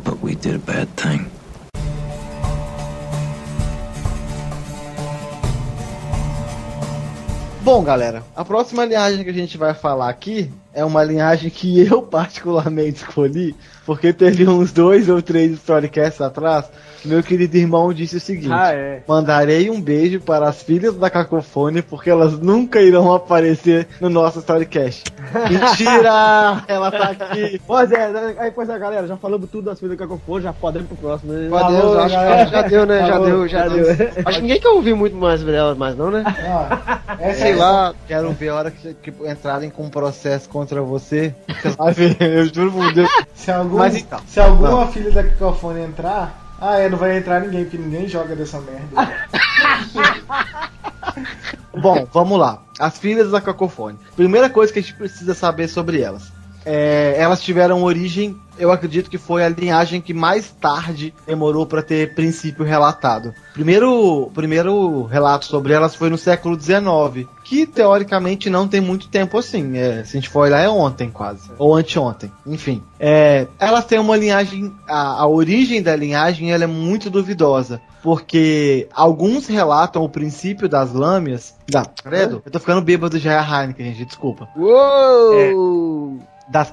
[SPEAKER 5] but we did a bad thing.
[SPEAKER 4] Bom, galera, a próxima linhagem que a gente vai falar aqui é uma linhagem que eu particularmente escolhi, porque teve uns 2 ou 3 storycasts atrás, meu querido irmão disse o seguinte: mandarei um beijo para as filhas da Cacofone, porque elas nunca irão aparecer no nosso storycast. Mentira! Ela tá aqui.
[SPEAKER 2] Pois é, galera, já falamos tudo das filhas da Cacofone, já podemos pro próximo. Né?
[SPEAKER 1] Valeu, acho que já deu, né? Já deu. Acho que ninguém quer ouvir muito mais dela, mais não, né?
[SPEAKER 4] Sei lá, quero ver a hora que entrarem com um processo contra você. Você vai ver, eu juro por Deus.
[SPEAKER 3] Se alguma filha da Cacofone entrar, não vai entrar ninguém, porque ninguém joga dessa merda.
[SPEAKER 4] Bom, vamos lá. As filhas da Cacofone. Primeira coisa que a gente precisa saber sobre elas. Elas tiveram origem, eu acredito que foi a linhagem que mais tarde demorou para ter princípio relatado. Primeiro relato sobre elas foi no século XIX, que teoricamente não tem muito tempo assim. Se a gente for olhar, é ontem quase, ou anteontem, enfim. Elas têm uma linhagem, a origem da linhagem ela é muito duvidosa, porque alguns relatam o princípio das lâmias. Credo, eu tô ficando bêbado já, é a Heineken, gente, desculpa.
[SPEAKER 1] Uou!
[SPEAKER 4] Das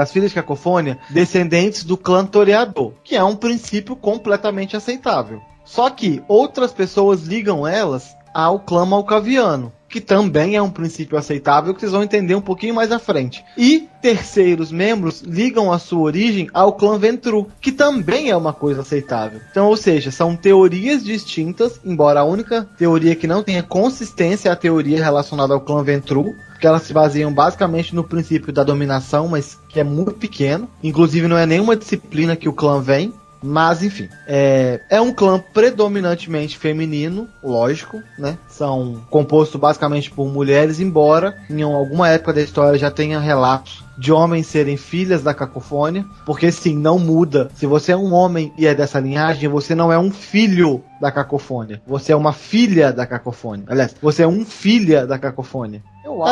[SPEAKER 4] filhas de Cacofônia, descendentes do clã Toreador, que é um princípio completamente aceitável. Só que outras pessoas ligam elas ao clã Malkaviano, que também é um princípio aceitável, que vocês vão entender um pouquinho mais à frente. E terceiros membros ligam a sua origem ao clã Ventru, que também é uma coisa aceitável. Então, ou seja, são teorias distintas, embora a única teoria que não tenha consistência é a teoria relacionada ao clã Ventru, que elas se baseiam basicamente no princípio da dominação, mas que é muito pequeno. Inclusive não é nenhuma disciplina que o clã vem, Mas, enfim, é um clã predominantemente feminino, lógico, né? São compostos basicamente por mulheres, embora em alguma época da história já tenha relatos de homens serem filhas da Cacofônia, porque sim, não muda. Se você é um homem e é dessa linhagem, você não é um filho da Cacofônia. Você é uma filha da Cacofônia. Aliás, você é um filha da Cacofônia.
[SPEAKER 2] Eu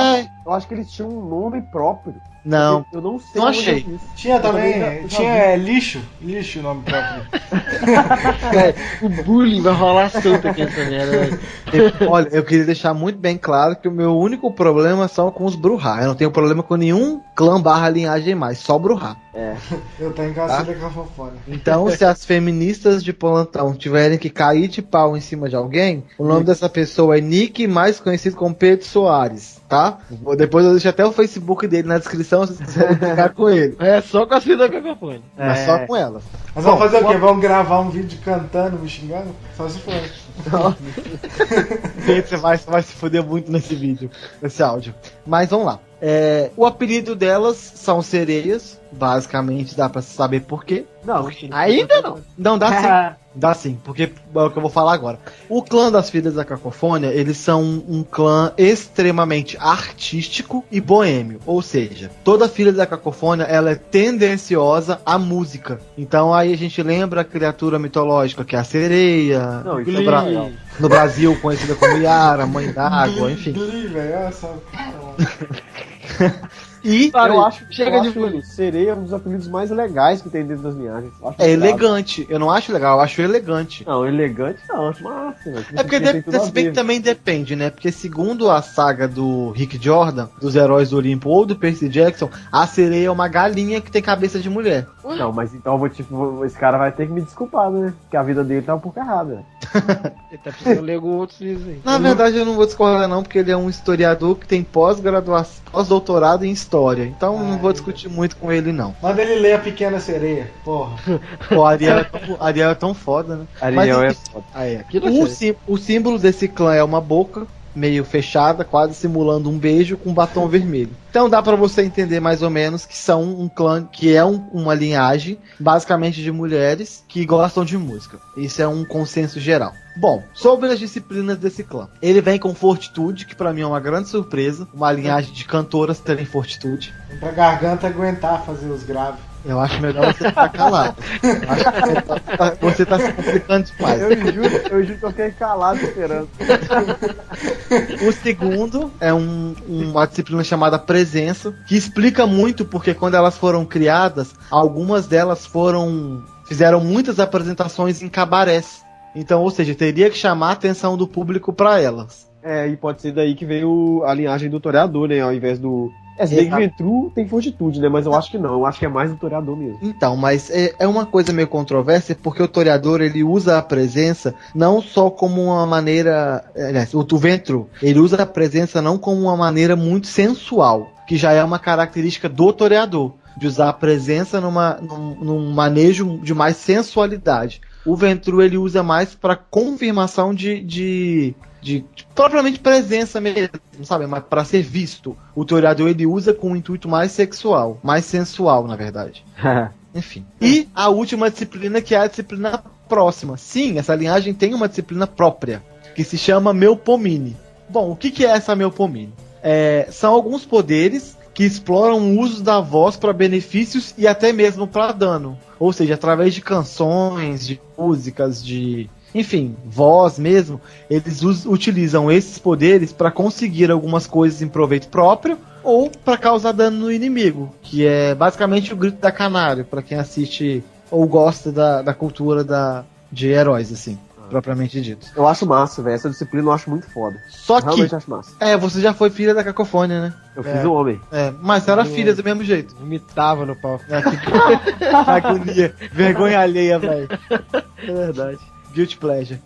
[SPEAKER 2] acho que eles tinham um nome próprio.
[SPEAKER 4] Não,
[SPEAKER 2] Eu não sei.
[SPEAKER 4] não achei.
[SPEAKER 3] Tinha também,
[SPEAKER 2] eu
[SPEAKER 3] tinha lixo o nome próprio.
[SPEAKER 1] O bullying vai rolar solto aqui essa merda, velho.
[SPEAKER 4] Olha, eu queria deixar muito bem claro que o meu único problema são com os Bruhá. Eu não tenho problema com nenhum clã / linhagem mais, só Bruhá.
[SPEAKER 3] Eu tenho caceta Cacofônia.
[SPEAKER 4] Então, se as feministas de plantão tiverem que cair de pau em cima de alguém, o nome dessa pessoa é Nick, mais conhecido como Pedro Soares, tá? Depois eu deixo até o Facebook dele na descrição, se vocês quiserem ficar com ele.
[SPEAKER 1] É só com a filha da Cacofônia.
[SPEAKER 4] Mas só com elas.
[SPEAKER 3] Mas vamos fazer o quê? Vamos gravar um vídeo cantando, me xingando? Só se for.
[SPEAKER 4] Você vai se fuder muito nesse vídeo, nesse áudio. Mas vamos lá. O apelido delas são sereias, basicamente dá pra saber por quê.
[SPEAKER 2] Não,
[SPEAKER 1] Ainda não.
[SPEAKER 4] Não, dá sim. Dá sim, porque é o que eu vou falar agora. O clã das Filhas da Cacofônia, eles são um clã extremamente artístico e boêmio. Ou seja, toda Filha da Cacofônia, ela é tendenciosa à música. Então aí a gente lembra a criatura mitológica, que é a sereia.
[SPEAKER 2] Não, isso
[SPEAKER 4] No Brasil, conhecida como Yara, Mãe d'Água, enfim.
[SPEAKER 3] Velho, olha só.
[SPEAKER 4] E
[SPEAKER 2] eu acho
[SPEAKER 1] chega de
[SPEAKER 2] sereia é um dos apelidos mais legais que tem dentro das linhagens.
[SPEAKER 4] é elegante. Eu não acho legal, eu acho elegante.
[SPEAKER 2] Não, elegante não, acho massa.
[SPEAKER 4] É porque se bem que também depende, né? Porque segundo a saga do Rick Jordan, dos Heróis do Olimpo ou do Percy Jackson, a sereia é uma galinha que tem cabeça de mulher.
[SPEAKER 2] Não, mas então esse cara vai ter que me desculpar, né? Porque a vida dele tá um pouco errada.
[SPEAKER 1] Ele tá precisando ler alguns outros livros aí.
[SPEAKER 4] Na verdade, eu não vou discordar não, porque ele é um historiador que tem pós-graduação, pós-doutorado em história. Então não vou discutir muito com ele, não.
[SPEAKER 3] Manda ele ler A Pequena Sereia, porra.
[SPEAKER 4] Pô, Ariel é tão foda, né?
[SPEAKER 2] Ariel
[SPEAKER 4] Mas,
[SPEAKER 2] é foda.
[SPEAKER 4] o símbolo desse clã é uma boca meio fechada, quase simulando um beijo com batom vermelho. Então dá pra você entender mais ou menos que são um clã, que é uma linhagem basicamente de mulheres que gostam de música. Isso é um consenso geral. Bom, sobre as disciplinas desse clã. Ele vem com fortitude, que pra mim é uma grande surpresa. Uma linhagem de cantoras terem fortitude.
[SPEAKER 3] Pra garganta aguentar fazer os graves.
[SPEAKER 4] Eu acho melhor você ficar calado. Eu acho que você tá se complicando demais.
[SPEAKER 2] Eu juro que eu fiquei calado esperando.
[SPEAKER 4] O segundo é uma disciplina chamada presença, que explica muito porque quando elas foram criadas, algumas delas fizeram muitas apresentações em cabarés. Então, ou seja, teria que chamar a atenção do público para elas.
[SPEAKER 2] E pode ser daí que veio a linhagem do toreador, né? Ao invés do... se bem que Ventru tem fortitude, né? Mas eu acho que não. Eu acho que é mais do toreador mesmo.
[SPEAKER 4] Então, mas é uma coisa meio controversa, porque o toreador, ele usa a presença não só como uma maneira... Aliás, o Ventru, ele usa a presença não como uma maneira muito sensual, que já é uma característica do toreador, de usar a presença num manejo de mais sensualidade. O Ventru, ele usa mais para confirmação de propriamente presença mesmo, sabe? Mas para ser visto. O toreador, ele usa com um intuito mais sexual, mais sensual, na verdade. Enfim. E a última disciplina, que é a disciplina próxima. Sim, essa linhagem tem uma disciplina própria, que se chama Melpomene. Bom, o que é essa Melpomene? São alguns poderes que exploram o uso da voz para benefícios e até mesmo para dano. Ou seja, através de canções, de músicas, enfim, voz mesmo, eles utilizam esses poderes para conseguir algumas coisas em proveito próprio ou para causar dano no inimigo, que é basicamente o grito da canário, para quem assiste ou gosta da cultura de heróis, assim, propriamente dito.
[SPEAKER 2] Eu acho massa, velho. Essa disciplina eu acho muito foda.
[SPEAKER 4] Só que...
[SPEAKER 2] Realmente acho massa.
[SPEAKER 4] você já foi filha da Cacofônia, né?
[SPEAKER 2] Eu fiz o homem.
[SPEAKER 4] Mas era filha do mesmo jeito.
[SPEAKER 1] Vomitava no pau.
[SPEAKER 4] Que agonia. Vergonha alheia, velho.
[SPEAKER 2] É verdade.
[SPEAKER 4] Guilty pleasure.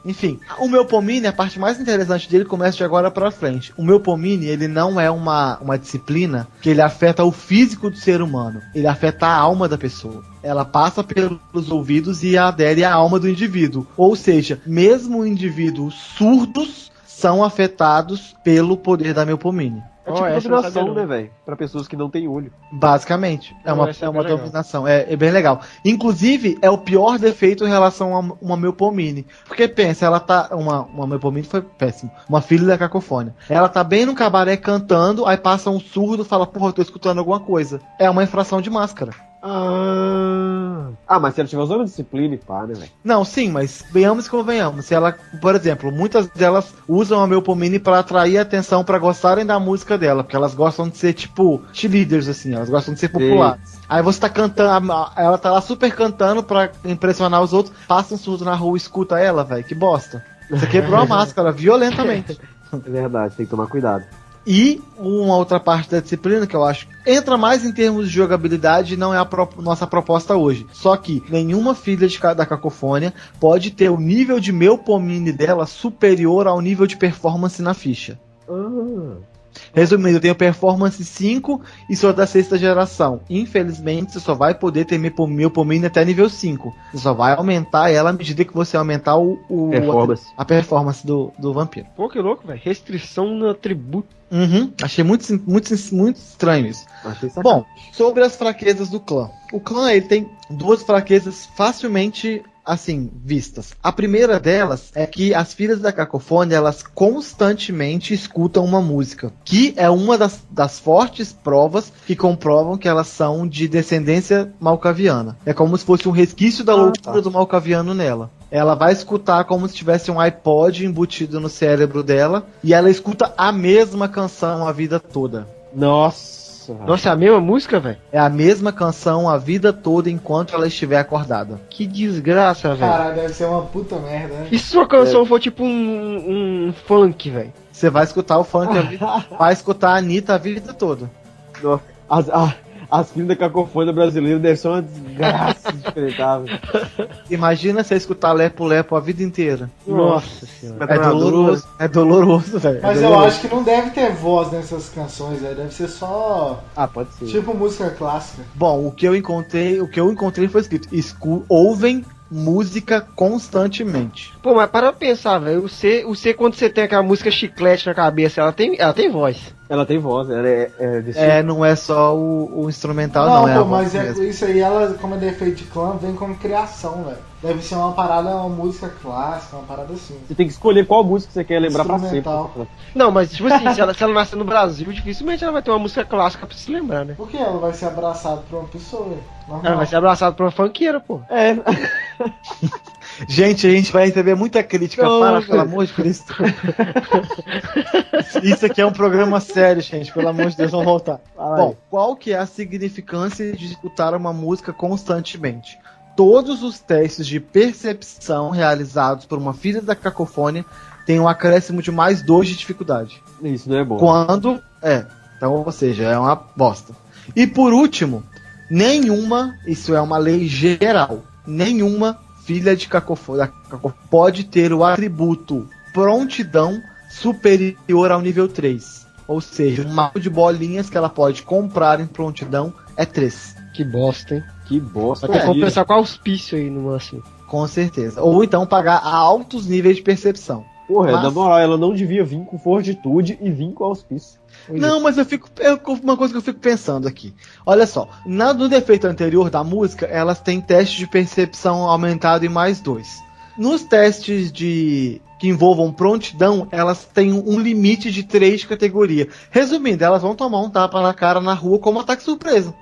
[SPEAKER 4] Enfim, o Melpomene, a parte mais interessante dele começa de agora pra frente. O Melpomene, ele não é uma disciplina que ele afeta o físico do ser humano. Ele afeta a alma da pessoa. Ela passa pelos ouvidos e adere à alma do indivíduo. Ou seja, mesmo indivíduos surdos são afetados pelo poder da Melpomene.
[SPEAKER 2] É tipo
[SPEAKER 1] essa eu não sabia,
[SPEAKER 2] dominação,
[SPEAKER 1] não.
[SPEAKER 2] né, velho? Pra pessoas que não têm olho.
[SPEAKER 4] Basicamente. É uma,
[SPEAKER 1] Essa
[SPEAKER 4] é
[SPEAKER 1] é
[SPEAKER 4] uma
[SPEAKER 1] bem legal.
[SPEAKER 4] dominação. É bem legal. Inclusive, é o pior defeito em relação a uma Melpomene. Porque pensa, ela tá. Uma Melpomene foi péssimo. Uma filha da cacofônia. Ela tá bem no cabaré cantando, aí passa um surdo e fala, porra, eu tô escutando alguma coisa. É uma infração de máscara.
[SPEAKER 2] Mas se ela tiver usando disciplina e pá, né, velho?
[SPEAKER 4] Não, sim, mas venhamos e convenhamos. Se ela, por exemplo, muitas delas usam a Melpomene pra atrair atenção, pra gostarem da música dela, porque elas gostam de ser tipo cheerleaders, assim, elas gostam de ser populares. Aí você tá cantando, ela tá lá super cantando pra impressionar os outros, passa um surdo na rua e escuta ela, velho, que bosta. Você quebrou a máscara violentamente.
[SPEAKER 2] É verdade, tem que tomar cuidado.
[SPEAKER 4] E uma outra parte da disciplina que eu acho entra mais em termos de jogabilidade e não é a nossa proposta hoje. Só que nenhuma filha da cacofônia pode ter o nível de Melpomene dela superior ao nível de performance na ficha. Resumindo, eu tenho performance 5 e sou da 6ª geração. Infelizmente, você só vai poder ter Melpomene até nível 5. Você só vai aumentar ela à medida que você aumentar
[SPEAKER 2] Performance.
[SPEAKER 4] a performance do vampiro.
[SPEAKER 1] Pô, que louco, velho. Restrição no atributo.
[SPEAKER 4] Achei muito estranho isso.
[SPEAKER 2] Achei sacanagem.
[SPEAKER 4] Bom, sobre as fraquezas do clã. O clã ele tem duas fraquezas facilmente assim vistas. A primeira delas é que as filhas da cacofônia elas constantemente escutam uma música, que é uma das fortes provas que comprovam que elas são de descendência malcaviana. É como se fosse um resquício da loucura do malcaviano nela. Ela vai escutar como se tivesse um iPod embutido no cérebro dela e ela escuta a mesma canção a vida toda.
[SPEAKER 2] Nossa,
[SPEAKER 1] é a mesma música, velho?
[SPEAKER 4] É a mesma canção a vida toda enquanto ela estiver acordada.
[SPEAKER 1] Que desgraça, velho.
[SPEAKER 3] Caralho, deve ser uma puta merda, né?
[SPEAKER 1] E se sua canção for tipo um funk, velho?
[SPEAKER 4] Você vai escutar o funk, vai escutar a Anitta a vida toda.
[SPEAKER 2] As filhas da cacofônia brasileira devem ser uma desgraça de enfrentar, velho.
[SPEAKER 4] Imagina você escutar Lepo Lepo a vida inteira.
[SPEAKER 1] Nossa senhora.
[SPEAKER 4] É doloroso, velho.
[SPEAKER 3] Mas eu acho que não deve ter voz nessas canções, velho. Deve ser só
[SPEAKER 2] Pode ser.
[SPEAKER 3] tipo música clássica.
[SPEAKER 4] Bom, o que eu encontrei foi escrito: ouvem música constantemente.
[SPEAKER 1] Pô, mas para pensar, velho. Você quando você tem aquela música chiclete na cabeça, ela tem voz.
[SPEAKER 2] Ela tem voz, ela
[SPEAKER 4] Não é só o instrumental, não.
[SPEAKER 3] Não,
[SPEAKER 4] É a
[SPEAKER 3] pô,
[SPEAKER 4] voz
[SPEAKER 3] mas
[SPEAKER 4] mesmo.
[SPEAKER 3] isso aí, ela, como é defeito de clã, vem como criação, velho. Deve ser uma parada, uma música clássica, uma parada assim.
[SPEAKER 2] Você tem que escolher qual música você quer lembrar pra sempre.
[SPEAKER 3] Instrumental.
[SPEAKER 1] Não, mas tipo assim, se ela nascer no Brasil, dificilmente ela vai ter uma música clássica pra se lembrar, né?
[SPEAKER 3] Por que ela vai ser abraçada por uma pessoa, velho? Normal.
[SPEAKER 1] Ela vai ser abraçada por uma funkeira, pô.
[SPEAKER 4] Gente, a gente vai receber muita crítica. Pelo amor de Cristo. Isso aqui é um programa sério, gente. Pelo amor de Deus, vamos voltar. Bom, qual que é a significância de escutar uma música constantemente? Todos os testes de percepção realizados por uma filha da cacofônia têm um acréscimo de mais 2 de dificuldade.
[SPEAKER 2] Isso não é bom.
[SPEAKER 4] Então, ou seja, é uma bosta. E por último, isso é uma lei geral, nenhuma filha de cacofônia pode ter o atributo prontidão superior ao nível 3. Ou seja, o mapa de bolinhas que ela pode comprar em prontidão é 3.
[SPEAKER 1] Que bosta, hein?
[SPEAKER 2] Que bosta.
[SPEAKER 1] Vai ter que compensar com auspício aí no máximo.
[SPEAKER 4] Com certeza. Ou então pagar a altos níveis de percepção.
[SPEAKER 2] Porra, na moral, ela não devia vir com fortitude e vir com auspício.
[SPEAKER 4] Não, mas uma coisa que eu fico pensando aqui. Olha só, no defeito anterior da música, elas têm teste de percepção aumentado em mais 2. Nos testes que envolvam prontidão, elas têm um limite de 3 de categoria. Resumindo, elas vão tomar um tapa na cara na rua como ataque surpresa.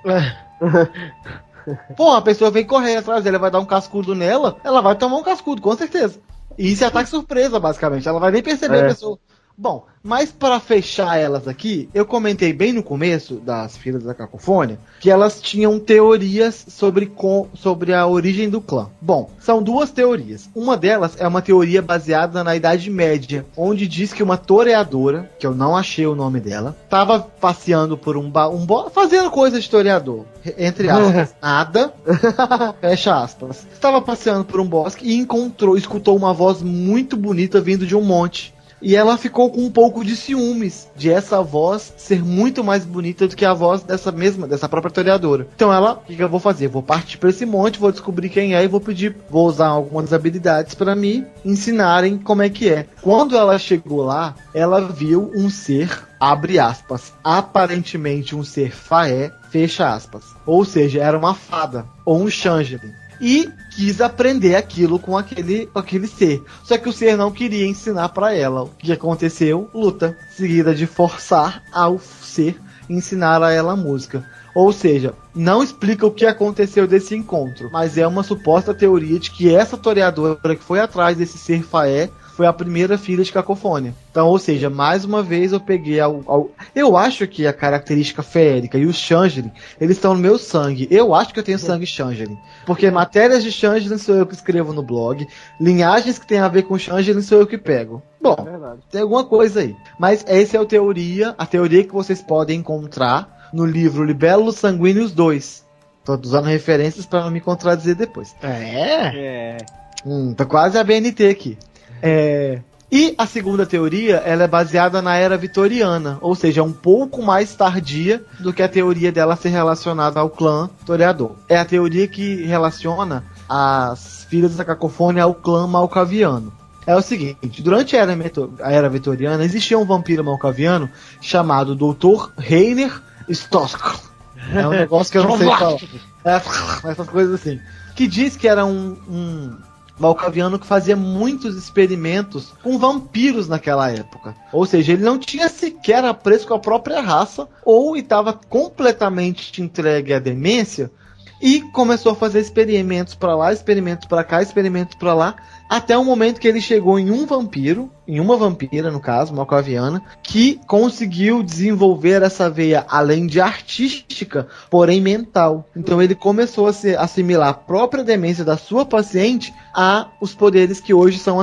[SPEAKER 4] Pô, a pessoa vem correr atrás dela, vai dar um cascudo nela, ela vai tomar um cascudo, com certeza. E isso é ataque surpresa, basicamente. Ela vai nem perceber a pessoa. Bom, mas para fechar elas aqui, eu comentei bem no começo das filhas da cacofônia que elas tinham teorias sobre a origem do clã. Bom, são 2 teorias. Uma delas é uma teoria baseada na Idade Média, onde diz que uma toreadora, que eu não achei o nome dela, estava passeando por um fazendo coisa de toreador, entre aspas, nada, fecha aspas. Estava passeando por um bosque e escutou uma voz muito bonita vindo de um monte. E ela ficou com um pouco de ciúmes de essa voz ser muito mais bonita do que a voz dessa própria toreadora. Então o que eu vou fazer? Vou partir para esse monte, vou descobrir quem é e vou usar algumas habilidades para me ensinarem como é que é. Quando ela chegou lá, ela viu um ser abre aspas, aparentemente um ser faé, fecha aspas. Ou seja, era uma fada, ou um changeling. E quis aprender aquilo com aquele ser. Só que o ser não queria ensinar pra ela. O que aconteceu? Luta. Seguida de forçar ao ser ensinar a ela a música. Ou seja, não explica o que aconteceu desse encontro, mas é uma suposta teoria de que essa toreadora que foi atrás desse ser faé foi a primeira filha de Cacofônia. Então, ou seja, mais uma vez eu peguei eu acho que a característica feérica e o Changeling, eles estão no meu sangue. Eu acho que eu tenho sangue Changeling. Porque matérias de Changeling sou eu que escrevo no blog, linhagens que tem a ver com Changeling sou eu que pego. Bom, tem alguma coisa aí. Mas essa é a teoria que vocês podem encontrar no livro Libélulos Sanguíneos 2. Tô usando referências para não me contradizer depois. Tá quase a BNT aqui. E a segunda teoria, ela é baseada na era vitoriana, ou seja, um pouco mais tardia do que a teoria dela ser relacionada ao clã toreador. É a teoria que relaciona as filhas da Cacofônia ao clã malcaviano. É o seguinte, durante a era vitoriana, existia um vampiro malcaviano chamado Dr. Reiner Stosk. É um negócio que eu não sei falar. Essas coisas assim. Que diz que era um malcaviano que fazia muitos experimentos com vampiros naquela época. Ou seja, ele não tinha sequer apreço com a própria raça, ou estava completamente entregue à demência, e começou a fazer experimentos pra lá, experimentos pra cá, experimentos pra lá, até o momento que ele chegou em um vampiro, em uma vampira, no caso, malcaviana, que conseguiu desenvolver essa veia, além de artística, porém mental. Então ele começou a se assimilar a própria demência da sua paciente a os poderes que hoje são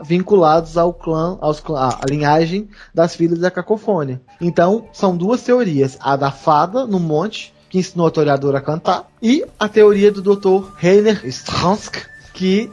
[SPEAKER 4] vinculados ao clã, à linhagem das filhas da Cacofônia. Então, são duas teorias, a da fada no monte, que ensinou a toreadora a cantar, e a teoria do Dr. Reiner Stransk, que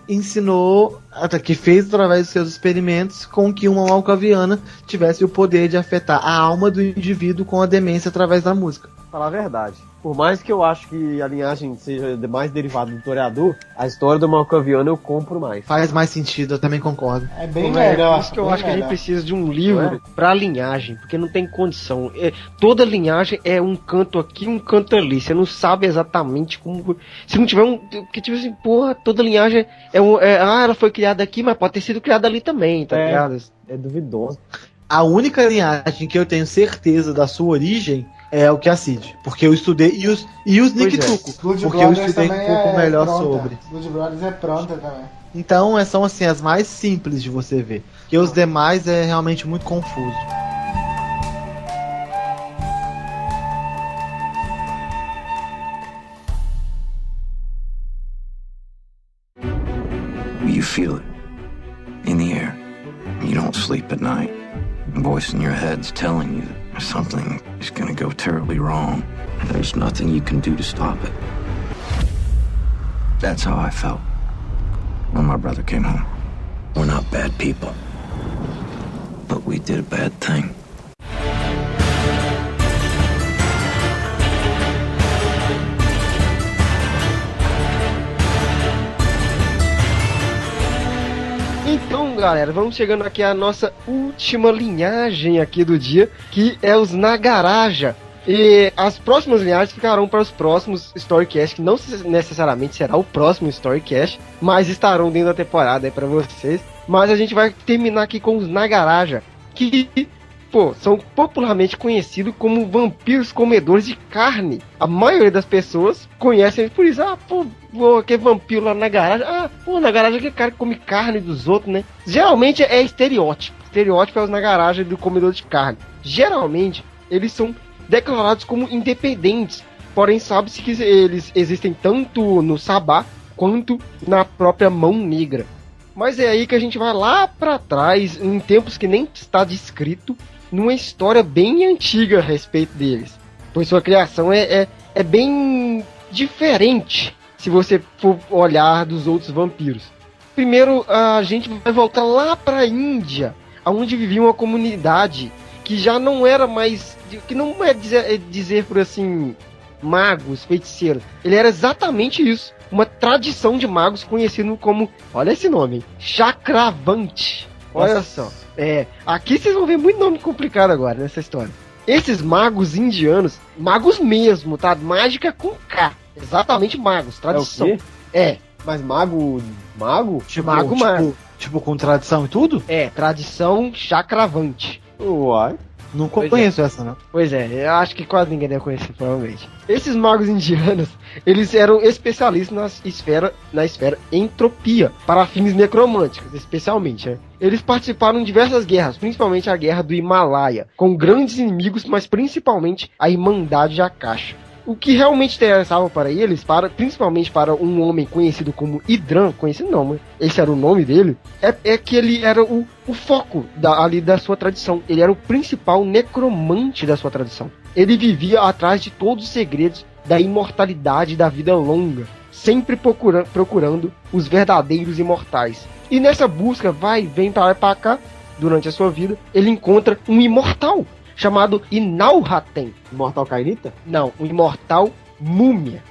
[SPEAKER 4] fez através dos seus experimentos com que uma malcaviana tivesse o poder de afetar a alma do indivíduo com a demência através da música.
[SPEAKER 2] Falar a verdade. Por mais que eu acho que a linhagem seja mais derivada do toreador, a história do malcaviano eu compro mais.
[SPEAKER 4] Faz mais sentido, eu também concordo.
[SPEAKER 3] É bem melhor.
[SPEAKER 1] Por isso que eu acho que a gente precisa de um livro pra linhagem, porque não tem condição. Toda linhagem é um canto aqui, um canto ali. Você não sabe exatamente como... Se não tiver um... Porque tipo assim, porra, toda linhagem ela foi criada aqui, mas pode ter sido criada ali também, tá ligado?
[SPEAKER 2] É duvidoso.
[SPEAKER 4] A única linhagem que eu tenho certeza da sua origem é o que a Cid, porque eu estudei, e os Nikituko, porque eu estudei um pouco melhor sobre.
[SPEAKER 3] Blood Brothers é pronta também.
[SPEAKER 4] Então são assim as mais simples de você ver, porque os demais é realmente muito confuso.
[SPEAKER 5] You feel it in the air. You don't sleep at night. A voice in your head's telling you something is gonna go terribly wrong. There's nothing you can do to stop it. That's how I felt when my brother came home. We're not bad people, but we did a bad thing.
[SPEAKER 1] Então, galera, vamos chegando aqui à nossa última linhagem aqui do dia, que é os Nagaraja. E as próximas linhagens ficarão para os próximos Storycast, que não necessariamente será o próximo Storycast, mas estarão dentro da temporada aí para vocês. Mas a gente vai terminar aqui com os Nagaraja, que, são popularmente conhecidos como vampiros comedores de carne. A maioria das pessoas conhecem eles por isso. Aquele vampiro lá na garagem. Na garagem é aquele cara que come carne dos outros, né? Geralmente é estereótipo. Estereótipo é os na garagem do comedor de carne. Geralmente, eles são declarados como independentes. Porém, sabe-se que eles existem tanto no Sabá quanto na própria Mão Negra. Mas é aí que a gente vai lá pra trás, em tempos que nem está descrito, numa história bem antiga a respeito deles. Pois sua criação é bem diferente se você for olhar dos outros vampiros. Primeiro, a gente vai voltar lá para a Índia, onde vivia uma comunidade que já não era mais, que não é dizer por assim, magos, feiticeiros. Ele era exatamente isso, uma tradição de magos conhecido como, olha esse nome, Chakravanti. Olha só. Aqui vocês vão ver muito nome complicado agora nessa história. Esses magos indianos, magos mesmo, tá? Mágica com K. Exatamente magos, tradição.
[SPEAKER 2] É o quê? Mas mago?
[SPEAKER 4] Tipo com tradição e tudo?
[SPEAKER 1] Tradição chacravante.
[SPEAKER 2] Uai.
[SPEAKER 4] Não
[SPEAKER 1] Pois
[SPEAKER 4] conheço essa, não.
[SPEAKER 1] Pois é, eu acho que quase ninguém deve conhecer, provavelmente. Esses magos indianos, eles eram especialistas na esfera entropia, para fins necromânticos, especialmente, né? Eles participaram de diversas guerras, principalmente a Guerra do Himalaia, com grandes inimigos, mas principalmente a Irmandade de Akasha. O que realmente interessava para eles, principalmente para um homem conhecido como Idran, conhecido não, mas esse era o nome dele, é que ele era o foco ali da sua tradição. Ele era o principal necromante da sua tradição. Ele vivia atrás de todos os segredos da imortalidade da vida longa, sempre procurando os verdadeiros imortais. E nessa busca, vem para lá e para cá, durante a sua vida, ele encontra um imortal, chamado Inalhaten.
[SPEAKER 2] Imortal Kairita?
[SPEAKER 1] Não, um imortal múmia.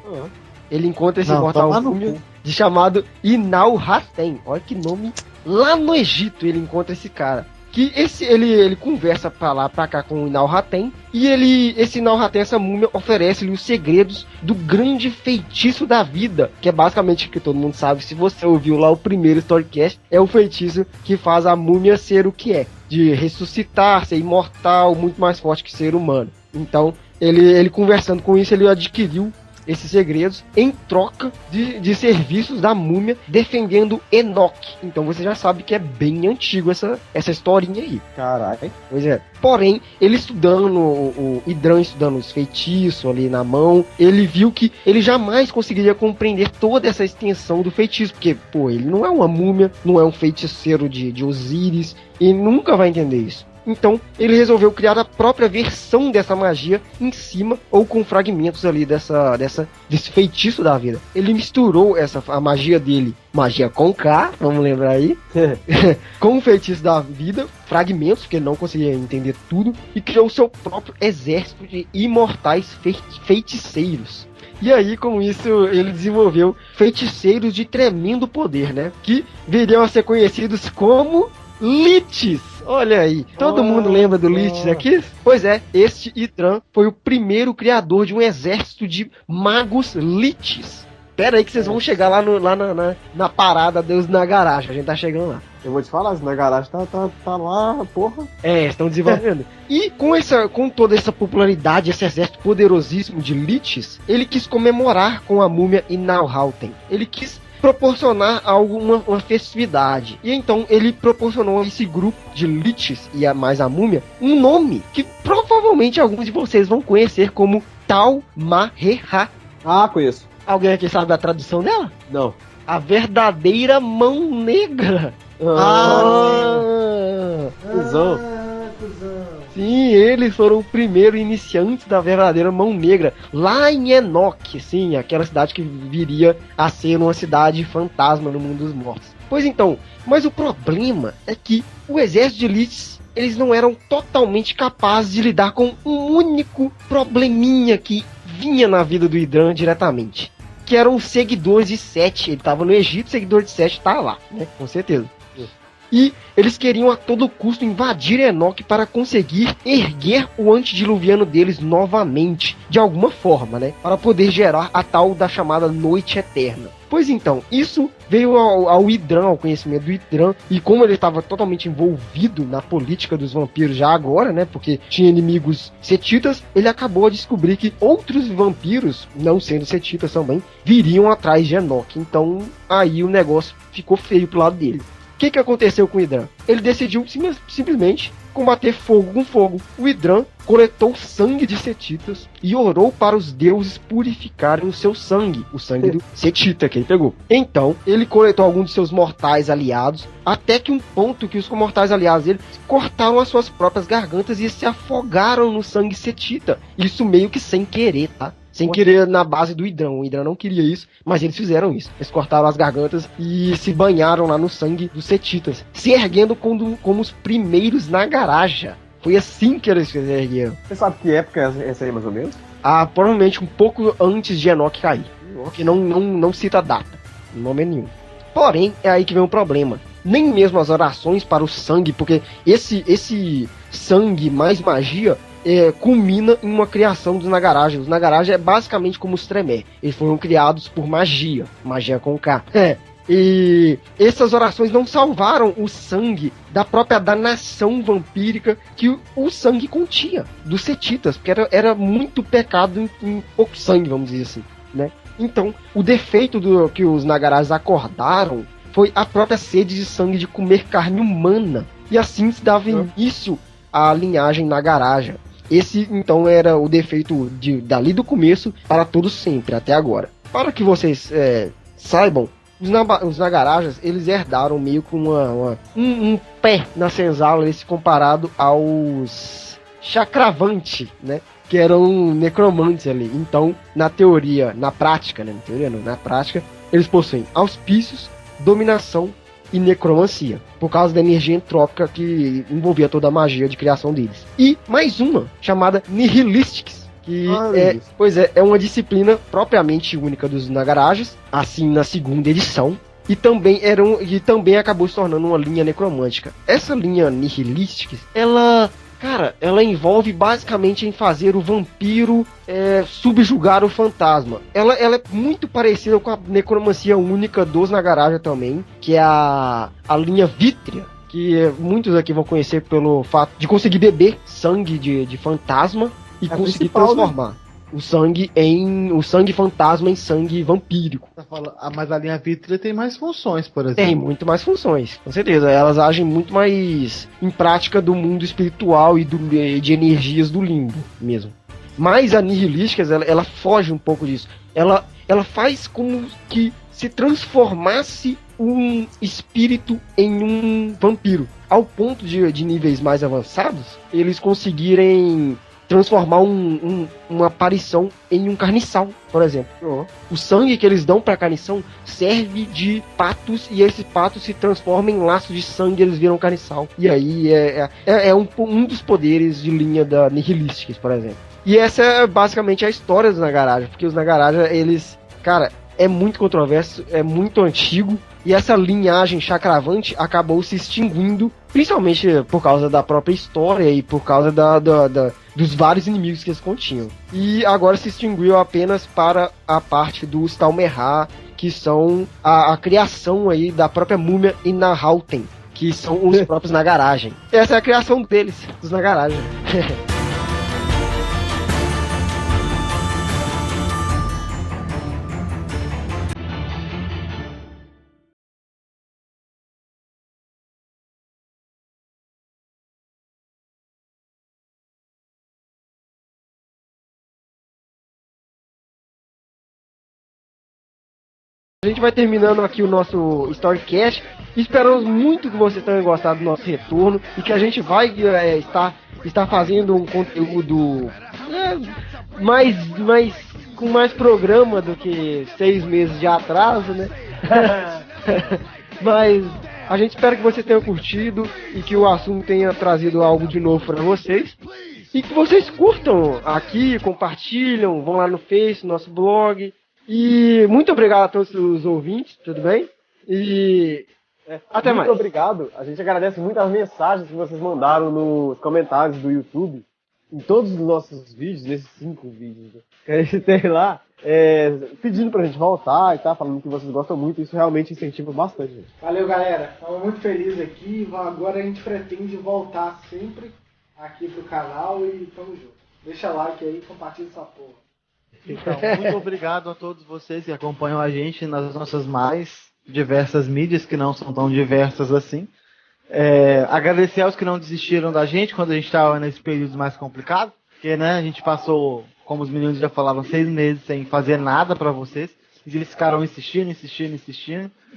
[SPEAKER 1] Ele encontra esse imortal múmia chamado Inalhaten. Olha que nome. Lá no Egito ele encontra esse cara. Que ele conversa pra lá, pra cá com o Inalhaten. E esse Inalhaten, essa múmia, oferece-lhe os segredos do grande feitiço da vida. Que é basicamente o que todo mundo sabe. Se você ouviu lá o primeiro Storycast, é o feitiço que faz a múmia ser o que é. De ressuscitar, ser imortal, muito mais forte que ser humano. Então, ele conversando com isso, ele adquiriu esses segredos em troca de serviços da múmia defendendo Enoch. Então você já sabe que é bem antigo essa historinha aí.
[SPEAKER 2] Caralho.
[SPEAKER 1] Pois é. Porém, ele estudando, o Idran estudando os feitiços ali na mão, ele viu que ele jamais conseguiria compreender toda essa extensão do feitiço, porque, ele não é uma múmia, não é um feiticeiro de Osíris, e nunca vai entender isso. Então, ele resolveu criar a própria versão dessa magia em cima ou com fragmentos ali desse feitiço da vida. Ele misturou a magia dele, magia com K, vamos lembrar aí, com o feitiço da vida, fragmentos, porque ele não conseguia entender tudo, e criou o seu próprio exército de imortais feiticeiros. E aí, com isso, ele desenvolveu feiticeiros de tremendo poder, né? Que viriam a ser conhecidos como Liches. Olha aí, todo mundo lembra do Liches aqui? Pois é, este Idran foi o primeiro criador de um exército de magos Liches. Pera aí que vocês vão chegar lá na parada Deus na garagem, a gente tá chegando lá.
[SPEAKER 2] Eu vou te falar, na garagem tá lá, porra.
[SPEAKER 1] Estão desenvolvendo. E com toda essa popularidade, esse exército poderosíssimo de Liches, ele quis comemorar com a múmia Inalhaten. Ele quis proporcionar uma festividade. E então ele proporcionou a esse grupo de Liches e mais a múmia um nome que provavelmente alguns de vocês vão conhecer como Taumaheha.
[SPEAKER 2] Ah, conheço.
[SPEAKER 1] Alguém aqui sabe a tradução dela?
[SPEAKER 2] Não.
[SPEAKER 1] A verdadeira mão negra.
[SPEAKER 2] Cusão.
[SPEAKER 1] Sim, eles foram o primeiro iniciantes da verdadeira mão negra, lá em Enoch, sim, aquela cidade que viria a ser uma cidade fantasma no mundo dos mortos. Pois então, mas o problema é que o exército de Liches, eles não eram totalmente capazes de lidar com um único probleminha que vinha na vida do Idran diretamente, que eram os seguidores de Sete. Ele estava no Egito, o seguidor de Sete tá lá, né, com certeza. E eles queriam a todo custo invadir Enoch para conseguir erguer o antediluviano deles novamente, de alguma forma, né? Para poder gerar a tal da chamada Noite Eterna. Pois então, isso veio ao Idran, ao conhecimento do Idran, e como ele estava totalmente envolvido na política dos vampiros já agora, né? Porque tinha inimigos setitas, ele acabou a descobrir que outros vampiros, não sendo setitas também, viriam atrás de Enoch. Então, aí o negócio ficou feio pro lado dele. O que aconteceu com o Idran? Ele decidiu simplesmente combater fogo com fogo. O Idran coletou sangue de setitas e orou para os deuses purificarem o seu sangue, o sangue do setita que ele pegou. Então, ele coletou alguns de seus mortais aliados, até que um ponto que os mortais aliados dele cortaram as suas próprias gargantas e se afogaram no sangue setita. Isso meio que sem querer, tá? Sem querer, na base do Idran. O Idran não queria isso, mas eles fizeram isso. Eles cortaram as gargantas e se banharam lá no sangue dos setitas, se erguendo como os primeiros na garagem. Foi assim que eles se ergueram.
[SPEAKER 2] Você sabe que época é essa aí, mais ou menos?
[SPEAKER 1] Provavelmente um pouco antes de Enoch cair. Que não cita data, em momento nenhum. Porém, é aí que vem o problema. nem mesmo as orações para o sangue, porque esse sangue mais magia culmina em uma criação dos Nagaraja. Os Nagaraja é basicamente como os Tremere. Eles foram criados por magia com K. E essas orações não salvaram o sangue da nação vampírica que o sangue continha, dos Setitas, porque era muito pecado em pouco sangue, vamos dizer assim, né? Então, o defeito que os Nagarajas acordaram foi a própria sede de sangue de comer carne humana. E assim se dava início à linhagem Nagaraja. Esse, então, era o defeito dali do começo para todo sempre, até agora. Para que vocês saibam, os Nagarajas, eles herdaram meio que um pé na senzala, esse comparado aos Chakravanti, né? Que eram necromantes ali. Então, na teoria, na prática, né? Na teoria não, na prática, eles possuem auspícios, dominação e necromancia, por causa da energia entrópica que envolvia toda a magia de criação deles. E mais uma, chamada Nihilistics, que é uma disciplina propriamente única dos Nagarajas, assim na segunda edição, e também acabou se tornando uma linha necromântica. Essa linha Nihilistics, ela envolve basicamente em fazer o vampiro subjugar o fantasma. Ela é muito parecida com a necromancia única dos Nagaraja também, que é a linha Vítrea, que muitos aqui vão conhecer pelo fato de conseguir beber sangue de fantasma e conseguir transformar o sangue fantasma em sangue vampírico.
[SPEAKER 4] Mas a linha Vítrea tem mais funções, por exemplo.
[SPEAKER 1] Tem muito mais funções, com certeza. Elas agem muito mais em prática do mundo espiritual e de energias do limbo mesmo. Mas a Nihilísticas, ela foge um pouco disso. Ela faz como que se transformasse um espírito em um vampiro. Ao ponto de níveis mais avançados, eles conseguirem transformar uma aparição em um carniçal, por exemplo. O sangue que eles dão pra carnição serve de patos, e esses patos se transformam em laços de sangue e eles viram carniçal. E aí é um dos poderes de linha da Nihilistics, por exemplo. E essa é basicamente a história dos Nagaraja, porque os Nagaraja, eles, cara, é muito controverso, é muito antigo, e essa linhagem Chakravanti acabou se extinguindo, principalmente por causa da própria história e por causa dos vários inimigos que eles continham. E agora se extinguiu apenas para a parte dos Talmerá, que são a criação aí da própria múmia Inahalten, que são os próprios Nagaraja. Essa é a criação deles, dos Nagaraja. A gente vai terminando aqui o nosso Storycast. Esperamos muito que vocês tenham gostado do nosso retorno e que a gente vai estar fazendo um conteúdo com mais programa do que 6 meses de atraso, né? Mas a gente espera que vocês tenham curtido e que o assunto tenha trazido algo de novo para vocês. E que vocês curtam aqui, compartilham, vão lá no Face, nosso blog. E muito obrigado a todos os ouvintes, tudo bem? E até mais.
[SPEAKER 2] Muito obrigado. A gente agradece muito as mensagens que vocês mandaram nos comentários do YouTube, em todos os nossos vídeos, nesses 5 vídeos que a gente tem lá, pedindo pra gente voltar e tá, falando que vocês gostam muito. Isso realmente incentiva bastante, gente.
[SPEAKER 3] Valeu, galera. Estamos muito felizes aqui. Agora a gente pretende voltar sempre aqui pro canal e tamo junto. Deixa like aí e compartilha essa porra.
[SPEAKER 4] Então, muito obrigado a todos vocês que acompanham a gente nas nossas mais diversas mídias, que não são tão diversas assim. Agradecer aos que não desistiram da gente quando a gente estava nesse período mais complicado, porque, né, a gente passou, como os meninos já falavam, 6 meses sem fazer nada para vocês, e eles ficaram insistindo.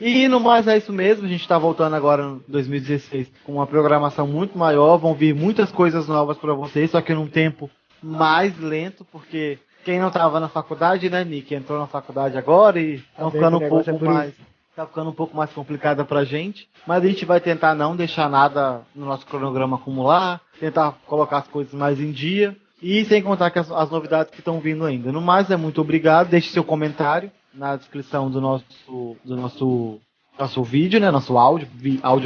[SPEAKER 4] E no mais é isso mesmo, a gente está voltando agora em 2016 com uma programação muito maior, vão vir muitas coisas novas para vocês, só que num tempo mais lento, porque quem não estava na faculdade, né, Nick, entrou na faculdade agora e tá ficando um pouco mais complicada pra gente. Mas a gente vai tentar não deixar nada no nosso cronograma acumular, tentar colocar as coisas mais em dia. E sem contar que as novidades que estão vindo ainda. No mais, muito obrigado. Deixe seu comentário na descrição do nosso nosso vídeo, né? Nosso áudio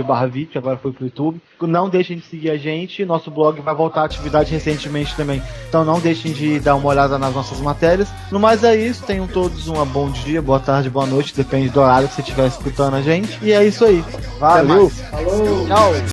[SPEAKER 4] barra vídeo, que agora foi pro YouTube. Não deixem de seguir a gente. Nosso blog vai voltar à atividade recentemente também. Então não deixem de dar uma olhada nas nossas matérias. No mais é isso. Tenham todos um bom dia, boa tarde, boa noite. Depende do horário que você estiver escutando a gente. E é isso aí.
[SPEAKER 2] Valeu.
[SPEAKER 3] Falou.
[SPEAKER 1] Tchau.